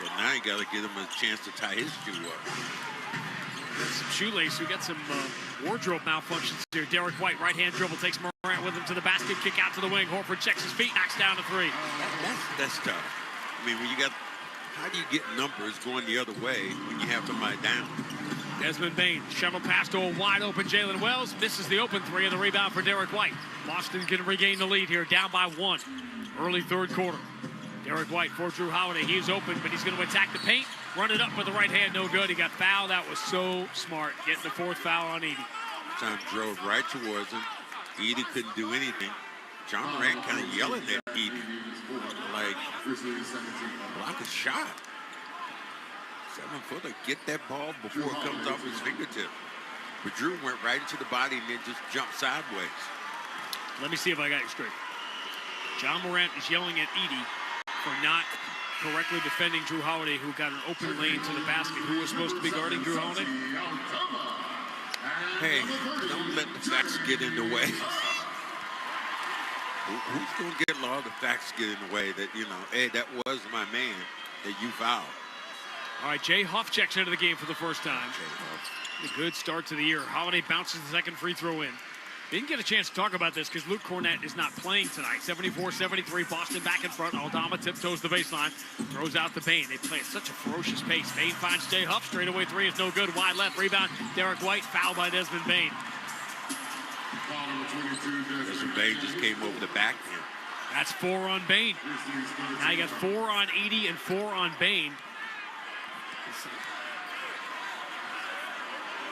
So now you got to give him a chance to tie his shoe up. Some shoelace. We got some wardrobe malfunctions here. Derek White, right-hand dribble, takes Morant with him to the basket, kick out to the wing. Horford checks his feet, knocks down a three. That's tough. I mean, when you got, how do you get numbers going the other way when you have somebody down? Desmond Bane, shuttle pass to a wide-open Jalen Wells, misses the open three, and the rebound for Derek White. Boston can regain the lead here, down by one. Early third quarter. Derek White for Drew Holiday. He's open, but he's going to attack the paint. Run it up with the right hand, no good. He got fouled. That was so smart, getting the fourth foul on Edey. Time drove right towards him. Edey couldn't do anything. John Morant kind of yelling at Edey, like, block a shot. 7-footer, get that ball before it comes off his fingertip. But Drew went right into the body and then just jumped sideways. Let me see if I got it straight. John Morant is yelling at Edey for not correctly defending Drew Holiday, who got an open lane to the basket. Who was supposed to be guarding Drew Holiday? Hey, don't let the facts get in the way. Who's going to get a lot of the facts get in the way that, you know, hey, that was my man that you fouled. All right, Jay Huff checks into the game for the first time. A good start to the year. Holiday bounces the second free throw in. Didn't get a chance to talk about this because Luke Cornett is not playing tonight. 74-73, Boston back in front. Aldama tiptoes the baseline, throws out the Bane. They play at such a ferocious pace. Bane finds Jay Huff. Straightaway three is no good. Wide left, rebound. Derek White, foul by Desmond Bane. Desmond Bane just came over the backhand. That's 4 on Bane. Now you got 4 on Edey and 4 on Bane.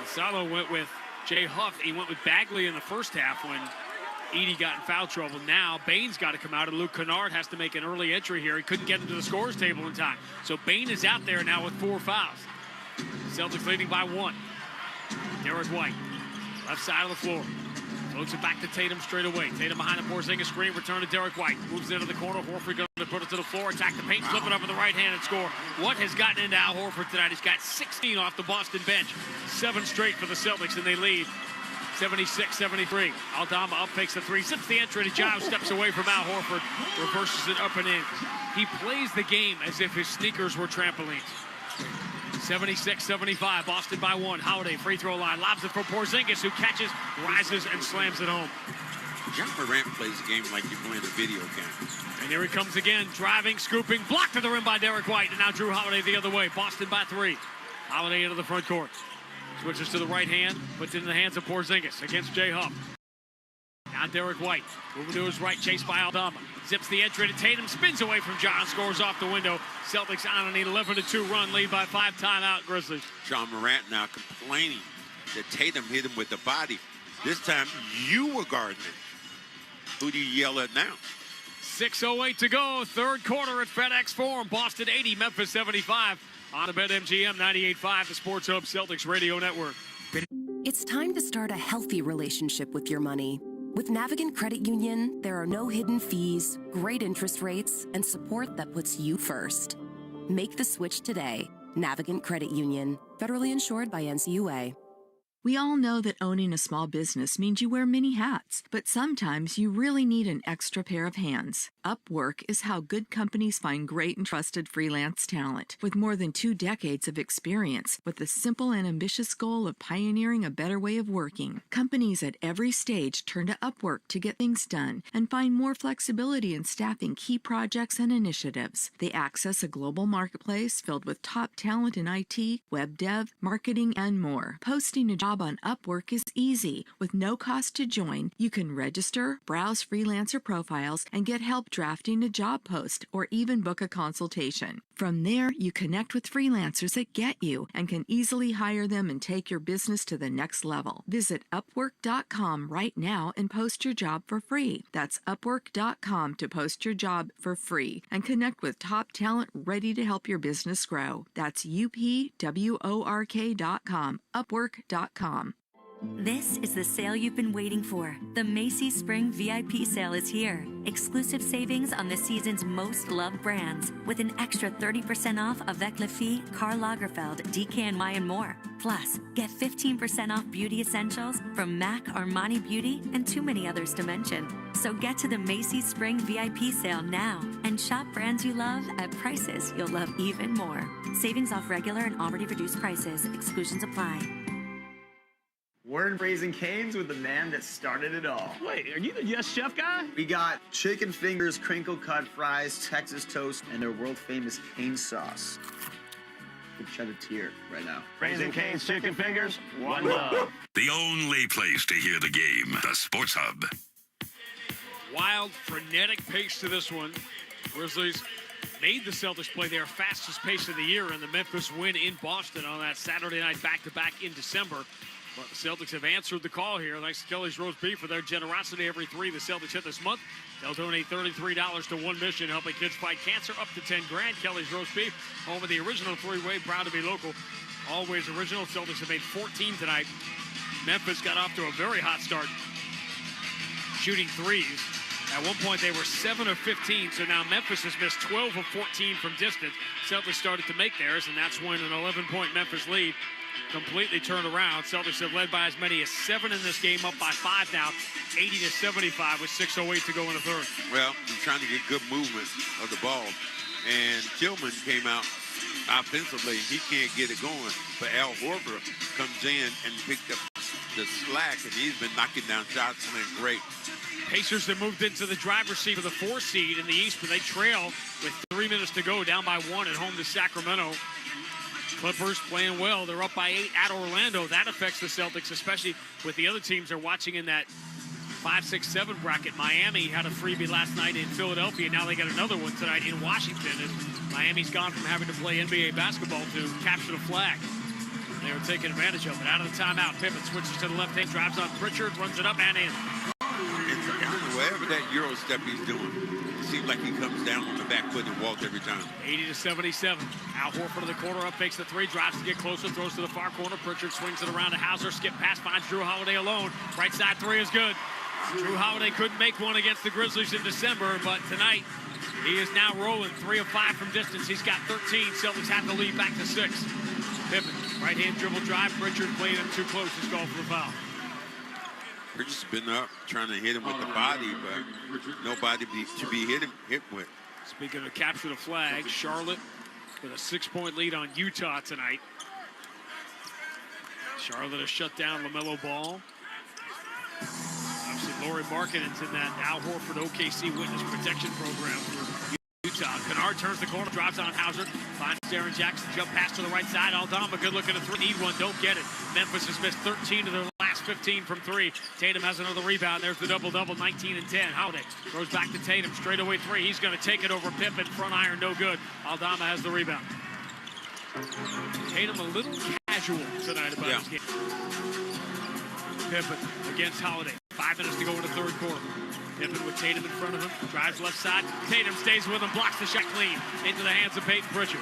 Mazzulla went with Jay Huff. He went with Bagley in the first half when Edey got in foul trouble. Now Bane's got to come out, and Luke Kennard has to make an early entry here. He couldn't get into the scorer's table in time. So Bane is out there now with 4 fouls. Celtics leading by 1. Derek White, left side of the floor. Floats it back to Tatum straight away. Tatum behind the Porzingis screen, return to Derek White. Moves into the corner. Horford going to put it to the floor, attack the paint, flip it up with the right hand and score. What has gotten into Al Horford tonight? He's got 16 off the Boston bench. 7 straight for the Celtics, and they lead 76-73. Aldama up, takes the three, zips the entry to Giles, steps away from Al Horford, reverses it up and in. He plays the game as if his sneakers were trampolines. 76-75, Boston by 1. Holiday, free throw line, lobs it for Porzingis, who catches, rises, and slams it home. John Morant plays the game like you're playing a video game. And here he comes again, driving, scooping, blocked to the rim by Derek White, and now Drew Holiday the other way. Boston by 3. Holiday into the front court. Switches to the right hand, puts it in the hands of Porzingis against Jay Huff. Now Derek White, moving to his right, chased by Aldama. Zips the entry to Tatum, spins away from John, scores off the window. Celtics on an 11-2 run, lead by 5, timeout Grizzlies. John Morant now complaining that Tatum hit him with the body. This time you were guarding it. Who do you yell at now? 6:08 to go, third quarter at FedEx Forum. Boston 80, Memphis 75. On the BetMGM 98.5, the Sports Hub Celtics Radio Network. It's time to start a healthy relationship with your money. With Navigant Credit Union, there are no hidden fees, great interest rates, and support that puts you first. Make the switch today. Navigant Credit Union, federally insured by NCUA. We all know that owning a small business means you wear many hats, but sometimes you really need an extra pair of hands. Upwork is how good companies find great and trusted freelance talent. With more than 2 decades of experience, with the simple and ambitious goal of pioneering a better way of working, companies at every stage turn to Upwork to get things done and find more flexibility in staffing key projects and initiatives. They access a global marketplace filled with top talent in IT, web dev, marketing, and more. Posting a job on Upwork is easy. With no cost to join, you can register, browse freelancer profiles, and get help drafting a job post or even book a consultation. From there, you connect with freelancers that get you and can easily hire them and take your business to the next level. Visit Upwork.com right now and post your job for free. That's Upwork.com to post your job for free and connect with top talent ready to help your business grow. That's UPWORK.com, Upwork.com. This is the sale you've been waiting for. The Macy's Spring VIP sale is here. Exclusive savings on the season's most loved brands with an extra 30% off Avec Les Filles, Karl Lagerfeld, DKNY, and more. Plus, get 15% off beauty essentials from MAC, Armani Beauty, and too many others to mention. So get to the Macy's Spring VIP sale now and shop brands you love at prices you'll love even more. Savings off regular and already reduced prices. Exclusions apply. We're Raising Cane's with the man that started it all. Wait, are you the Yes Chef guy? We got chicken fingers, crinkle cut fries, Texas toast, and their world famous cane sauce. Could shed a tear right now. Raising Cane's chicken fingers, one love. The only place to hear the game, the Sports Hub. Wild, frenetic pace to this one. Grizzlies made the Celtics play their fastest pace of the year in the Memphis win in Boston on that Saturday night back-to-back in December. But the Celtics have answered the call here. Thanks to Kelly's Roast Beef for their generosity. Every three the Celtics hit this month, they'll donate $33 to one mission, helping kids fight cancer, up to $10 grand. Kelly's Roast Beef, home of the original three-way, proud to be local. Always original. Celtics have made 14 tonight. Memphis got off to a very hot start, shooting threes. At one point, they were 7 of 15, so now Memphis has missed 12 of 14 from distance. Celtics started to make theirs, and that's when an 11-point Memphis lead completely turned around. Celtics have led by as many as 7 in this game, up by 5 now, 80-75 with 6:08 to go in the third. Well, he's trying to get good movement of the ball, and Tillman came out offensively. He can't get it going, but Al Horford comes in and picked up the slack, and he's been knocking down shots, playing great. Pacers have moved into the driver's seat for the 4 seed in the East, but they trail with 3 minutes to go, down by 1 at home to Sacramento. Clippers playing well. They're up by 8 at Orlando. That affects the Celtics, especially with the other teams they're watching in that 5, 6, 7 bracket. Miami had a freebie last night in Philadelphia. Now they got another one tonight in Washington. And Miami's gone from having to play NBA basketball to capture the flag. They were taking advantage of it. Out of the timeout, Pippen switches to the left hand, drives on Pritchard, runs it up and in. Whatever that Euro step he's doing, it seems like he comes down on the back foot and walks every time. 80-77. Al Horford to the corner, up fakes the 3, drives to get closer, throws to the far corner. Pritchard swings it around to Hauser, skip pass, finds Drew Holiday alone. Right side 3 is good. Drew Holiday couldn't make one against the Grizzlies in December, but tonight he is now rolling 3 of 5 from distance. He's got 13. Celtics have the lead back to 6. Pippen, right hand dribble drive. Pritchard played him too close. He's called for the foul. Pritchard's been up trying to hit him with the body, but nobody to be hit with. Speaking of capture the flag, Charlotte with a 6-point lead on Utah tonight. Charlotte has shut down LaMelo Ball. Obviously, Lauri Markkanen's in that Al Horford OKC witness protection program for Utah. Kennard turns the corner, drives on Hauser, finds Jaren Jackson, jump pass to the right side. Aldama, good looking at 3, need one, don't get it. Memphis has missed 13 of their last 15 from 3. Tatum has another rebound. There's the double-double, 19 and 10. Holiday throws back to Tatum, straightaway 3. He's going to take it over Pippen, front iron, no good. Aldama has the rebound. Tatum a little casual tonight about his game. Pippen against Holiday. 5 minutes to go in the third quarter. Pippen with Tatum in front of him, drives left side. Tatum stays with him, blocks the shot clean into the hands of Peyton Pritchard.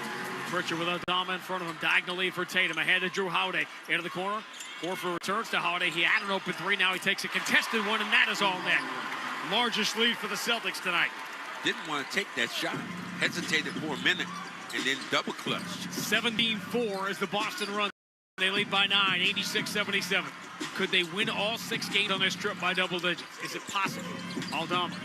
Pritchard with Aldama in front of him, diagonally for Tatum, ahead to Drew Holiday. Into the corner, Horford returns to Holiday. He had an open 3, now he takes a contested one, and that is all net. Largest lead for the Celtics tonight. Didn't want to take that shot, hesitated for a minute, and then double clutched. 17-4 as the Boston run. They lead by 9, 86-77. Could they win all 6 games on this trip by double digits? Is it possible? Aldama.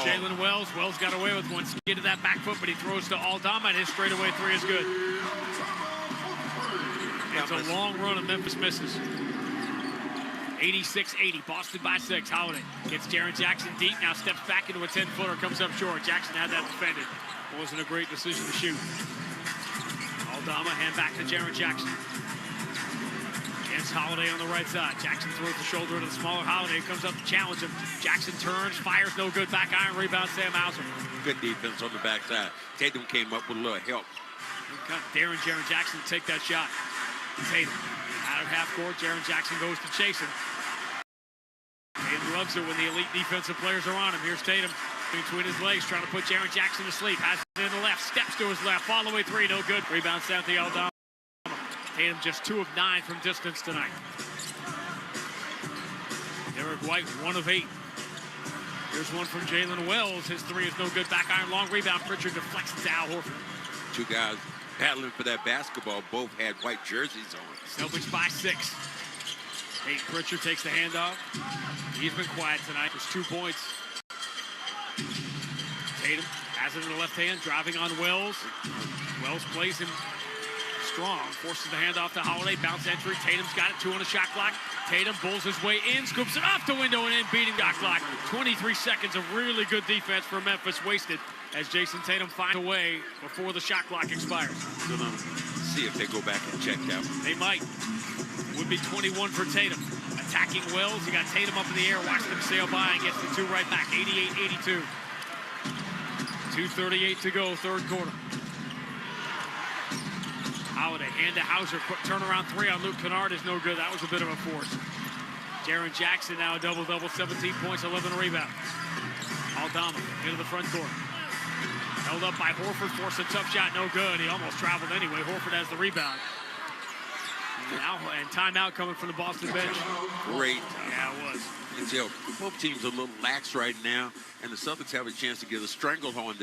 Jalen Wells. Wells got away with one. Skid to that back foot, but he throws to Aldama, and his straightaway 3 is good. It's a long run, and Memphis misses. 86-80. Boston by 6. Holiday gets Jaren Jackson deep. Now steps back into a 10-footer. Comes up short. Jackson had that defended. Wasn't a great decision to shoot. Aldama, hand back to Jaren Jackson. Against Holiday on the right side. Jackson throws the shoulder into the smaller Holiday. Comes up to challenge him. Jackson turns, fires, no good. Back iron, rebound, Sam Hauser. Good defense on the backside. Tatum came up with a little help. Got Jaren Jackson to take that shot. Tatum out of half court. Jaren Jackson goes to chase him. Tatum loves it when the elite defensive players are on him. Here's Tatum between his legs, trying to put Jaren Jackson to sleep. Has it in the left, steps to his left, fall away 3, no good. Rebound, Santi Aldama. Tatum just 2 of 9 from distance tonight. Derek White, 1 of 8. Here's one from Jalen Wells. His 3 is no good. Back iron, long rebound. Pritchard deflects it to Al Horford. 2 guys battling for that basketball. Both had white jerseys on. Celtics by 6. Peyton Pritchard takes the handoff. He's been quiet tonight. There's 2 points. Tatum has it in the left hand, driving on Wells. Wells plays him Strong forces the handoff to Holiday. Bounce entry. Tatum's got it. 2 on the shot clock. Tatum bulls his way in. Scoops it off the window and in. Beating shot clock. 23 seconds of really good defense for Memphis wasted as Jason Tatum finds a way before the shot clock expires. Gonna see if they go back and check that one. They might. Would be 21 for Tatum. Attacking Wells. You got Tatum up in the air. Watch them sail by and gets the 2 right back. 88-82. 2:38 to go, third quarter. Holiday, hand to Hauser. Quick turnaround 3 on Luke Kennard is no good. That was a bit of a force. Jaren Jackson now a double-double, 17 points, 11 rebounds. Aldama into the front court. Held up by Horford, forced a tough shot, no good. He almost traveled anyway. Horford has the rebound. Now, and timeout coming from the Boston bench. Great. Yeah, it was. You can tell both teams are a little lax right now, and the Celtics have a chance to get a stranglehold on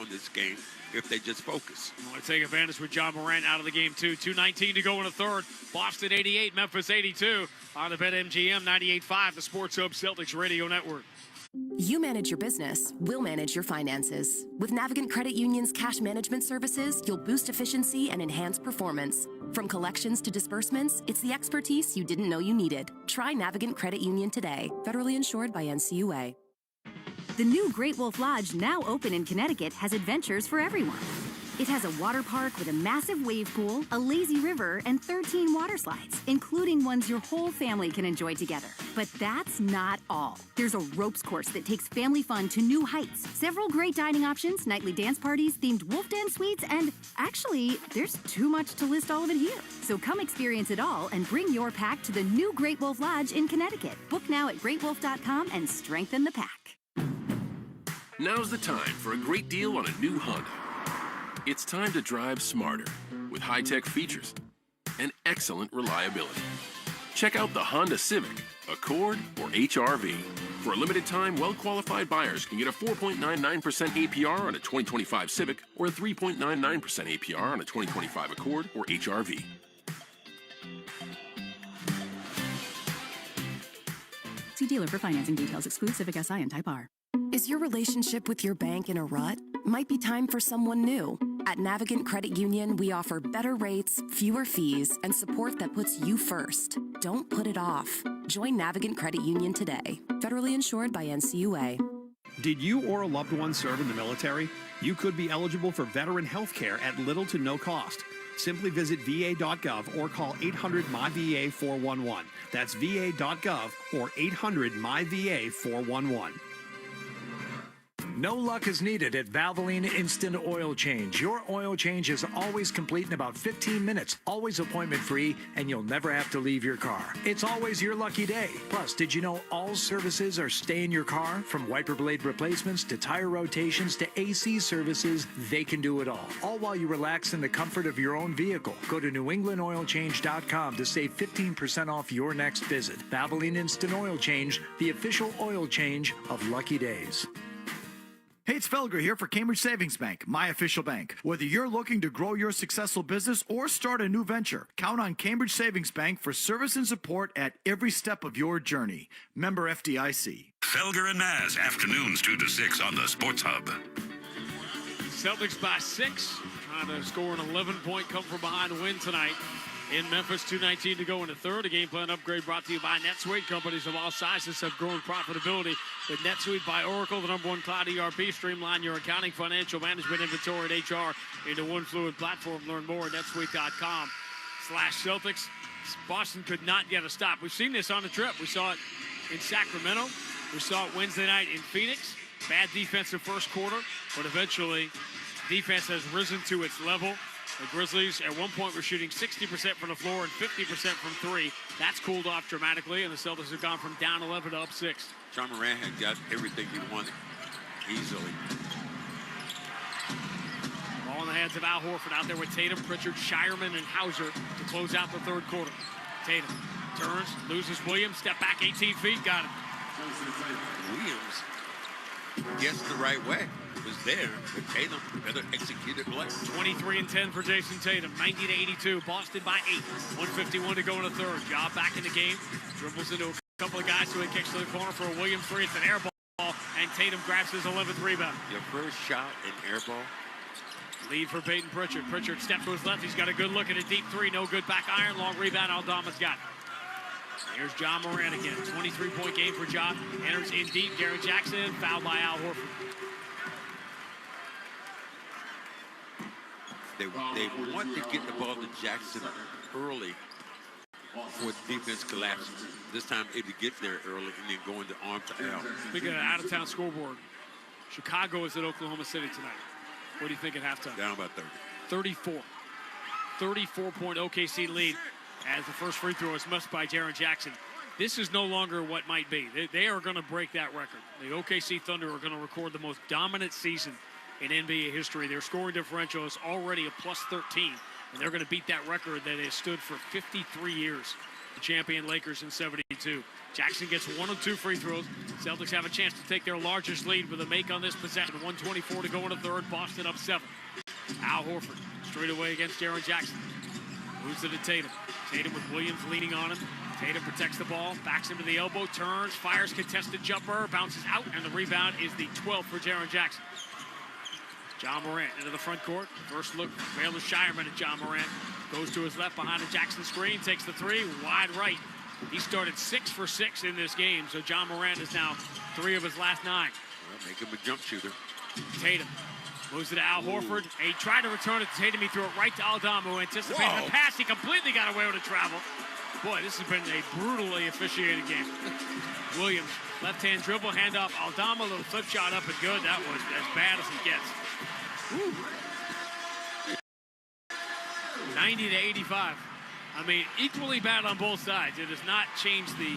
this game if they just focus. I want to take advantage with John Morant out of the game, too. 2:19 to go in the third. Boston 88, Memphis 82 on the BetMGM 98.5, the Sports Hub Celtics Radio Network. You manage your business, we'll manage your finances. With Navigant Credit Union's cash management services, you'll boost efficiency and enhance performance. From collections to disbursements, it's the expertise you didn't know you needed. Try Navigant Credit Union today. Federally insured by NCUA. The new Great Wolf Lodge, now open in Connecticut, has adventures for everyone. It has a water park with a massive wave pool, a lazy river, and 13 water slides, including ones your whole family can enjoy together. But that's not all. There's a ropes course that takes family fun to new heights, several great dining options, nightly dance parties, themed wolf den suites, and actually, there's too much to list all of it here. So come experience it all and bring your pack to the new Great Wolf Lodge in Connecticut. Book now at greatwolf.com and strengthen the pack. Now's the time for a great deal on a new Honda. It's time to drive smarter with high-tech features and excellent reliability. Check out the Honda Civic, Accord, or HR-V. For a limited time, well-qualified buyers can get a 4.99% APR on a 2025 Civic or a 3.99% APR on a 2025 Accord or HR-V. See dealer for financing details. Exclude Civic Si and Type R. Is your relationship with your bank in a rut? Might be time for someone new. At Navigant Credit Union, we offer better rates, fewer fees, and support that puts you first. Don't put it off. Join Navigant Credit Union today. Federally insured by NCUA. Did you or a loved one serve in the military? You could be eligible for veteran health care at little to no cost. Simply visit va.gov or call 800-MY-VA-411. That's va.gov or 800-MY-VA-411. No luck is needed at Valvoline Instant Oil Change. Your oil change is always complete in about 15 minutes, always appointment free, and you'll never have to leave your car. It's always your lucky day. Plus, did you know all services are stay in your car? From wiper blade replacements to tire rotations to AC services, they can do it all while you relax in the comfort of your own vehicle. Go to newenglandoilchange.com to save 15% off your next visit. Valvoline Instant Oil Change, the official oil change of Lucky Days. Hey, it's Felger here for Cambridge Savings Bank, my official bank. Whether you're looking to grow your successful business or start a new venture, count on Cambridge Savings Bank for service and support at every step of your journey. Member FDIC. Felger and Maz, afternoons 2 to 6 on the Sports Hub. Celtics by 6, trying to score an 11-point come-from-behind win tonight in Memphis. 2:19 to go in the third. A game plan upgrade brought to you by NetSuite. Companies of all sizes have grown profitability with NetSuite by Oracle, the #1 cloud ERP. Streamline your accounting, financial management, inventory, and HR into one fluid platform. Learn more at netsuite.com/Celtics. Boston could not get a stop. We've seen this on the trip. We saw it in Sacramento. We saw it Wednesday night in Phoenix. Bad defensive first quarter, but eventually defense has risen to its level. The Grizzlies at one point were shooting 60% from the floor and 50% from three. That's cooled off dramatically, and the Celtics have gone from down 11 to up 6. John Morant had got everything he wanted easily. Ball in the hands of Al Horford out there with Tatum, Pritchard, Shireman, and Hauser to close out the third quarter. Tatum turns, loses Williams, step back 18 feet, got him. Williams gets the right way. It was there, but Tatum better executed play. 23 and 10 for Jason Tatum, 90-82. Boston by 8. 1:51 to go in the third. Job back in the game. Dribbles into a couple of guys who he kicks to the corner for a Williams three. It's an air ball, and Tatum grabs his 11th rebound. Your first shot in air ball, Lead for Peyton Pritchard. Pritchard steps to his left. He's got a good look at a deep three. No good. Back iron. Long rebound. Aldama's got it. Here's John Moran again. 23-point game for John. Enters in deep. Gary Jackson. Fouled by Al Horford. They want to get the ball to Jackson early before the defense collapses. This time, if you get there early and then go into arm to Al. Look at an out-of-town scoreboard. Chicago is at Oklahoma City tonight. What do you think at halftime? Down about 30. 34. 34-point OKC lead as the first free throw is missed by Jaren Jackson. This is no longer what might be. They are going to break that record. The OKC Thunder are going to record the most dominant season in NBA history. Their scoring differential is already a plus 13, and they're going to beat that record that has stood for 53 years. The champion Lakers in 72. Jackson gets 1 of 2 free throws. Celtics have a chance to take their largest lead with a make on this possession. 1:24 to go in the third. Boston up 7. Al Horford straight away against Jaren Jackson. Moves it to Tatum. Tatum with Williams leaning on him. Tatum protects the ball, backs him to the elbow, turns, fires contested jumper, bounces out, and the rebound is the 12th for Jaren Jackson. John Morant into the front court. First look, Baylor Shireman at John Morant. Goes to his left behind the Jackson screen, takes the three, wide right. He started 6 for 6 in this game, so John Morant is now 3 of his last 9. Well, make him a jump shooter. Tatum moves it to Al Horford. He tried to return it to Tatum. He threw it right to Aldama, who anticipated the pass. He completely got away with the travel. Boy, this has been a brutally officiated game. Williams, left-hand dribble, handoff. Aldama, little flip shot up and good. That was as bad as it gets. Woo. 90-85. I mean, equally bad on both sides. It has not changed the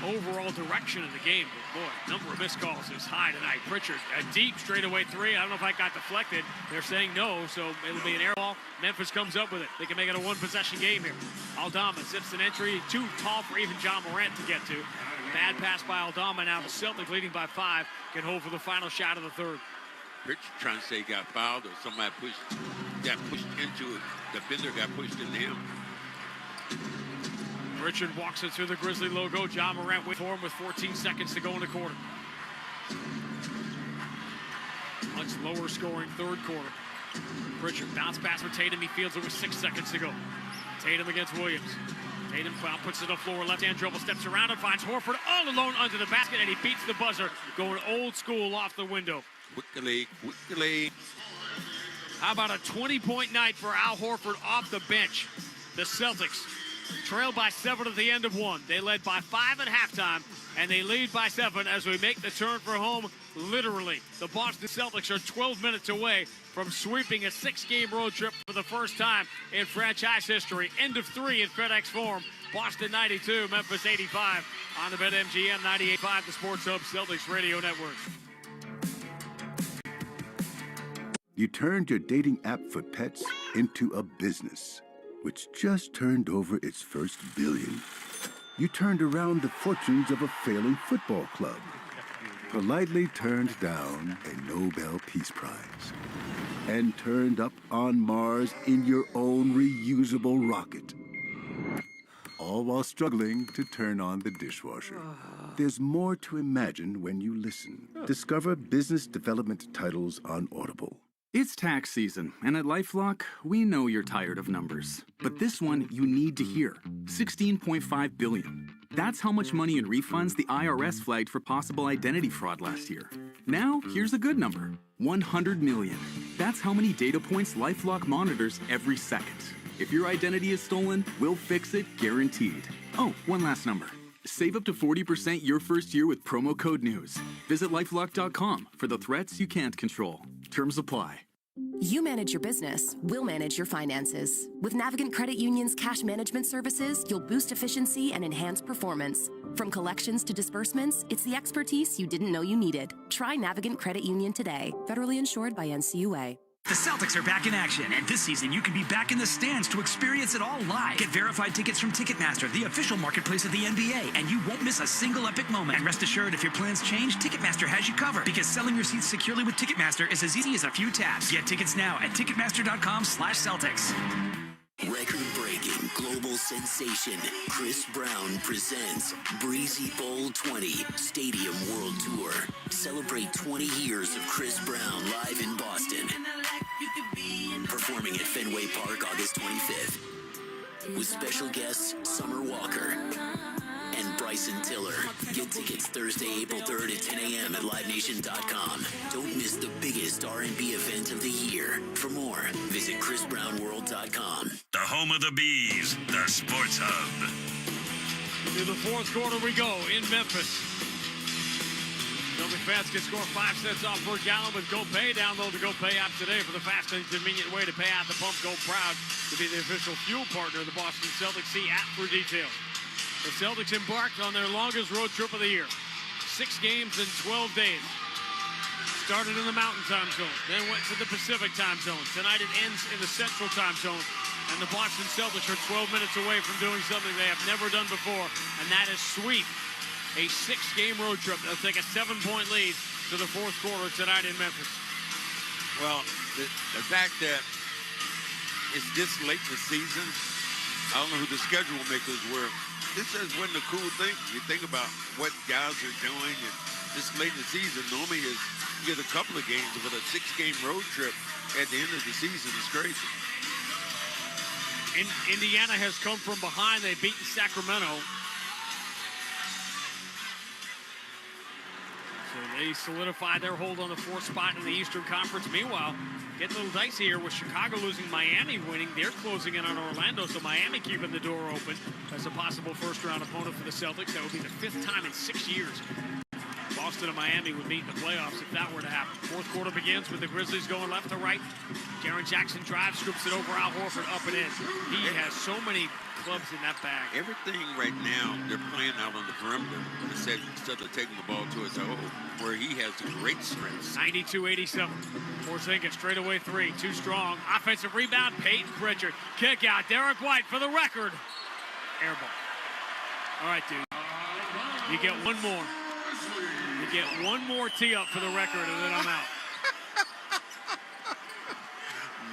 overall direction of the game. But boy, number of missed calls is high tonight. Pritchard, a deep straightaway three. I don't know if I got deflected. They're saying no, so it'll be an air ball. Memphis comes up with it. They can make it a one-possession game here. Aldama zips an entry, too tall for even John Morant to get to. Bad pass by Aldama. Now the Celtics leading by 5 can hold for the final shot of the third. Pritchard trying to say he got fouled or somebody got pushed into it. The defender got pushed into him. Richard walks it through the Grizzly logo. John Morant with for him with 14 seconds to go in the quarter. Much lower scoring third quarter. Richard bounce pass for Tatum. He fields it with 6 seconds to go. Tatum against Williams. Tatum puts it on the floor. Left-hand dribble, steps around and finds Horford all alone under the basket, and he beats the buzzer, going old school off the window. Quickly. How about a 20-point night for Al Horford off the bench? The Celtics trailed by 7 at the end of 1. They led by 5 at halftime, and they lead by 7 as we make the turn for home. Literally, the Boston Celtics are 12 minutes away from sweeping a 6-game road trip for the first time in franchise history. End of 3 in FedEx Forum. Boston 92, Memphis 85 on the BetMGM 98.5, the Sports Hub Celtics Radio Network. You turned your dating app for pets into a business, which just turned over its first billion. You turned around the fortunes of a failing football club, politely turned down a Nobel Peace Prize, and turned up on Mars in your own reusable rocket. All while struggling to turn on the dishwasher. There's more to imagine when you listen. Discover business development titles on Audible. It's tax season, and at LifeLock, we know you're tired of numbers. But this one you need to hear. $16.5 billion. That's how much money in refunds the IRS flagged for possible identity fraud last year. Now, here's a good number. 100 million. That's how many data points LifeLock monitors every second. If your identity is stolen, we'll fix it guaranteed. Oh, one last number. Save up to 40% your first year with promo code NEWS. Visit LifeLock.com for the threats you can't control. Terms apply. You manage your business, we'll manage your finances. With Navigant Credit Union's cash management services, you'll boost efficiency and enhance performance. From collections to disbursements, it's the expertise you didn't know you needed. Try Navigant Credit Union today. Federally insured by NCUA. The Celtics are back in action, and this season you can be back in the stands to experience it all live. Get verified tickets from Ticketmaster, the official marketplace of the NBA, and you won't miss a single epic moment. And rest assured, if your plans change, Ticketmaster has you covered, because selling your seats securely with Ticketmaster is as easy as a few taps. Get tickets now at Ticketmaster.com/Celtics. Record-breaking global sensation Chris Brown presents Breezy Bowl 20 Stadium World Tour. Celebrate 20 years of Chris Brown live in Boston. Performing at Fenway Park August 25th. With special guests Summer Walker and Bryson Tiller. Get tickets Thursday, April 3rd at 10 a.m. at LiveNation.com. Don't miss the biggest R&B event of the year. For more, visit ChrisBrownWorld.com. The home of the Bees, the Sports Hub. To the fourth quarter we go in Memphis. Celtic fans can score 5 cents off per gallon with GoPay. Download the GoPay app today for the fast and convenient way to pay at the pump. Go proud to be the official fuel partner of the Boston Celtics. See app for details. The Celtics embarked on their longest road trip of the year. 6 games in 12 days. Started in the Mountain Time Zone, then went to the Pacific Time Zone. Tonight it ends in the Central Time Zone. And the Boston Celtics are 12 minutes away from doing something they have never done before, and that is sweep a 6-game road trip. They'll take a 7-point lead to the fourth quarter tonight in Memphis. Well, the fact that it's this late in the season, I don't know who the schedule makers were. This is one of the cool things. You think about what guys are doing, and this late in the season, normally you get a couple of games, but a 6-game road trip at the end of the season is crazy. Indiana has come from behind. They've beaten Sacramento. So they solidified their hold on the 4th spot in the Eastern Conference. Meanwhile, getting a little dicey here with Chicago losing, Miami winning. They're closing in on Orlando, so Miami keeping the door open as a possible first-round opponent for the Celtics. That would be the 5th time in 6 years Boston and Miami would meet in the playoffs if that were to happen. Fourth quarter begins with the Grizzlies going left to right. Jaren Jackson drives, scoops it over Al Horford, up and in. He has so many clubs in that bag. Everything right now, they're playing out on the perimeter instead of taking the ball to his hole, where he has great strengths. 92-87. Porzingis straight away 3, too strong. Offensive rebound, Peyton Pritchard. Kick out, Derek White for the record. Air ball. All right, dude. You get one more. You get one more tee up for the record, and then I'm out.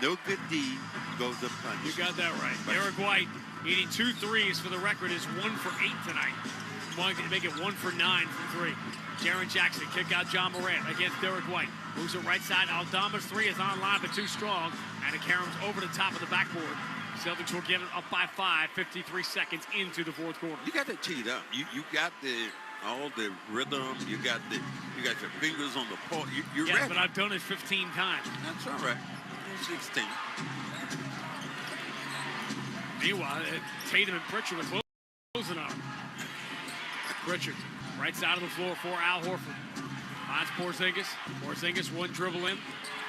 No good deed goes unpunished. You got that right. Derek White eating 2 threes for the record is 1 for 8 tonight. Wanting to make it 1 for 9 from 3. Jaren Jackson kick out John Morant against Derek White. Moves it right side. Aldama's 3 is online but too strong. And it caroms over the top of the backboard. Celtics will get it up by 5, 53 seconds into the fourth quarter. You got that teed up. You got all the rhythm. You got your fingers on the pole. You're ready. But I've done it 15 times. That's all right. 16. Meanwhile, Tatum and Pritchard are closing on him. Pritchard, right side of the floor for Al Horford. Finds Porzingis. Porzingis, 1 dribble in.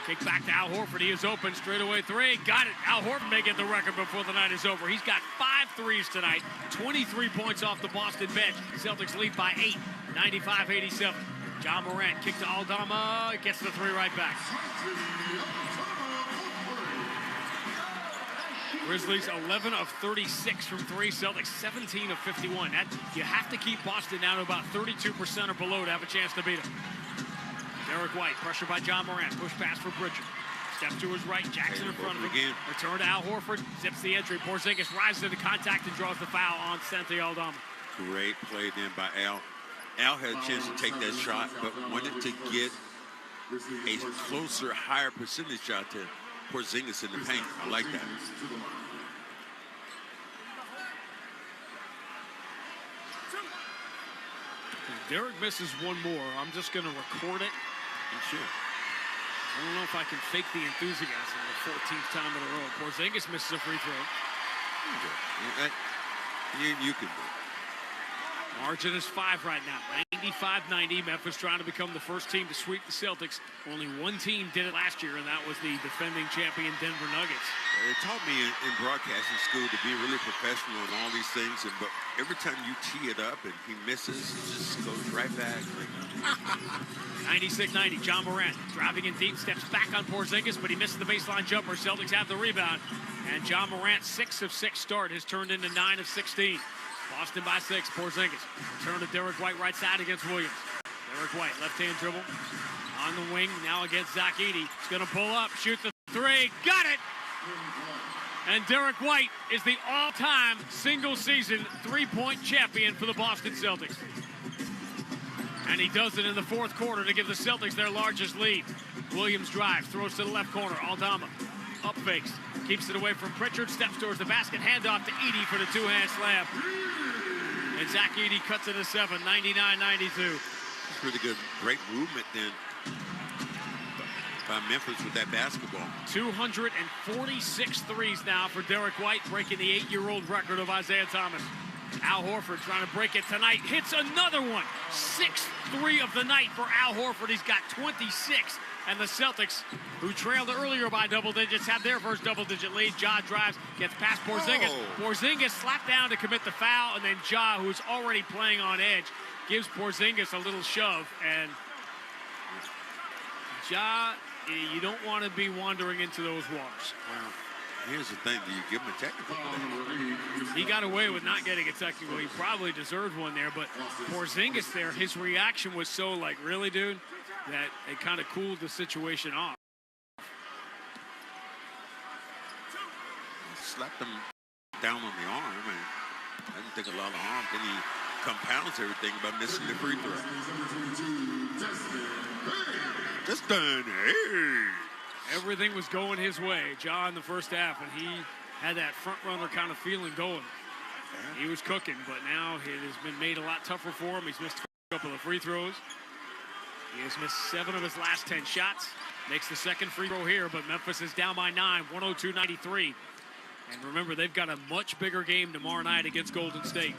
Kick back to Al Horford. He is open. Straight away 3. Got it. Al Horford may get the record before the night is over. He's got 5 threes tonight. 23 points off the Boston bench. Celtics lead by 8. 95-87. John Morant kick to Aldama. Gets the 3 right back. Grizzlies 11 of 36 from 3. Celtics 17 of 51. You have to keep Boston down to about 32% or below to have a chance to beat them. Derek White, pressure by John Morant. Push pass for Pritchard. Steps to his right. Jackson in front of him. Return to Al Horford. Zips the entry. Porzingis rises into contact and draws the foul on Santi Aldama. Great play then by Al. Al had a chance to take that shot, but wanted to get a closer, higher percentage shot to Porzingis in the paint. I like that. Derek misses 1 more. I'm just going to record it. Sure. I don't know if I can fake the enthusiasm the 14th time in a row. Porzingis misses a free throw. You can do it. Margin is 5 right now. 95-90. Memphis trying to become the first team to sweep the Celtics. Only one team did it last year, and that was the defending champion Denver Nuggets. It taught me in broadcasting school to be really professional in all these things, but every time you tee it up and he misses, it just goes right back. 96-90. John Morant driving in deep, steps back on Porzingis, but he misses the baseline jumper. Celtics have the rebound, and John Morant's 6 of 6 start has turned into 9 of 16. Boston by 6. Porzingis. Turn to Derek White right side against Williams. Derek White, left-hand dribble. On the wing, now against Zach Edey. He's going to pull up, shoot the 3. Got it! And Derek White is the all-time single-season three-point champion for the Boston Celtics. And he does it in the fourth quarter to give the Celtics their largest lead. Williams drives, throws to the left corner. Aldama up fakes, keeps it away from Pritchard, steps towards the basket, handoff to Edey for the two-hand slam. And Zach Edey cuts it to 7, 99-92. Pretty good, great movement then by Memphis with that basketball. 246 threes now for Derek White, breaking the 8-year-old record of Isaiah Thomas. Al Horford trying to break it tonight, hits another one. 6th three of the night for Al Horford. He's got 26. And the Celtics, who trailed earlier by double digits, have their first double-digit lead. Ja drives, gets past Porzingis. Porzingis slapped down to commit the foul, and then Ja, who's already playing on edge, gives Porzingis a little shove. And Ja, you don't want to be wandering into those waters. Well, here's the thing. Do you give him a technical? He got away with not getting a technical. He probably deserved one there, but Porzingis there, his reaction was so like, really, dude? That it kind of cooled the situation off. Slapped him down on the arm, and I didn't think a lot of harm. Then he compounds everything by missing the free throw. Justin, hey! Everything was going his way, Ja, in the first half, and he had that front runner kind of feeling going. He was cooking, but now it has been made a lot tougher for him. He's missed a couple of free throws. He has missed 7 of his last 10 shots. Makes the second free throw here, but Memphis is down by 9, 102-93. And remember, they've got a much bigger game tomorrow night against Golden State,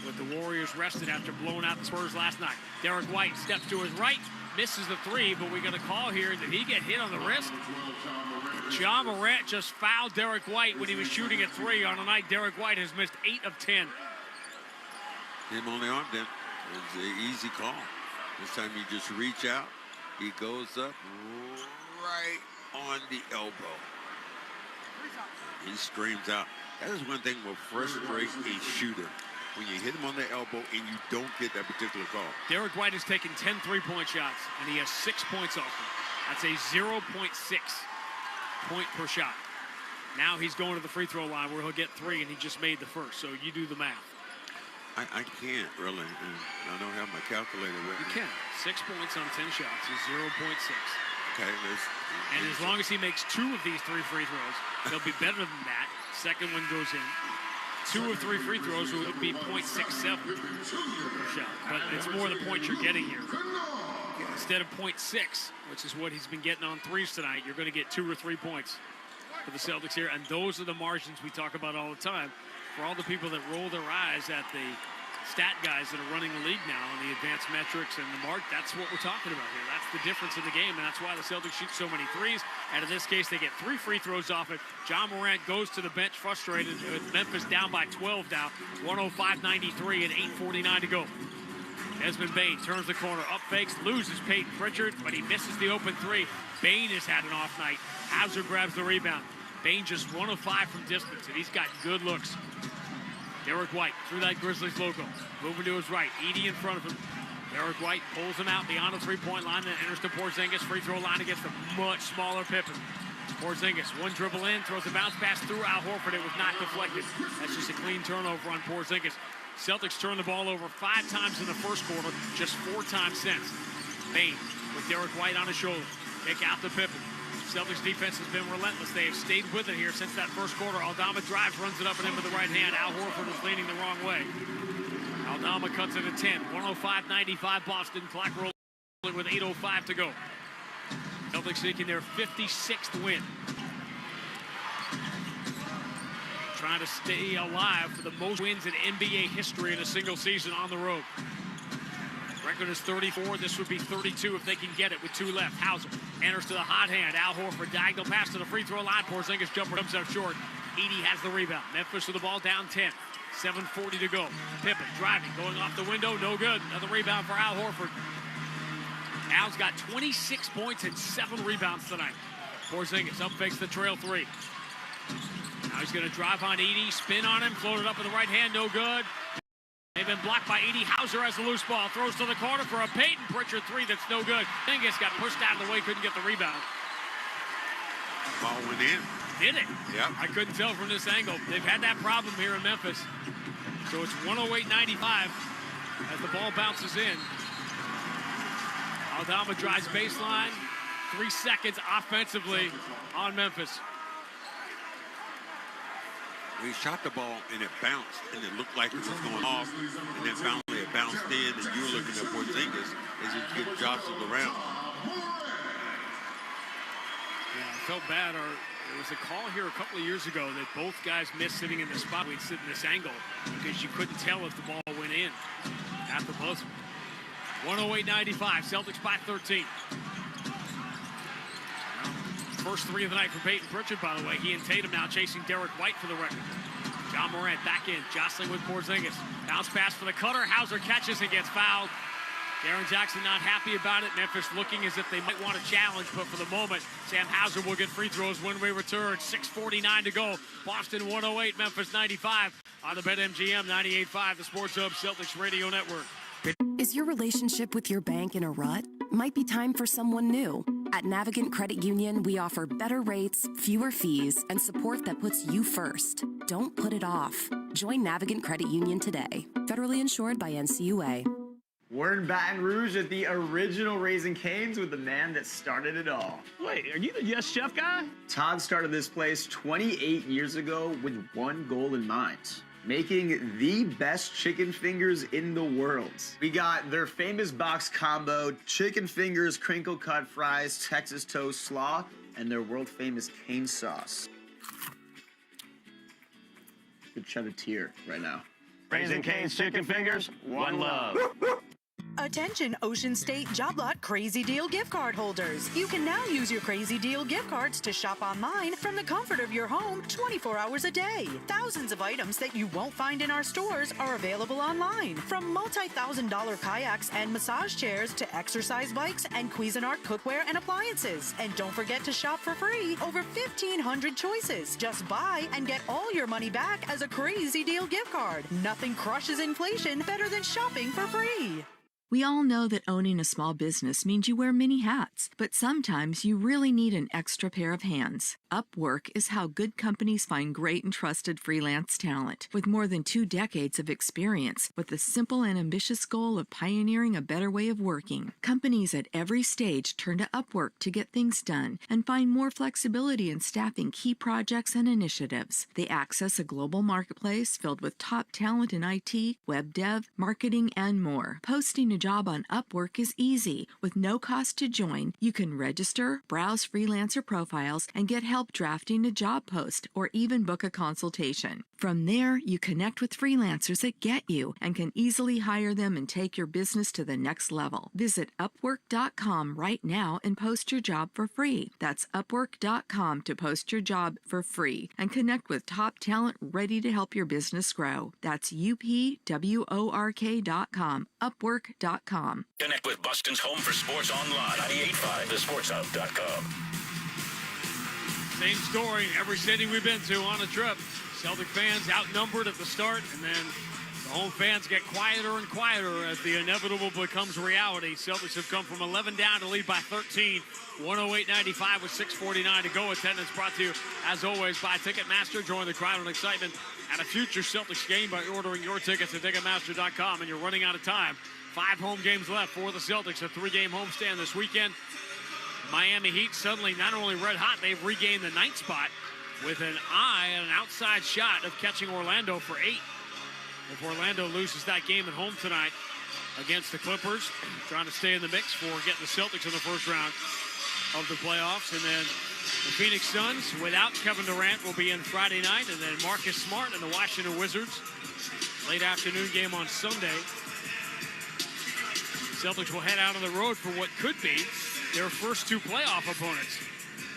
with the Warriors rested after blowing out the Spurs last night. Derek White steps to his right, misses the three, but we got a call here. Did he get hit on the wrist? Ja Morant just fouled Derek White when he was shooting a three on a night Derek White has missed 8 of 10. Him on the arm, then. It was an easy call. This time you just reach out. He goes up right on the elbow. He screams out. That is one thing will frustrate a shooter. When you hit him on the elbow and you don't get that particular call. Derek White has taken 10 three-point shots, and he has 6 points off them. That's a 0.6 point per shot. Now he's going to the free throw line where he'll get 3, and he just made the first. So you do the math. I can't really. I don't have my calculator with me. You can. 6 points on 10 shots is 0.6. Okay. And as long as he makes 2 of these 3 free throws, he'll be better than that. Second one goes in. 2 of 3 free throws would be 0.67 per shot. But it's more the points you're getting here. Instead of 0.6, which is what he's been getting on threes tonight, you're going to get 2 or 3 points for the Celtics here. And those are the margins we talk about all the time. For all the people that roll their eyes at the stat guys that are running the league now on the advanced metrics and the mark, that's what we're talking about here. That's the difference in the game, and that's why the Celtics shoot so many threes. And in this case, they get 3 free throws off it. Ja Morant goes to the bench frustrated with Memphis down by 12 now, 105-93 and 8:49 to go. Desmond Bane turns the corner, up fakes, loses Peyton Pritchard, but he misses the open 3. Bane has had an off night. Hauser grabs the rebound. Bane just 1 of 5 from distance, and he's got good looks. Derek White through that Grizzlies logo. Moving to his right. Edey in front of him. Derek White pulls him out beyond the three-point line, then enters to Porzingis. Free throw line against the much smaller Pippen. Porzingis, one dribble in, throws a bounce pass through Al Horford. It was not deflected. That's just a clean turnover on Porzingis. Celtics turn the ball over 5 times in the first quarter, just 4 times since. Bane with Derek White on his shoulder. Kick out to Pippen. Celtics defense has been relentless. They have stayed with it here since that first quarter. Aldama drives, runs it up and in with the right hand. Al Horford is leaning the wrong way. Aldama cuts it to 10. 105-95 Boston. Clock rolling with 8:05 to go. Celtics seeking their 56th win. Trying to stay alive for the most wins in NBA history in a single season on the road. Record is 34. This would be 32 if they can get it with 2 left. Hauser enters to the hot hand. Al Horford diagonal pass to the free throw line. Porzingis jumper comes up short. Edey has the rebound. Memphis with the ball down 10. 7:40 to go. Pippen driving, going off the window. No good. Another rebound for Al Horford. Al's got 26 points and 7 rebounds tonight. Porzingis up fakes the trail 3. Now he's going to drive on Edey. Spin on him. Floated up with the right hand. No good. They've been blocked by Edey. Hauser has the loose ball. Throws to the corner for a Peyton Pritchard 3 that's no good. Porzingis got pushed out of the way, couldn't get the rebound. Ball went in. did it. Yeah. I couldn't tell from this angle. They've had that problem here in Memphis. So it's 108-95 as the ball bounces in. Aldama drives baseline. 3 seconds offensively on Memphis. He shot the ball and it bounced, and it looked like it was going off, and then finally it bounced in, and you were looking at Porzingis as he gets jostled around. Yeah, I felt bad. There was a call here a couple of years ago that both guys missed sitting in the spot. We'd sit in this angle because you couldn't tell if the ball went in at the buzzer. 108-95, Celtics by 13. First three of the night for Peyton Pritchard, by the way. He and Tatum now chasing Derek White for the record. John Morant back in, jostling with Porzingis. Bounce pass for the cutter. Hauser catches and gets fouled. Jaren Jackson not happy about it. Memphis looking as if they might want a challenge, but for the moment, Sam Hauser will get free throws when we return. 6:49 to go. Boston 108, Memphis 95 on the BetMGM 98.5, the Sports Hub Celtics Radio Network. Is your relationship with your bank in a rut? Might be time for someone new. At Navigant Credit Union, we offer better rates, fewer fees, and support that puts you first. Don't put it off. Join Navigant Credit Union today. Federally insured by NCUA. We're in Baton Rouge at the original Raising Cane's with the man that started it all. Wait, are you the Yes Chef guy? Todd started this place 28 years ago with one goal in mind: making the best chicken fingers in the world. We got their famous box combo, chicken fingers, crinkle cut fries, Texas toast slaw, and their world famous cane sauce. Could shed a tear right now. Raising Cane's chicken fingers, one love. Attention Ocean State Job Lot Crazy Deal gift card holders. You can now use your Crazy Deal gift cards to shop online from the comfort of your home 24 hours a day. Thousands of items that you won't find in our stores are available online. From multi-$1,000 kayaks and massage chairs to exercise bikes and Cuisinart cookware and appliances. And don't forget to shop for free. Over 1,500 choices. Just buy and get all your money back as a Crazy Deal gift card. Nothing crushes inflation better than shopping for free. We all know that owning a small business means you wear many hats, but sometimes you really need an extra pair of hands. Upwork is how good companies find great and trusted freelance talent. With more than 2 decades of experience, with the simple and ambitious goal of pioneering a better way of working, companies at every stage turn to Upwork to get things done and find more flexibility in staffing key projects and initiatives. They access a global marketplace filled with top talent in IT, web dev, marketing, and more. Posting a job on Upwork is easy. With no cost to join, you can register, browse freelancer profiles, and get help drafting a job post or even book a consultation. From there, you connect with freelancers that get you and can easily hire them and take your business to the next level. Visit Upwork.com right now and post your job for free. That's Upwork.com to post your job for free and connect with top talent ready to help your business grow. That's UPWORK.com, Upwork.com. Connect with Boston's home for sports online, 98.5, thesportshub.com. Same story, every city we've been to on a trip. Celtic fans outnumbered at the start, and then the home fans get quieter and quieter as the inevitable becomes reality. Celtics have come from 11 down to lead by 13. 108-95 with 6:49 to go. Attendance brought to you, as always, by Ticketmaster. Join the crowd and excitement at a future Celtics game by ordering your tickets at Ticketmaster.com, and you're running out of time. 5 home games left for the Celtics, a 3-game homestand this weekend. Miami Heat suddenly not only red hot, they've regained the 9th spot with an eye and an outside shot of catching Orlando for 8. If Orlando loses that game at home tonight against the Clippers, trying to stay in the mix for getting the Celtics in the first round of the playoffs. And then the Phoenix Suns, without Kevin Durant, will be in Friday night. And then Marcus Smart and the Washington Wizards, late afternoon game on Sunday. Celtics will head out on the road for what could be their first 2 playoff opponents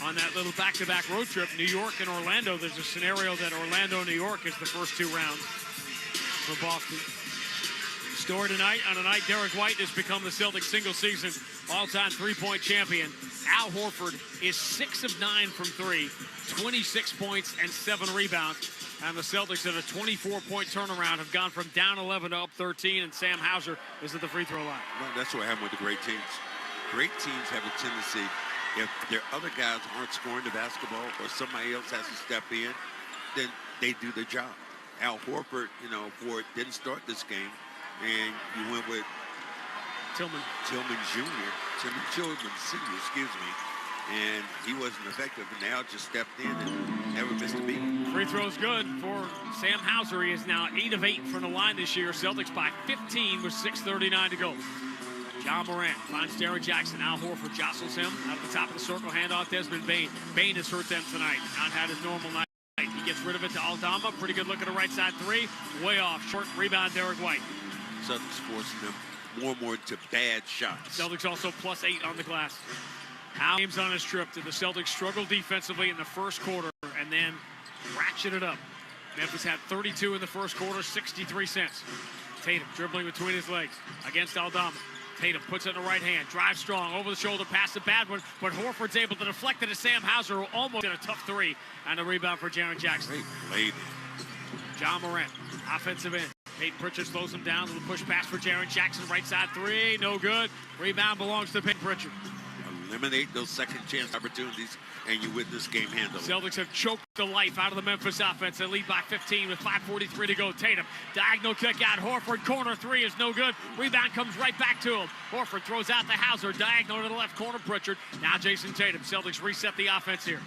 on that little back-to-back road trip. New York and Orlando. There's a scenario that Orlando, New York is the first 2 rounds for Boston. Story tonight, on a night Derek White has become the Celtics single-season all-time three-point champion. Al Horford is 6 of 9 from 3, 26 points and 7 rebounds. And the Celtics at a 24-point turnaround have gone from down 11 to up 13, and Sam Hauser is at the free throw line. Well, that's what happened with the great teams. Great teams have a tendency if their other guys aren't scoring the basketball or somebody else has to step in, then they do their job. Al Horford, Ford didn't start this game, and you went with Tillman Senior, excuse me, and he wasn't effective, and Al just stepped in and never missed a beat. Free throw's good for Sam Hauser. He is now 8 of 8 from the line this year. Celtics by 15 with 6:39 to go. John Morant finds Darren Jackson. Al Horford jostles him out at the top of the circle. Handoff Desmond Bane. Bane has hurt them tonight. Not had his normal night. He gets rid of it to Aldama. Pretty good look at the right side three. Way off. Short rebound, Derek White. Celtics forcing them more and more to bad shots. Celtics also +8 on the glass. Al games on his trip. Did the Celtics struggle defensively in the first quarter and then ratchet it up? Memphis had 32 in the first quarter, 63 cents. Tatum dribbling between his legs against Aldama. Tatum puts it in the right hand, drives strong, over the shoulder, pass a bad one, but Horford's able to deflect it to Sam Hauser, who almost did a tough three, and a rebound for Jaren Jackson. Great play. John Morant, offensive end. Peyton Pritchard slows him down, little push pass for Jaren Jackson, right side three, no good. Rebound belongs to Peyton Pritchard. Eliminate those second chance opportunities, and you win this game handily. Celtics have choked the life out of the Memphis offense. They lead by 15 with 5:43 to go. Tatum, diagonal kick out. Horford, corner three is no good. Rebound comes right back to him. Horford throws out the Hauser, diagonal to the left corner. Pritchard, now Jason Tatum. Celtics reset the offense here.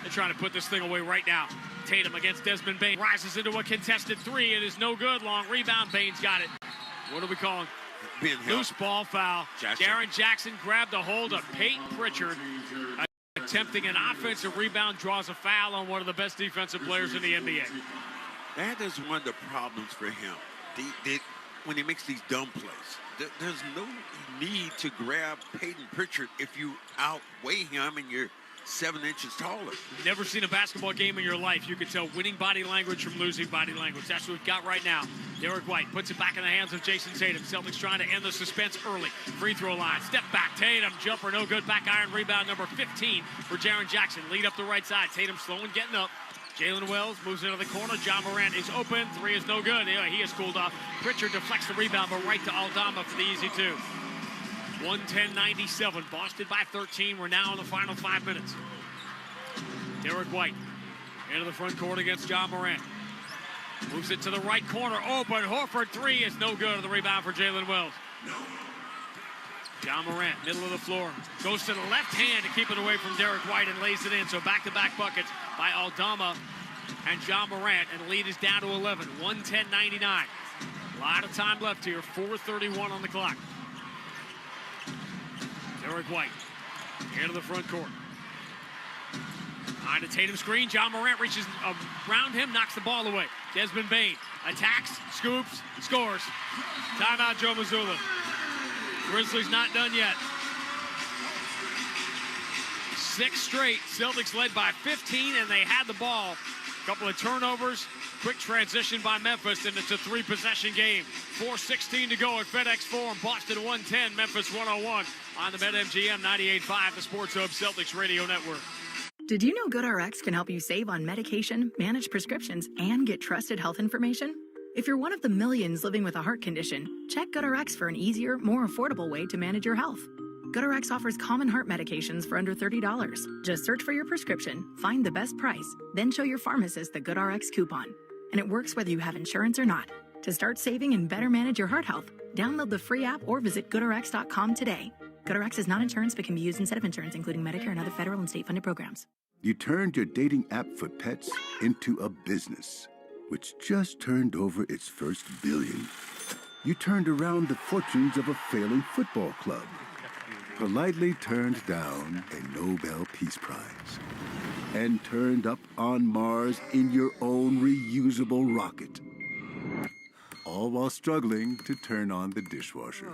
They're trying to put this thing away right now. Tatum against Desmond Bane. Rises into a contested three. It is no good. Long rebound. Bane's got it. What are we calling? Loose ball foul. Jaren Jackson grabbed a hold of Peyton Pritchard, attempting an offensive rebound, draws a foul on one of the best defensive players in the NBA. That is one of the problems for him. When he makes these dumb plays, there's no need to grab Peyton Pritchard if you outweigh him and you're 7 inches taller. Never seen a basketball game in your life. You can tell winning body language from losing body language. That's what we've got right now. Derek White puts it back in the hands of Jason Tatum. Celtics trying to end the suspense early. Free throw line. Step back. Tatum. Jumper. No good. Back iron. Rebound number 15 for Jaren Jackson. Lead up the right side. Tatum slowing, getting up. Jalen Wells moves into the corner. John Morant is open. Three is no good. Yeah, he is cooled off. Pritchard deflects the rebound, but right to Aldama for the easy two. 110-97. Boston by 13. We're now in the final 5 minutes. Derek White into the front court against John Morant. Moves it to the right corner. Open. Horford three is no good. The rebound for Jalen Wells. John Morant, middle of the floor. Goes to the left hand to keep it away from Derek White and lays it in. So back-to-back buckets by Aldama and John Morant. And the lead is down to 11. 110-99. A lot of time left here. 4:31 on the clock. Derek White into the front court. Behind a Tatum screen, John Morant reaches around him, knocks the ball away. Desmond Bane attacks, scoops, scores. Timeout, Joe Mazzulla. Grizzlies not done yet. 6 straight. Celtics led by 15, and they had the ball. A couple of turnovers, quick transition by Memphis, and it's a 3-possession game. 4:16 to go at FedEx Forum. Boston 110, Memphis 101 on the BetMGM 98.5, the Sports Hub Celtics Radio Network. Did you know GoodRx can help you save on medication, manage prescriptions, and get trusted health information? If you're one of the millions living with a heart condition, check GoodRx for an easier, more affordable way to manage your health. GoodRx offers common heart medications for under $30. Just search for your prescription, find the best price, then show your pharmacist the GoodRx coupon. And it works whether you have insurance or not. To start saving and better manage your heart health, download the free app or visit GoodRx.com today. GoodRx is not insurance but can be used instead of insurance, including Medicare and other federal and state-funded programs. You turned your dating app for pets into a business, which just turned over its first billion. You turned around the fortunes of a failing football club, politely turned down a Nobel Peace Prize, and turned up on Mars in your own reusable rocket. All while struggling to turn on the dishwasher.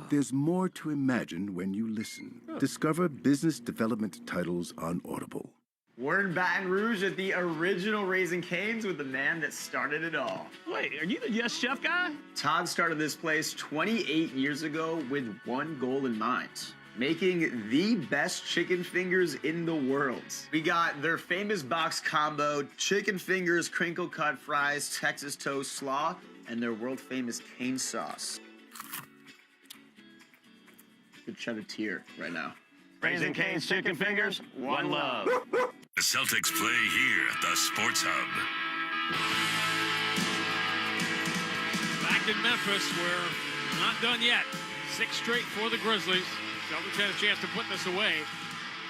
There's more to imagine when you listen. Discover business development titles on Audible. We're in Baton Rouge at the original Raising Cane's with the man that started it all. Wait, are you the Yes Chef guy? Todd started this place 28 years ago with one goal in mind: making the best chicken fingers in the world. We got their famous box combo, chicken fingers, crinkle cut fries, Texas toast slaw, and their world famous cane sauce. Could shed a tear right now. Raising Cane's Chicken Fingers, one love. The Celtics play here at the Sports Hub. Back in Memphis, we're not done yet. 6 straight for the Grizzlies. Celtics had a chance to put this away,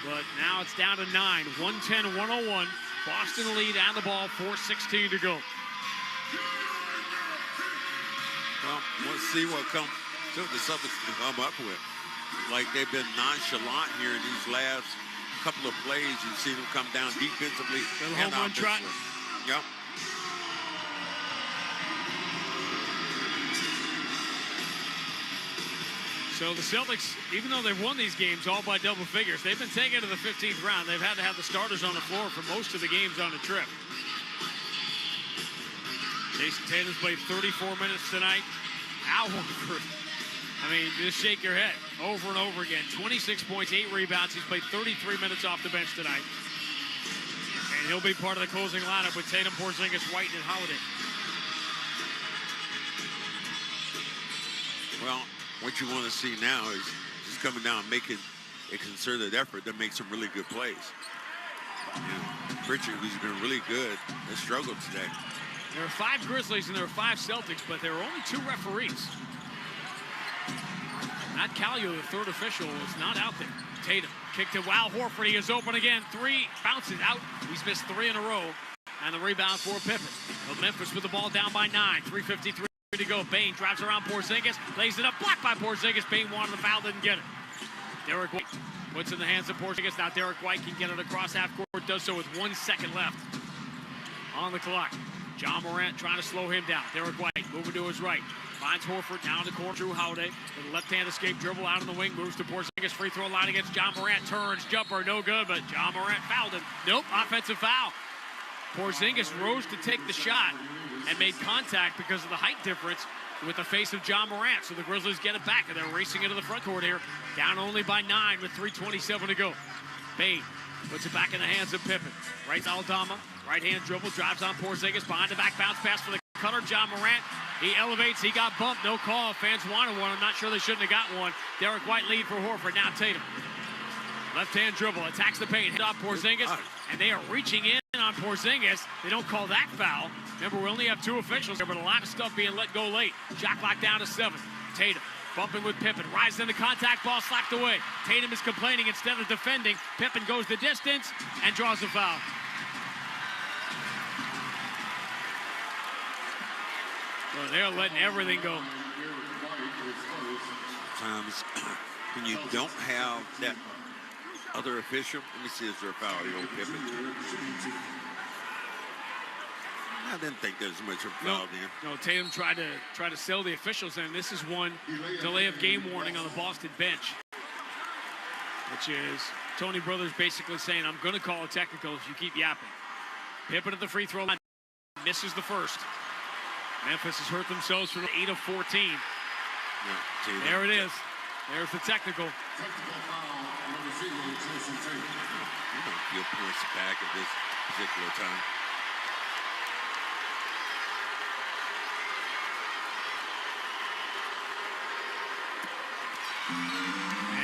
but now it's down to 9. 110-101. Boston lead on the ball, 4:16 to go. Well, let's see what the Celtics can come up with. Like they've been nonchalant here in these last couple of plays. You've seen them come down defensively and home run trot. Yep. So the Celtics, even though they've won these games all by double figures, they've been taken to the 15th round. They've had to have the starters on the floor for most of the games on the trip. Jason Tatum's played 34 minutes tonight. Al Horford, I mean, just shake your head over and over again. 26 points, 8 rebounds. He's played 33 minutes off the bench tonight. And he'll be part of the closing lineup with Tatum, Porzingis, White, and Holiday. Well, what you want to see now is just coming down and making a concerted effort to make some really good plays. Pritchard, who's been really good, has struggled today. There are 5 Grizzlies and there are 5 Celtics, but there are only 2 referees. Matt Callio, the third official, is not out there. Tatum kicked to Al Horford. He is open again. 3 bounces out. He's missed 3 in a row. And the rebound for Pippen. But Memphis with the ball down by 9. 3:53 to go. Bane drives around Porzingis. Lays it up. Blocked by Porzingis. Bane wanted the foul. Didn't get it. Derek White puts in the hands of Porzingis. Now Derek White can get it across half court. Does so with 1 second left on the clock. John Morant trying to slow him down. Derek White moving to his right. Finds Horford down the corner. Drew Holiday with a left-hand escape dribble out on the wing. Moves to Porzingis. Free throw line against John Morant. Turns. Jumper. No good, but John Morant fouled him. Nope. Offensive foul. Porzingis rose to take the shot and made contact because of the height difference with the face of John Morant. So the Grizzlies get it back, and they're racing into the front court here. Down only by 9 with 3:27 to go. Bane puts it back in the hands of Pippen. Right to Aldama. Right-hand dribble. Drives on Porzingis. Behind the back bounce pass for the cutter. John Morant. He elevates. He got bumped. No call. Fans wanted one. I'm not sure they shouldn't have got one. Derek White lead for Horford. Now Tatum. Left-hand dribble. Attacks the paint. Hit off Porzingis. And they are reaching in on Porzingis. They don't call that foul. Remember, we only have 2 officials here, but a lot of stuff being let go late. Shot clock down to 7. Tatum bumping with Pippen. Rises into contact. Ball slapped away. Tatum is complaining instead of defending. Pippen goes the distance and draws a foul. Well, they're letting everything go. Sometimes when you don't have that other official, let me see, is there a foul here, Pippen? I didn't think there was much of a foul there. No, Tatum tried to sell the officials, and this is one delay of game warning on the Boston bench, which is Tony Brothers basically saying, I'm going to call a technical if you keep yapping. Pippen at the free throw line, misses the first. Memphis has hurt themselves from 8 of 14. Yeah, there it is. There's the technical. You'll push back at this particular time.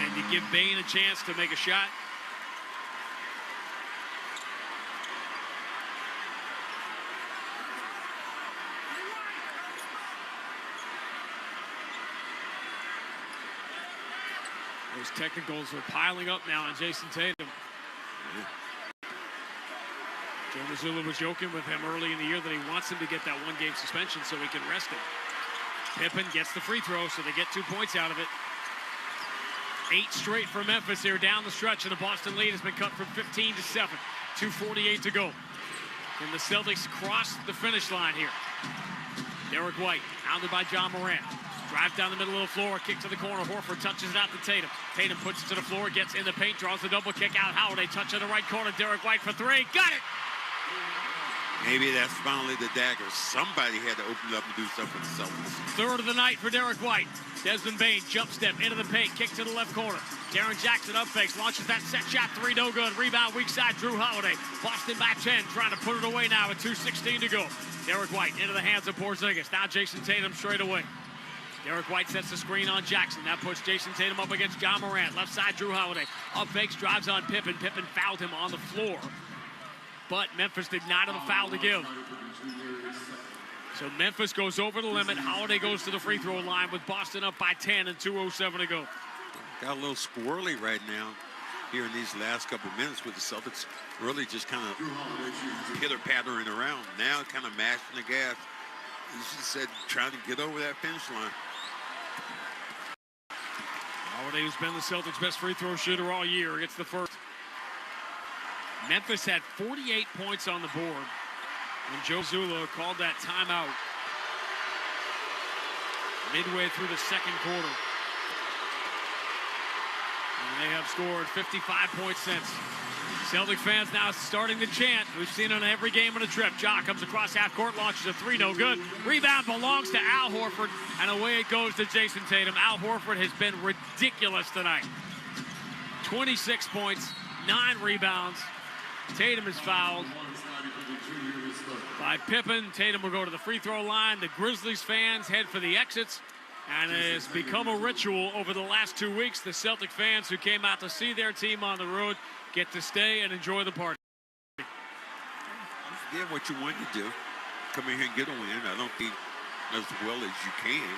And you give Bane a chance to make a shot. Those technicals are piling up now on Jason Tatum. Joe Mazzulla was joking with him early in the year that he wants him to get that 1-game suspension so he can rest him. Pippen gets the free throw, so they get 2 points out of it. 8 straight for Memphis here down the stretch, and the Boston lead has been cut from 15 to 7. 2:48 to go. And the Celtics cross the finish line here. Derek White, hounded by John Morant. Drive down the middle of the floor, kick to the corner. Horford touches it out to Tatum. Tatum puts it to the floor, gets in the paint, draws the double kick out. Holiday touch in the right corner. Derek White for 3. Got it! Maybe that's finally the dagger. Somebody had to open up and do something for the Celtics. Third of the night for Derek White. Desmond Bane, jump step into the paint, kick to the left corner. Darren Jackson up fakes, launches that set shot, 3 no good. Rebound weak side, Drew Holiday. Boston by 10, trying to put it away now with 2:16 to go. Derek White into the hands of Porzingis. Now Jason Tatum straight away. Derek White sets the screen on Jackson. That puts Jason Tatum up against John Morant. Left side, Drew Holiday. Up fakes, drives on Pippen. Pippen fouled him on the floor. But Memphis did not have a foul to give. So Memphis goes over the limit. Holiday goes to the free throw line with Boston up by 10 and 2:07 to go. Got a little squirrely right now here in these last couple minutes with the Celtics really just kind of pitter-pattering around. Now kind of mashing the gas. As you said, trying to get over that finish line. Holiday, who's been the Celtics' best free throw shooter all year, gets the first. Memphis had 48 points on the board when Mazzulla called that timeout midway through the second quarter. And they have scored 55 points since. Celtic fans now starting to chant. We've seen it on every game on the trip. Ja comes across half court, launches a three, no good. Rebound belongs to Al Horford, and away it goes to Jason Tatum. Al Horford has been ridiculous tonight. 26 points, 9 rebounds. Tatum is fouled by Pippen. Tatum will go to the free throw line. The Grizzlies fans head for the exits. And it has become a ritual over the last 2 weeks. The Celtic fans who came out to see their team on the road get to stay and enjoy the party. You did what you wanted to do. Come in here and get a win. I don't think as well as you can,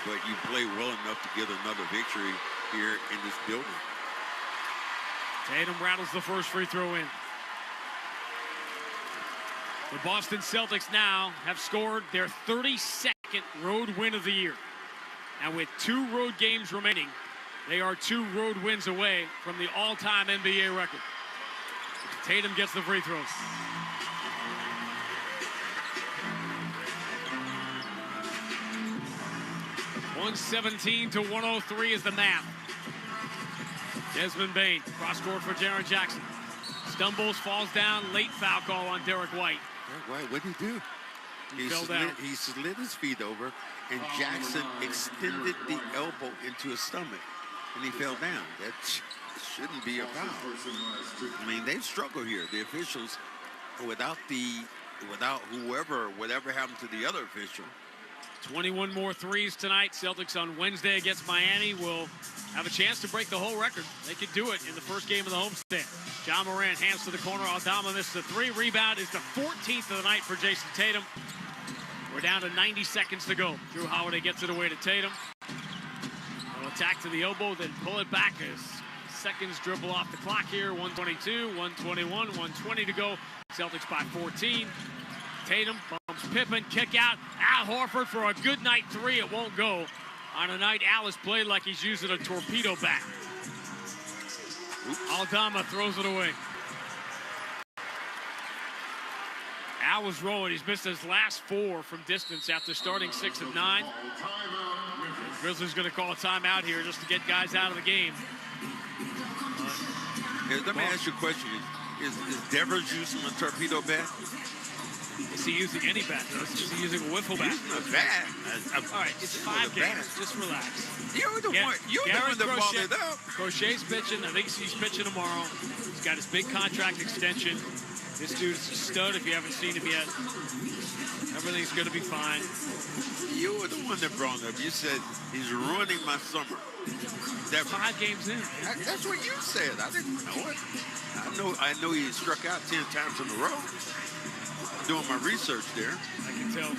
but you play well enough to get another victory here in this building. Tatum rattles the first free throw in. The Boston Celtics now have scored their 32nd road win of the year. And with 2 road games remaining, they are 2 road wins away from the all-time NBA record. Tatum gets the free throws. .117 to 103 is the math. Desmond Bane, cross court for Jaren Jackson. Stumbles, falls down, late foul call on Derek White. Derek White, what did he do? He slid his feet over, and Jackson extended the elbow into his stomach, and he fell down. That shouldn't be a foul. I mean, they've struggled here. The officials, without whatever happened to the other official. 21 more threes tonight. Celtics on Wednesday against Miami will have a chance to break the whole record. They could do it in the first game of the homestand. John Morant hands to the corner. Aldama misses the 3. Rebound is the 14th of the night for Jason Tatum. We're down to 90 seconds to go. Drew Holiday gets it away to Tatum. They'll attack to the elbow, then pull it back as seconds dribble off the clock here. 122, 121, 120 to go. Celtics by 14. Tatum bumps Pippen, kick out. Al Horford for a good night 3. It won't go. On a night Al has played like he's using a torpedo bat. Aldama throws it away. Al was rolling. He's missed his last 4 from distance after starting 6 of 9. Grizzlies going to call a timeout here just to get guys out of the game. Let me ask you a question. Is Devers using a torpedo bat? Is he using any bat? Is he using a wiffle bat? Using a bat. All right, it's 5 games. Just relax. You're the one that brought it up. Crochet's pitching. I think he's pitching tomorrow. He's got his big contract extension. This dude's a stud if you haven't seen him yet. Everything's going to be fine. You were the one that brought it up. You said he's ruining my summer. That's 5 games in. That's what you said. I didn't know it. I know he struck out 10 times in a row. Doing my research there. I can tell.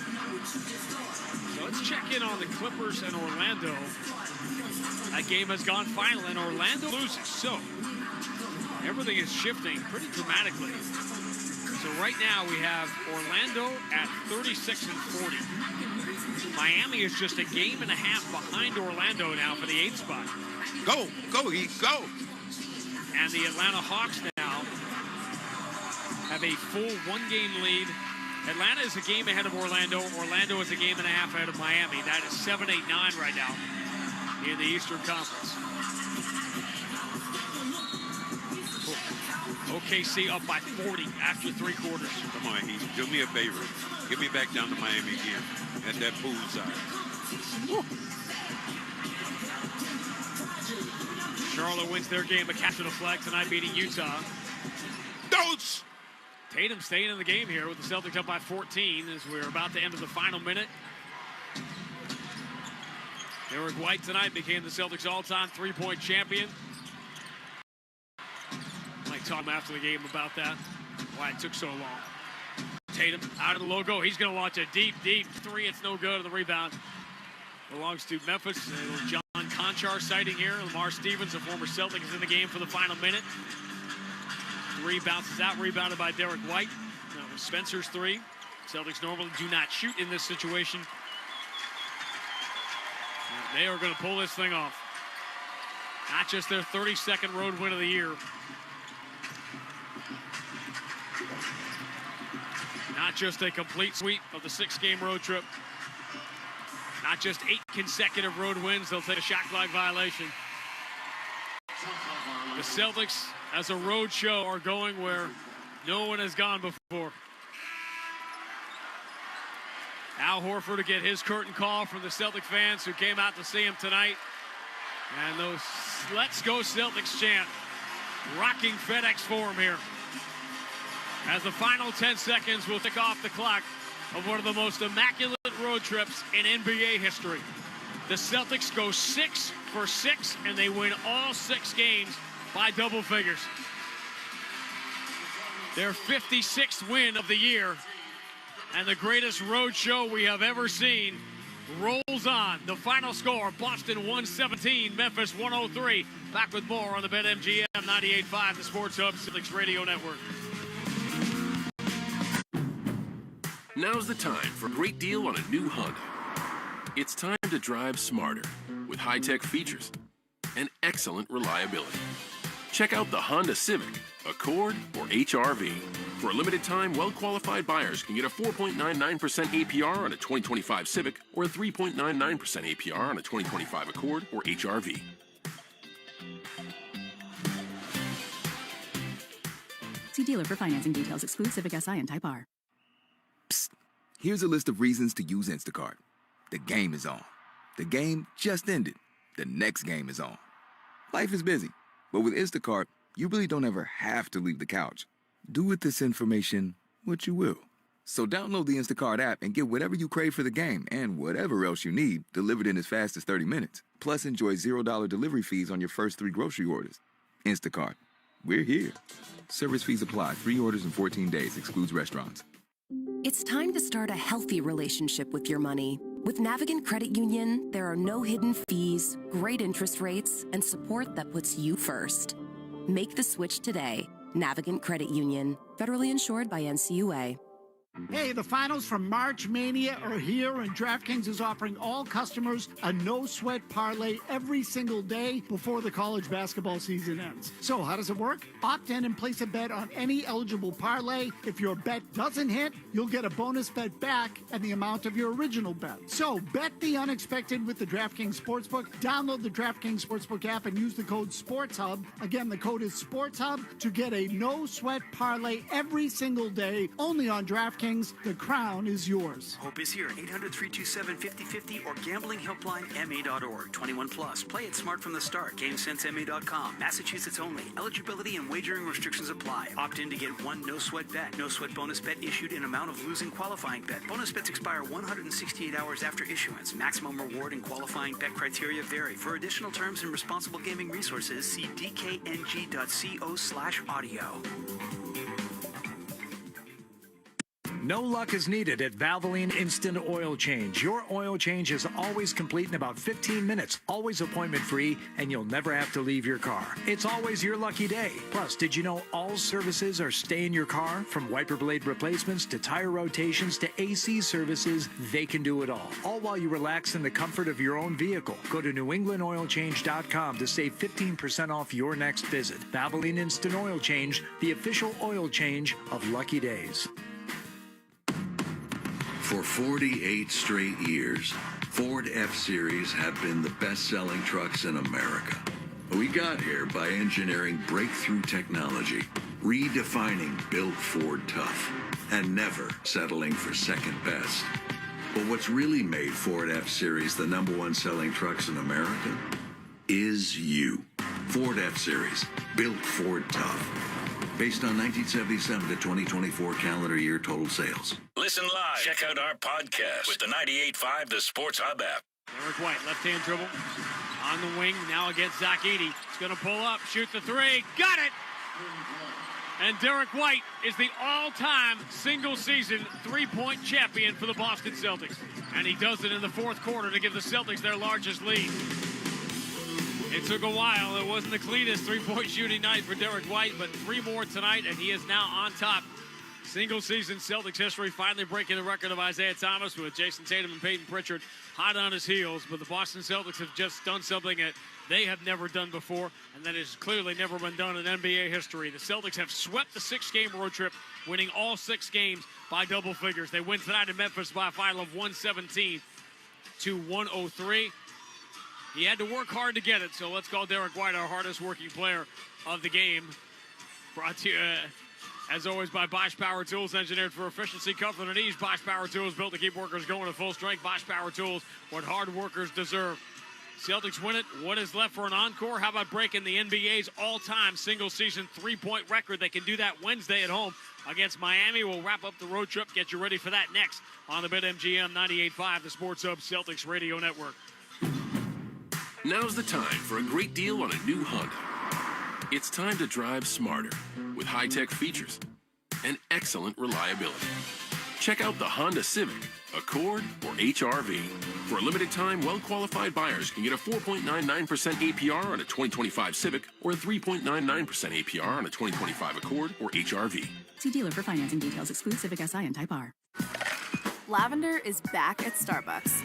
So let's check in on the Clippers and Orlando. That game has gone final, and Orlando loses. So everything is shifting pretty dramatically. So right now we have Orlando at 36 and 40. Miami is just a game and a half behind Orlando now for the 8th spot. Go, Heat, go. And the Atlanta Hawks now have a full 1-game lead. Atlanta is a game ahead of Orlando. Orlando is a game and a half ahead of Miami. That is 7-8-9 right now in the Eastern Conference. OKC up by 40 after 3 quarters. Come on, Heat. Do me a favor. Get me back down to Miami again at that poolside. Charlotte wins their game, but captured a flag tonight, beating Utah. Dose! Tatum staying in the game here with the Celtics up by 14 as we're about to enter the final minute. Derek White tonight became the Celtics' all-time three-point champion. Mike talked after the game about that, why it took so long. Tatum out of the logo. He's going to launch a deep three. It's no good. The rebound belongs to Memphis. A little John Conchar sighting here. Lamar Stevens, a former Celtic, is in the game for the final minute. Three bounces out, rebounded by Derek White. That was Spencer's three. Celtics normally do not shoot in this situation. They are going to pull this thing off. Not just their 32nd road win of the year. Not just a complete sweep of the 6-game road trip. Not just 8 consecutive road wins. They'll take a shot clock violation. The Celtics, as a road show, are going where no one has gone before. Al Horford to get his curtain call from the Celtic fans who came out to see him tonight. And those Let's Go Celtics chant rocking FedEx Forum here. As the final 10 seconds will tick off the clock of one of the most immaculate road trips in NBA history. The Celtics go 6 for 6, and they win all 6 games by double figures. Their 56th win of the year, and the greatest road show we have ever seen rolls on. The final score, Boston 117, Memphis 103. Back with more on the BetMGM 98.5, the Sports Hub Celtics Radio Network. Now's the time for a great deal on a new Honda. It's time to drive smarter with high-tech features and excellent reliability. Check out the Honda Civic, Accord, or HR-V. For a limited time, well-qualified buyers can get a 4.99% APR on a 2025 Civic or a 3.99% APR on a 2025 Accord or HR-V. See dealer for financing details. Exclude Civic Si and Type R. Psst. Here's a list of reasons to use Instacart. The game is on. The game just ended. The next game is on. Life is busy, but with Instacart, you really don't ever have to leave the couch. Do with this information what you will. So download the Instacart app and get whatever you crave for the game and whatever else you need delivered in as fast as 30 minutes. Plus, enjoy $0 delivery fees on your first 3 grocery orders. Instacart. We're here. Service fees apply. 3 orders in 14 days. Excludes restaurants. It's time to start a healthy relationship with your money. With Navigant Credit Union, there are no hidden fees, great interest rates, and support that puts you first. Make the switch today. Navigant Credit Union, federally insured by NCUA. Hey, the finals from March Mania are here, and DraftKings is offering all customers a no-sweat parlay every single day before the college basketball season ends. So how does it work? Opt in and place a bet on any eligible parlay. If your bet doesn't hit, you'll get a bonus bet back and the amount of your original bet. So bet the unexpected with the DraftKings Sportsbook. Download the DraftKings Sportsbook app and use the code SportsHub. Again, the code is SportsHub to get a no-sweat parlay every single day, only on DraftKings. The crown is yours. Hope is here. 800-327-5050 or gamblinghelplinema.org. 21 plus. Play it smart from the start. GameSenseMA.com. Massachusetts only. Eligibility and wagering restrictions apply. Opt in to get one no-sweat bet. No-sweat bonus bet issued in amount of losing qualifying bet. Bonus bets expire 168 hours after issuance. Maximum reward and qualifying bet criteria vary. For additional terms and responsible gaming resources, see dkng.co/audio. No luck is needed at Valvoline Instant Oil Change. Your oil change is always complete in about 15 minutes, always appointment free, and you'll never have to leave your car. It's always your lucky day. Plus, did you know all services are stay in your car? From wiper blade replacements to tire rotations to AC services, they can do it all while you relax in the comfort of your own vehicle. Go to newenglandoilchange.com to save 15% off your next visit. Valvoline Instant Oil Change, the official oil change of Lucky Days. For 48 straight years, Ford F-Series have been the best-selling trucks in America. We got here by engineering breakthrough technology, redefining Built Ford Tough, and never settling for second best. But what's really made Ford F-Series the #1 selling trucks in America is you. Ford F-Series, Built Ford Tough. Based on 1977 to 2024 calendar year total sales. Listen live. Check out our podcast with the 98.5 The Sports Hub app. Derek White, left-hand dribble on the wing, now against Zach Edey. He's going to pull up, shoot the three, got it! And Derek White is the all-time single-season three-point champion for the Boston Celtics. And he does it in the fourth quarter to give the Celtics their largest lead. It took a while. It wasn't the cleanest three-point shooting night for Derek White, but 3 more tonight, and he is now on top. Single-season Celtics history, finally breaking the record of Isaiah Thomas with Jason Tatum and Peyton Pritchard hot on his heels. But the Boston Celtics have just done something that they have never done before, and that has clearly never been done in NBA history. The Celtics have swept the 6-game road trip, winning all 6 games by double figures. They win tonight in Memphis by a final of 117 to 103. He had to work hard to get it, so let's call Derek White our hardest working player of the game. Brought to you, as always, by Bosch Power Tools, engineered for efficiency, comfort, and ease. Bosch Power Tools, built to keep workers going at full strength. Bosch Power Tools, what hard workers deserve. Celtics win it. What is left for an encore? How about breaking the NBA's all-time single-season three-point record? They can do that Wednesday at home against Miami. We'll wrap up the road trip, get you ready for that next on the BetMGM 98.5, the Sports Hub Celtics Radio Network. Now's the time for a great deal on a new Honda. It's time to drive smarter with high-tech features and excellent reliability. Check out the Honda Civic, Accord, or HR-V. For a limited time, well-qualified buyers can get a 4.99% APR on a 2025 Civic or a 3.99% APR on a 2025 Accord or HR-V. See dealer for financing details. Exclude Civic Si and Type R. Lavender is back at Starbucks.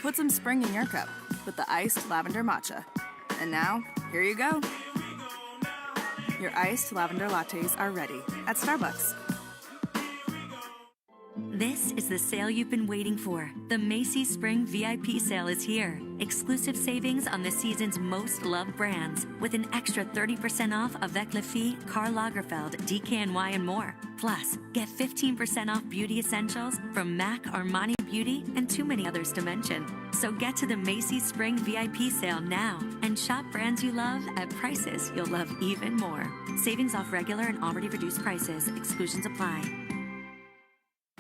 Put some spring in your cup with the iced lavender matcha. And now, here you go. Your iced lavender lattes are ready at Starbucks. This is the sale you've been waiting for. The Macy's Spring VIP sale is here. Exclusive savings on the season's most loved brands with an extra 30% off Avec Les Filles, Karl Lagerfeld, DKNY, and more. Plus, get 15% off beauty essentials from MAC, Armani Beauty, and too many others to mention. So get to the Macy's Spring VIP sale now and shop brands you love at prices you'll love even more. Savings off regular and already reduced prices. Exclusions apply.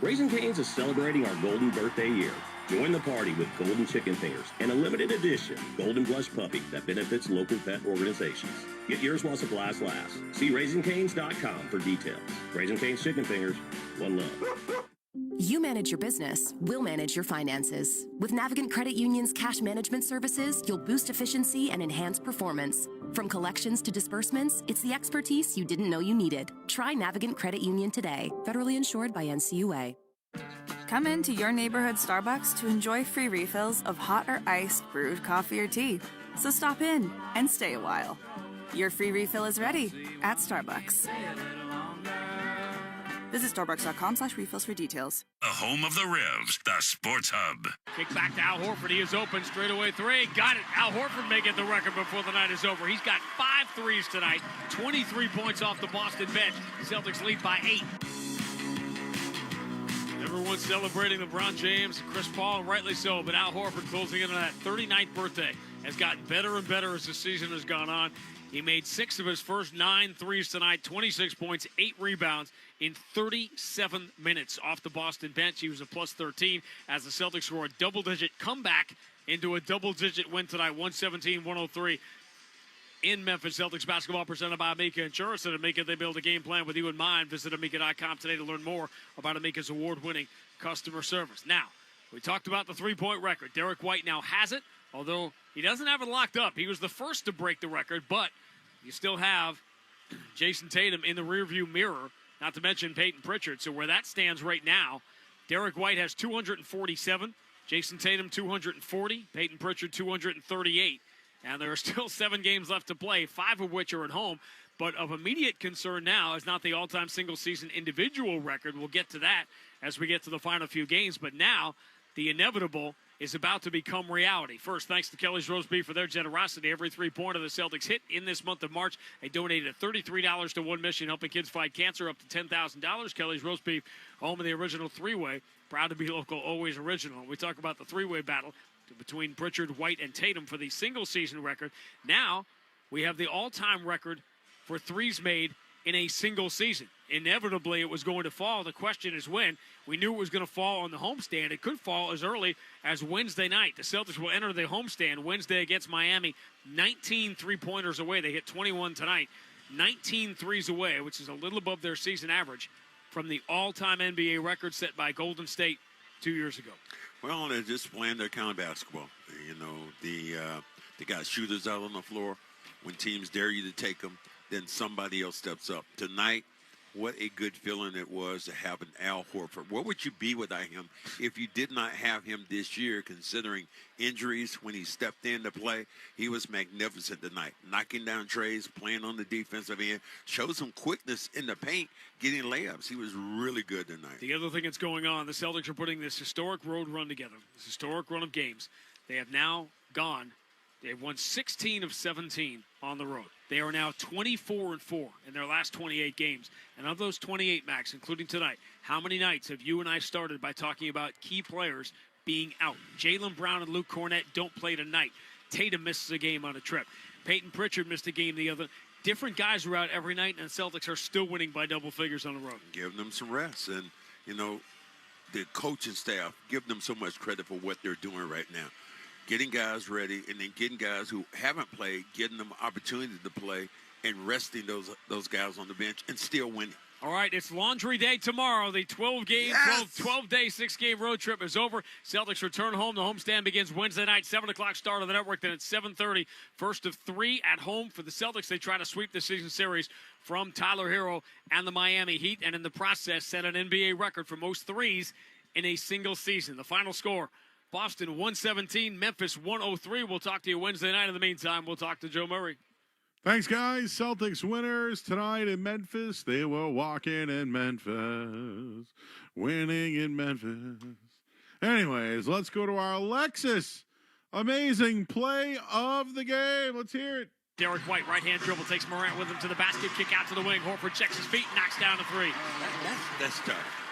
Raising Cane's is celebrating our golden birthday year. Join the party with Golden Chicken Fingers and a limited edition Golden Blush Puppy that benefits local pet organizations. Get yours while supplies last. See RaisingCanes.com for details. Raising Cane's Chicken Fingers, one love. You manage your business, we'll manage your finances. With Navigant Credit Union's cash management services, you'll boost efficiency and enhance performance. From collections to disbursements, it's the expertise you didn't know you needed. Try Navigant Credit Union today. Federally insured by NCUA. Come into your neighborhood Starbucks to enjoy free refills of hot or iced brewed coffee or tea. So stop in and stay a while. Your free refill is ready at Starbucks. Visit starbucks.com/refills for details. The home of the Revs, the Sports Hub. Kick back to Al Horford. He is open. Straightaway three. Got it. Al Horford may get the record before the night is over. He's got 5 threes tonight. 23 points off the Boston bench. Celtics lead by 8. Everyone's celebrating LeBron James and Chris Paul, and rightly so. But Al Horford, closing in on that 39th birthday, has gotten better and better as the season has gone on. He made 6 of his first 9 threes tonight, 26 points, 8 rebounds in 37 minutes off the Boston bench. He was a plus 13 as the Celtics score a double-digit comeback into a double-digit win tonight, 117-103 in Memphis. Celtics basketball presented by Amica Insurance. At Amica, they build a game plan with you in mind. Visit Amica.com today to learn more about Amica's award-winning customer service. Now, we talked about the three-point record. Derek White now has it, although he doesn't have it locked up. He was the first to break the record, but you still have Jason Tatum in the rearview mirror, not to mention Peyton Pritchard. So where that stands right now, Derek White has 247, Jason Tatum 240, Peyton Pritchard 238. And there are still 7 games left to play, 5 of which are at home. But of immediate concern now is not the all-time single-season individual record. We'll get to that as we get to the final few games. But now the inevitable is about to become reality. First, thanks to Kelly's Roast Beef for their generosity. Every 3-pointer the Celtics hit in this month of March, they donated $33 to one mission, helping kids fight cancer, up to $10,000. Kelly's Roast Beef, home of the original 3-way. Proud to be local, always original. We talk about the 3-way battle between Pritchard, White, and Tatum for the single-season record. Now we have the all-time record for threes made in a single season. Inevitably, it was going to fall. The question is when. We knew it was going to fall on the homestand. It could fall as early as Wednesday night. The Celtics will enter the homestand Wednesday against Miami, 19 three-pointers away. They hit 21 tonight, 19 threes away, which is a little above their season average from the all-time NBA record set by Golden State 2 years ago. Well, they're just playing their kind of basketball. You know, they got shooters out on the floor. When teams dare you to take them, then somebody else steps up. Tonight, what a good feeling it was to have an Al Horford. Where would you be without him if you did not have him this year, considering injuries when he stepped in to play? He was magnificent tonight, knocking down treys, playing on the defensive end, showed some quickness in the paint, getting layups. He was really good tonight. The other thing that's going on, the Celtics are putting this historic road run together, this historic run of games. They have now gone. They've won 16 of 17 on the road. They are now 24-4 in their last 28 games. And of those 28, Max, including tonight, how many nights have you and I started by talking about key players being out? Jaylen Brown and Luke Cornett don't play tonight. Tatum misses a game on a trip. Peyton Pritchard missed a game the other. Different guys are out every night, and the Celtics are still winning by double figures on the road. Give them some rest. And, you know, the coaching staff, give them so much credit for what they're doing right now. Getting guys ready, and then getting guys who haven't played, getting them opportunity to play, and resting those guys on the bench and still winning. All right, it's laundry day tomorrow. The 12-day, 6-game road trip is over. Celtics return home. The homestand begins Wednesday night, 7 o'clock start of the network. Then at 7:30, first of 3 at home for the Celtics. They try to sweep the season series from Tyler Hero and the Miami Heat, and in the process set an NBA record for most threes in a single season. The final score, Boston 117, Memphis 103. We'll talk to you Wednesday night. In the meantime, we'll talk to Joe Murray. Thanks, guys. Celtics winners tonight in Memphis. They were walking in Memphis, winning in Memphis. Anyways, let's go to our Alexis. Amazing play of the game. Let's hear it. Derek White, right-hand dribble, takes Morant with him to the basket, kick out to the wing. Horford checks his feet, knocks down a three. That's tough.